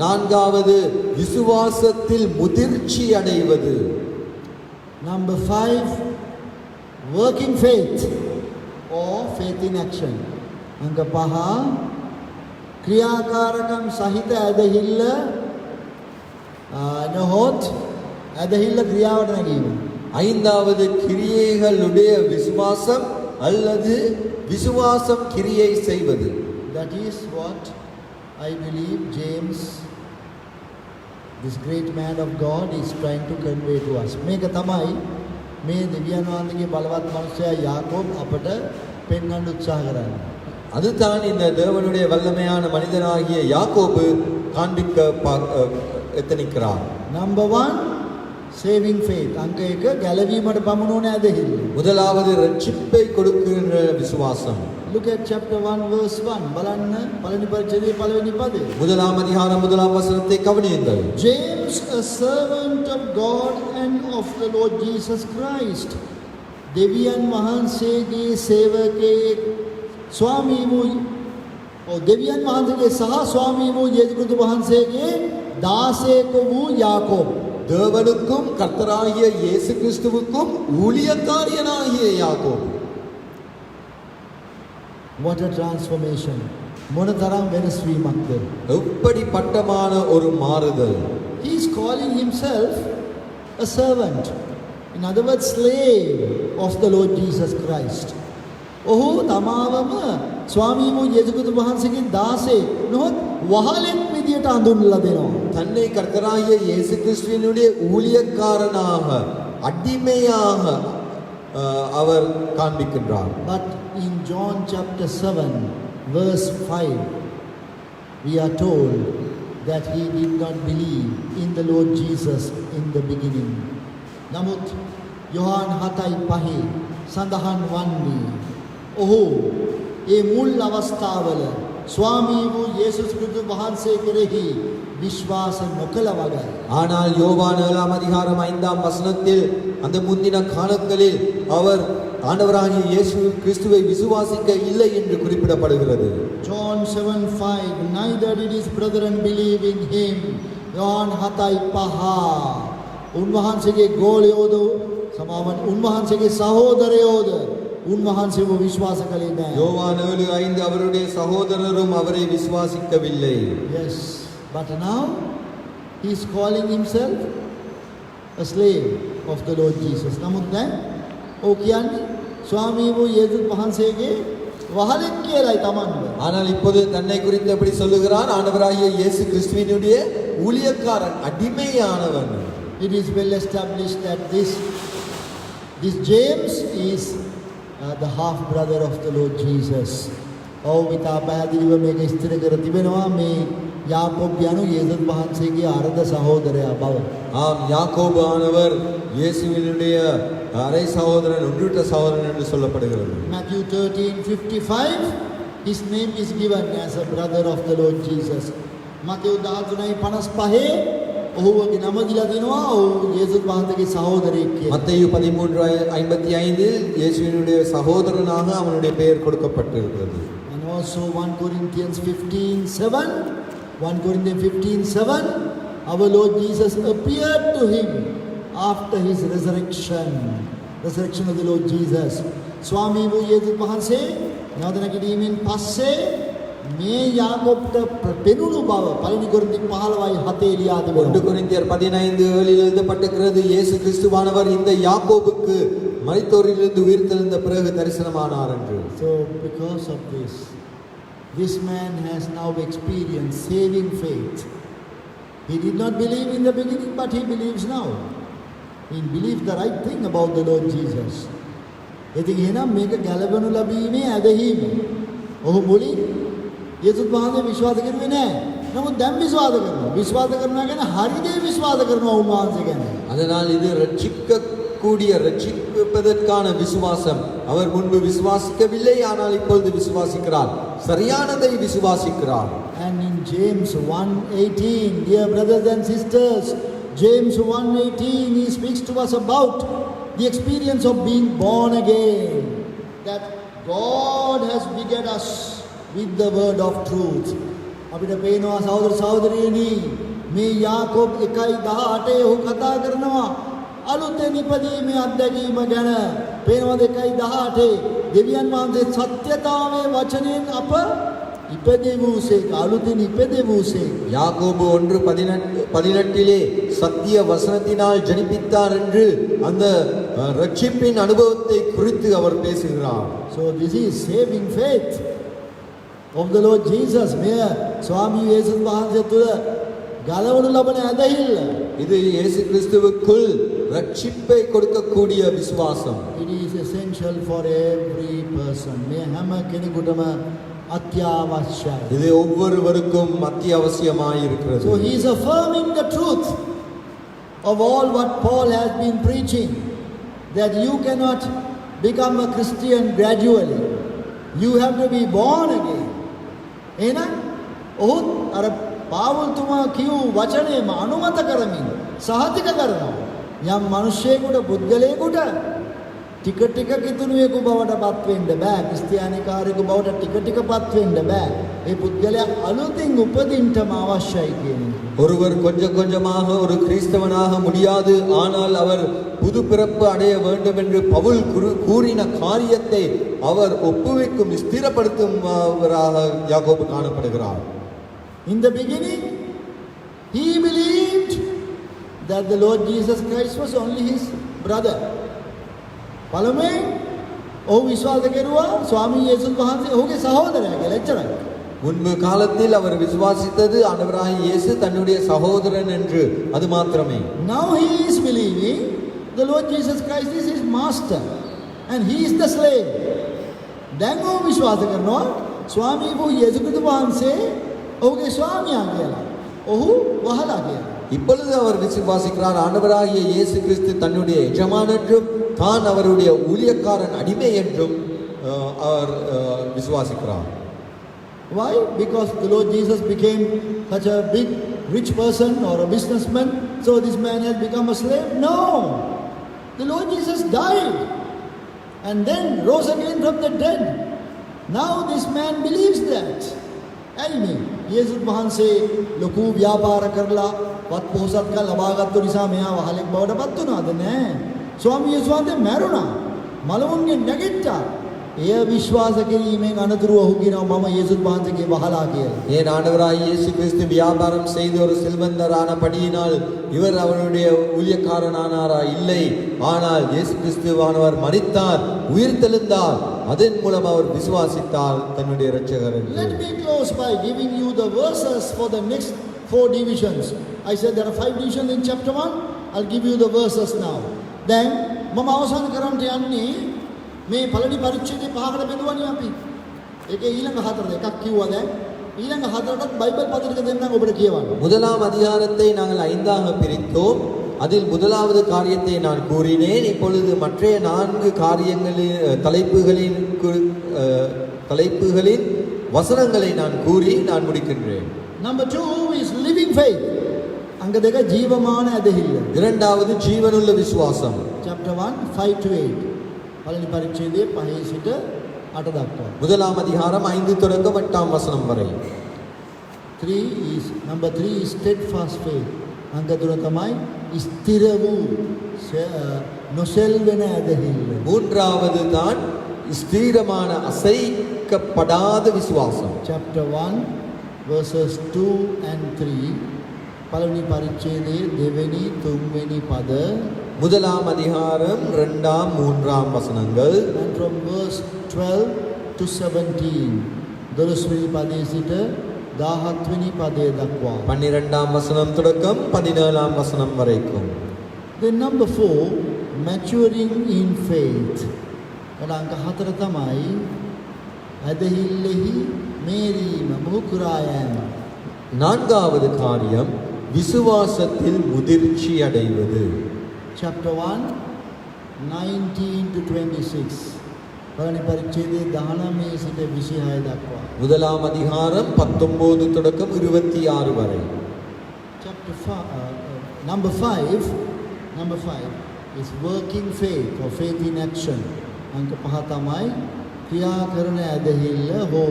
நான்காவது விசுவாசத்தில் முதிர்ச்சி அடைவது. Number 5 working faith or faith in action. අංක 5 ක්‍රියාකාරකම් සහිත ඇදහිල්ල නොහොත් ඇදහිල්ල ක්‍රියාවට නැගීම. ஐந்தாவது கிரியைகளுடைய விசுவாசம் அல்லது விசுவாசம் கிரியை செய்வது. That is what I believe James, this great man of God, is trying to convey to us. මේක තමයි මේ දෙවියන් වහන්සේගේ බලවත් මනුස්සයා යාකෝබ් අපට පෙන්වන්න උත්සාහ කරන්නේ. அதுதான் இந்த தேவனுடைய வல்லமையான மனிதனாகிய யாக்கோபு காண்பிக்க எத்தனிக்கிறார். Number 1 saving faith. අංක 1 ගැලවීමට පමුණුවන ඇදහිල්ල. முதலாவது ரட்சிப்பை கொடுக்கின்ற விசுவாசம். Look at chapter 1 verse 1. බලන්න පළවෙනි පරිච්ඡේදයේ පළවෙනි පදේ. முதலாம் அதிகாரம் முதலாம் வசனத்தை கவனியுங்கள். James, a servant of God and of the Lord Jesus Christ. දෙවියන් වහන්සේගේ සේවකයෙක් ස්වාමී වූ දෙවියන් වහන්සේගේ සහ ස්වාමී වූ යේසුස් වහන්සේගේ දාසයෙකු වූ යාකෝබ්. தேவனுக்கும் கர்த்தராகிய இயேசு கிறிஸ்துவுக்கும் ஊழியக்காரனாகிய யாக்கோபு. What a transformation. මොනතරම් වෙනස් වීමක්ද. எப்படிப்பட்டமான ஒரு மாறுதல். He is calling himself a servant. In other words, slave of the Lord Jesus Christ. ඔහු තමාවම ස්වාමී වූ යේසුස් වහන්සේගේ දාසයෙක් නොහොත් වහලෙක් විදියට හඳුන්වලා දෙනවා. தன்னை கர்த்தராகிய இயேசு கிறிஸ்துவினுடைய ஊழியக்காரனாக அடிமையாக அவர் காண்பிக்கின்றார். But in John chapter 7 verse 5 we are told that he did not believe in the Lord Jesus in the beginning. නමුත් යොහාන් 7:5 සඳහන් වන්නේ ඔහු ඒ මුල් අවස්ථාවල ස්වාමී වූ යේසුස් ක්‍රිස්තුස් වහන්සේ කෙරෙහි විශ්වාස නොකළ වගයි. ஆனால் யோவான் 7ஆம் அதிகாரம் 5ஆம் வசனத்தில் அந்த முந்தின காலங்களில் அவர் ஆண்டவராகிய இயேசு கிறிஸ்துவை விசுவாசிக்க இல்லை என்று குறிப்பிடப்படுகிறது. John 7:5 neither did his brethren believe in him. Yohan 7:5 උන්වහන්සේගේ ගෝලියෝද සමාවන් උන්වහන්සේගේ සහෝදරයෝද උන්වහන්සේව විශ්වාස කළේ නැහැ. யோவான் 7:5 அவருடைய சகோதரரும் அவரை விசுவாசிக்கவில்லை. Yes, but now he is calling himself a slave of the Lord Jesus. නමුත් දැන් ඔව් කියන්නේ ස්වාමී වූ යේසුස් වහන්සේගේ වහලෙක් කියලායි තමන්ව. ஆனால் இப்போது தன்னை குறித்து எப்படி சொல்லுகிறார்? ஆண்டவராகிய இயேசு கிறிஸ்துவினுடைய ஊழியக்காரன், அடிமையானவன். It is well established that this James is the half brother of the Lord Jesus. ඔව් විතා පැහැදිලිව මේක ස්ථිර කර තිබෙනවා මේ යාකෝබ් යනු යේසුස් වහන්සේගේ අර්ධ සහෝදරයා බව. ஆம், யாக்கோபு ஆனவர் இயேசுவினுடைய அரை சகோதரன், ஒன்றுட்ட சகோதரன் என்று சொல்லப்படுகிறது. Matthew 13:55 his name is given as a brother of the Lord Jesus. Matthew 13:55 ඔහුගේ නම දීලා දෙනවා ඔහු යේසුස් වහන්සේගේ සහෝදරයෙක් කියලා. மத்தேயு 13:55 இயேசுவினுடைய சகோதரனாக அவனுடைய பெயர் கொடுக்கப்பட்டிருக்கிறது. And also 1 Corinthians 15:7 1 Corinthians 15:7 our Lord Jesus appeared to him after his resurrection of the Lord Jesus. ස්වාමී වූ යේසුස් වහන්සේ නැවත නැගීමෙන් පස්සේ මේ යාකොබ්ට පෙනුණු බව පළවෙනි කොරින්ති 15:7 ලියා 1 තිබෙනවා. கொரிந்தியர் 15:7 எழுதப்பட்டிருக்கிறது, இயேசு கிறிஸ்துவானவர் இந்த யாக்கோபுக்கு மரித்தோரிலிருந்து உயிர்த்தெழுந்த பிறகு தரிசனமானார் என்று. So because of this man has now experienced saving faith. He did not believe in the beginning, but he believes now. He believes the right thing about the Lord Jesus. ඉතින් එහෙනම් මේක ගැලවෙනු ලැබීමේ ඇදහිීම. ඔහු මුලින් යේසුස් වහන්සේ විශ්වාස කරුවේ නැහැ. නමුත් දැන් විශ්වාස කරනවා. විශ්වාස කරනවා කියන්නේ හරි දේ විශ්වාස කරනවා උන්වහන්සේ ගැන. அதனால் இது ரட்சிப்பதற்கான விசுவாசம். அவர் முன்பு விசுவாசிக்கவில்லை, ஆனால் இப்பொழுது விசுவாசிக்கிறார். சரியானதை விசுவாசிக்கிறார். And in James 1:18, dear brothers and sisters, James 1:18, he speaks to us about the experience of being born again. That God has beget us with the word of truth. අපිට පේනවා සහෝදර සහෝදරියනි, මේ යාකෝබ් 1:18 ඔහු කතා කරනවා අලුතෙන් ඉපදීමේ අත්දැකීම ගැන. පේනවාද 1:18 දෙවියන් වහන්සේ සත්‍යතාවයේ වචනයෙන් අප ඉපදෙවුසේක, අලුතෙන් ඉපදෙවුසේක. யாக்கோபு 1:18 சத்திய வசனத்தினால் ஜனிப்பித்தார் என்று அந்த ரட்சிப்பின் அனுபவத்தை குறித்து அவர் பேசுகிறார். So this is saving faith of the Lord Jesus. මෙය ස්වාමී යේසුස් වහන්සේ තුළ ගලවනු ලබන ඇදහිල්ල. இது இயேசு கிறிஸ்துவுக்குள் ரட்சிப்பை கொடுக்கக்கூடிய விசுவாசம். It is essential for every person. මේ හැම කෙනෙකුටම අත්‍යවශ්‍යයි. இது ஒவ்வொருவருக்கும் அத்தியாவசியமாய் இருக்கிறது. So he is affirming the truth of all what Paul has been preaching, that you cannot become a Christian gradually. You have to be born again. එහෙනම් ඔහුත් අර පාවුල්තුමා කියූ වචනයම අනුමත කරමින් සහතික කරනවා. යම් මිනිසෙකුට පුද්ගලයෙකුට ටික ටික කිතුණුවෙකු බවට පත් වෙන්න බෑ. ක්‍රිස්තියානිකාරයෙකු බවට ටික ටික පත් වෙන්න බෑ. ඒ පුද්ගලයා අලුතින් උපදින්නම අවශ්‍යයි කියන්නේ. ஒருவர் கொஞ்சம் கொஞ்சமாக ஒரு கிறிஸ்தவனாக முடியாது, ஆனால் அவர் புது பிறப்பு அடைய வேண்டும் என்று பவுல் கூறின காரியத்தை அவர் ஒப்புவிக்கும் ஸ்திரப்படுத்தும்வராக யாக்கோபு காணப்படுகிறார். In the beginning, he believed that the Lord Jesus Christ was only his brother. පළමුවෙන් ඔහු විශ්වාස කරුවා ස්වාමී යේසුස් වහන්සේ ඔහුගේ සහෝදරයා කියලා. එච්චරයි. முன்பு காலத்தில் அவர் விசுவாசித்தது ஆண்டவராகிய இயேசு தன்னுடைய சகோதரன் என்று, அது மாத்திரமே. Now he is believing the Lord Jesus Christ is his master and he is the slave. දැන් ඔහු විශ්වාස කරනවා ස්වාමී වූ යේසුස් ක්‍රිස්තුස් වහන්සේ ඔහුගේ ස්වාමියා කියලා. ඔහු වහලා කියලා. இப்பொழுது அவர் விசுவாசிக்கிறார் ஆண்டவராகிய இயேசு கிறிஸ்து தன்னுடைய எஜமான் என்றும் தான் அவருடைய ஊழியக்காரன் அடிமை என்றும் அவர் விசுவாசிக்கிறார். Why? Because the Lord Jesus became such a big rich person or a businessman, so this man has become a slave? No! The Lord Jesus died and then rose again from the dead. Now this man believes that. ඇයි යේසුස් වහන්සේ ලොකු ව්‍යාපාර කරලා වත් පොහොසත්කම් ලබාගත්තු නිසා මෙයා වහලෙක් බවට පත් වුණාද? නෑ. ස්වාමී යේසුස් වහන්සේ මැරුණා. මලමුන්ගෙන් නැගිට්ටා. එය විශ්වාස කිරීමෙන් අනතුරුව ඔහු කියනවා මම යේසුස් වහන්සේගේ වහලා කියලා. ஏன் ஆண்டவராகிய இயேசு கிறிஸ்து வியாபாரம் செய்து ஒரு செல்வந்தரான படியினால் இவர் அவருடைய ஊழியக்காரனானாரா? இல்லை. ஆனால் இயேசு கிறிஸ்துவானவர் மரித்தார், உயிர்த்தெழுந்தார், அதன் மூலம் அவர் விசுவாசித்தார் தன்னுடைய இரட்சகர் என்று. Let me close by giving you the verses for the next 4 divisions. I said there are 5 divisions in chapter 1. I'll give you the verses now. Then මම අවසන් කරන්නට යන්නේ මේ පළවෙනි පරිච්ඡේදයේ 5කට බෙදුවනේ අපි. ඒකේ ඊළඟ 4 එකක් කිව්වා දැන්. ඊළඟ 4ටත් බයිබල් පද ටික දෙන්නම් ඔබට කියවන්න. முதலாம் அதிகாரத்தை நாங்கள் 5ஆக பிரித்தோம். அதில் முதலாவது காரியத்தை நான் கூறினேன். இப்பொழுது மற்ற 4 காரியங்களின் தலைப்புகளின் வசனங்களை நான் கூறி நான் முடிக்கின்றேன். Number 2 is living faith. අංග දෙක ජීවමාන ඇදහිල්ල. இரண்டாவது ஜீவனுள்ள விசுவாசம். Chapter 1 5 to 8. පළවෙනි පරිච්ඡේදයේ 5 සිට 8 දක්වා. முதலாம் அதிகாரம் 5 தொடக்கம் 8ஆம் வசனம் வரை. 3 is number 3 is steadfast faith. අංග 3 තමයි ස්ථිර වූ නොසෙල්වෙන ඇදහිල්ල. மூன்றாவது தான் ஸ்திரமான அசைக்கப்படாத விசுவாசம். Chapter 1 verses 2 and 3 පළවෙනි පරිච්ඡේදයේ දෙවෙනි තුන්වෙනි පද முதலாம் அதிகாரம் 2ஆம் 3ஆம் வசனங்கள் and from verse 12 to 17 12වෙනි පදයේ සිට 17වෙනි පදය දක්වා. 12ஆம் வசனம் தொடக்கம் 17ஆம் வசனம் வரைக்கும். Then number 4 maturing in faith. අංක 4 තමයි ඇදහිල්ලෙහි මේරීම මුහුකුරා යෑම. நான்காவது காரியம் விசுவாசத்தில் முதிர்ச்சி அடைவது. Chapter 1 19 to 26 පළවෙනි පරිච්ඡේදයේ 19 සිට 26 දක්වා. முதலாம் அதிகாரம் 19 தொடக்கம் 26 வரை. Chapter 5 number 5 is working faith or faith in action. අංක 5 තමයි ක්‍රියා කරන ඇදහිල්ල හෝ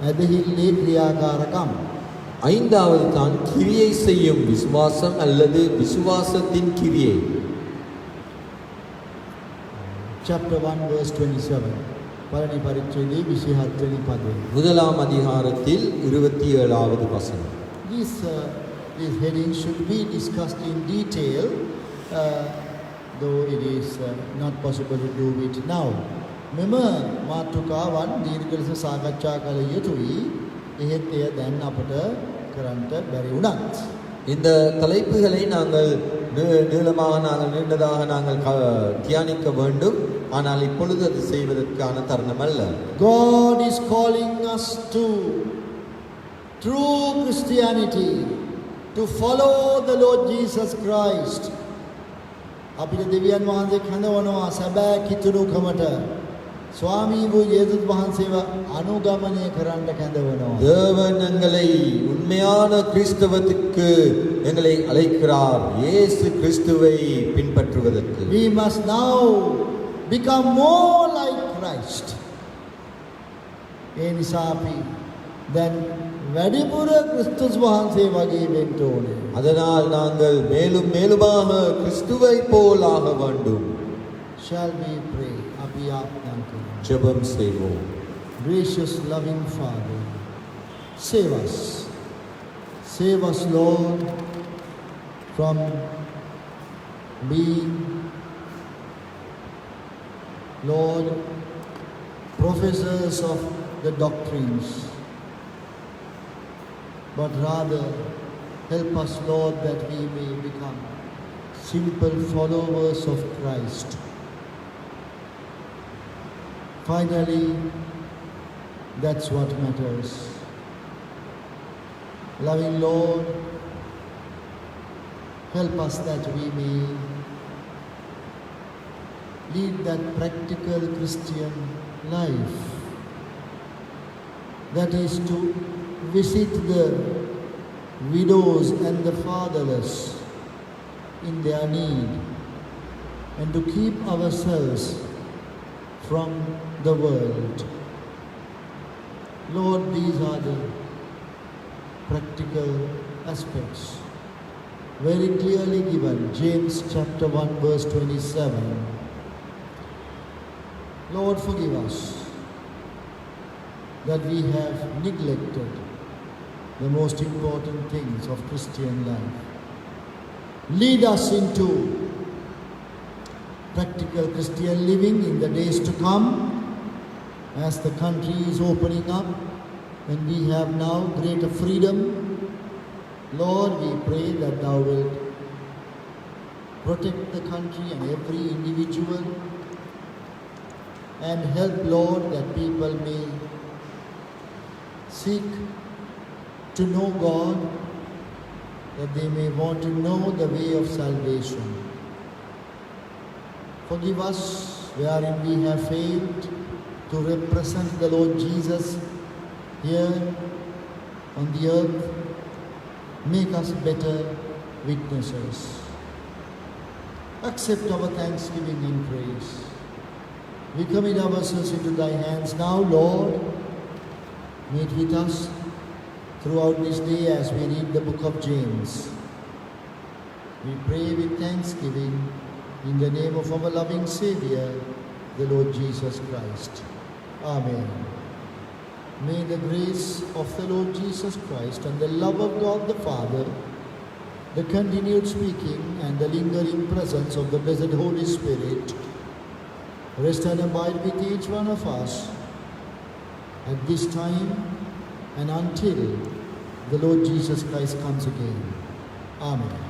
ඇදහිල්ලේ ක්‍රියාකාරකම්. ஐந்தாவது தான் கிரியை செய்யும் விசுவாசம் அல்லது விசுவாசத்தின் கிரியை. Chapter 1 verse 27 පළවෙනි පරිච්ඡේදයේ 27 වෙනි පදය. முதலாம் அதிகாரத்தில் 27வது வசனம். These headings should be discussed in detail, though it is not possible to do it now. මෙම මාතෘකාවන් දීර්ඝ ලෙස සාකච්ඡා කළ යුතුයි. එහෙත් එය දැන් අපට කරන්නට බැරි වුණත් இந்த தலைப்புகளை நாங்கள் நீண்டதாக நாங்கள் தியானிக்க வேண்டும். ஆனால் இப்பொழுது அது செய்வதற்கான தருணம் அல்ல. God is calling us to true Christianity, to follow the Lord Jesus Christ. අපිට දෙවියන් වහන්සේ කැඳවනවා සැබෑ කිතුණුකමට. ස්වාමී වූ යේසුස් වහන්සේව අනුගමනය කරන්න කැඳවනවා. தேவன் எங்களை உண்மையான கிறிஸ்தவத்துக்கு எங்களை அழைக்கிறார். இயேசு கிறிஸ்துவை பின்பற்றுவதற்கு. We must now become more like Christ. ඒ නිසා අපි දැන් වැඩිපුර ක්‍රිස්තුස් වහන්සේ වගේ වෙන්න ඕනේ. அதனால் நாங்கள் மேலும் மேலுமாக கிறிஸ்துவை போல் ஆக வேண்டும். Shall we pray? අපි ආඥා කරමු. ஜெபம் செய்வோம். Gracious loving Father, save us. Save us, Lord, from being, Lord, professors of the doctrines, but rather help us, Lord, that we may become simple followers of Christ. Finally, that's what matters. Loving Lord, help us that we may lead that practical Christian life. That is to visit the widows and the fatherless in their need and to keep ourselves from the world. Lord, these are the practical aspects very clearly given. James chapter 1 verse 27. Lord, forgive us that we have neglected the most important things of Christian life. Lead us into practical Christian living in the days to come as the country is opening up and we have now greater freedom. Lord, we pray that Thou wilt protect the country and every individual and help, Lord, that people may seek to know God, that they may want to know the way of salvation. Forgive us wherein we have failed to represent the Lord Jesus here on the earth. Make us better witnesses. Accept our thanksgiving and praise. We commit ourselves into Thy hands now, Lord. Meet with us throughout this day as we read the book of James. We pray with thanksgiving in the name of our loving Savior, the Lord Jesus Christ. Amen. May the grace of the Lord Jesus Christ and the love of God the Father, the continued speaking and the lingering presence of the blessed Holy Spirit rest and abide with each one of us at this time and until the Lord Jesus Christ comes again. Amen.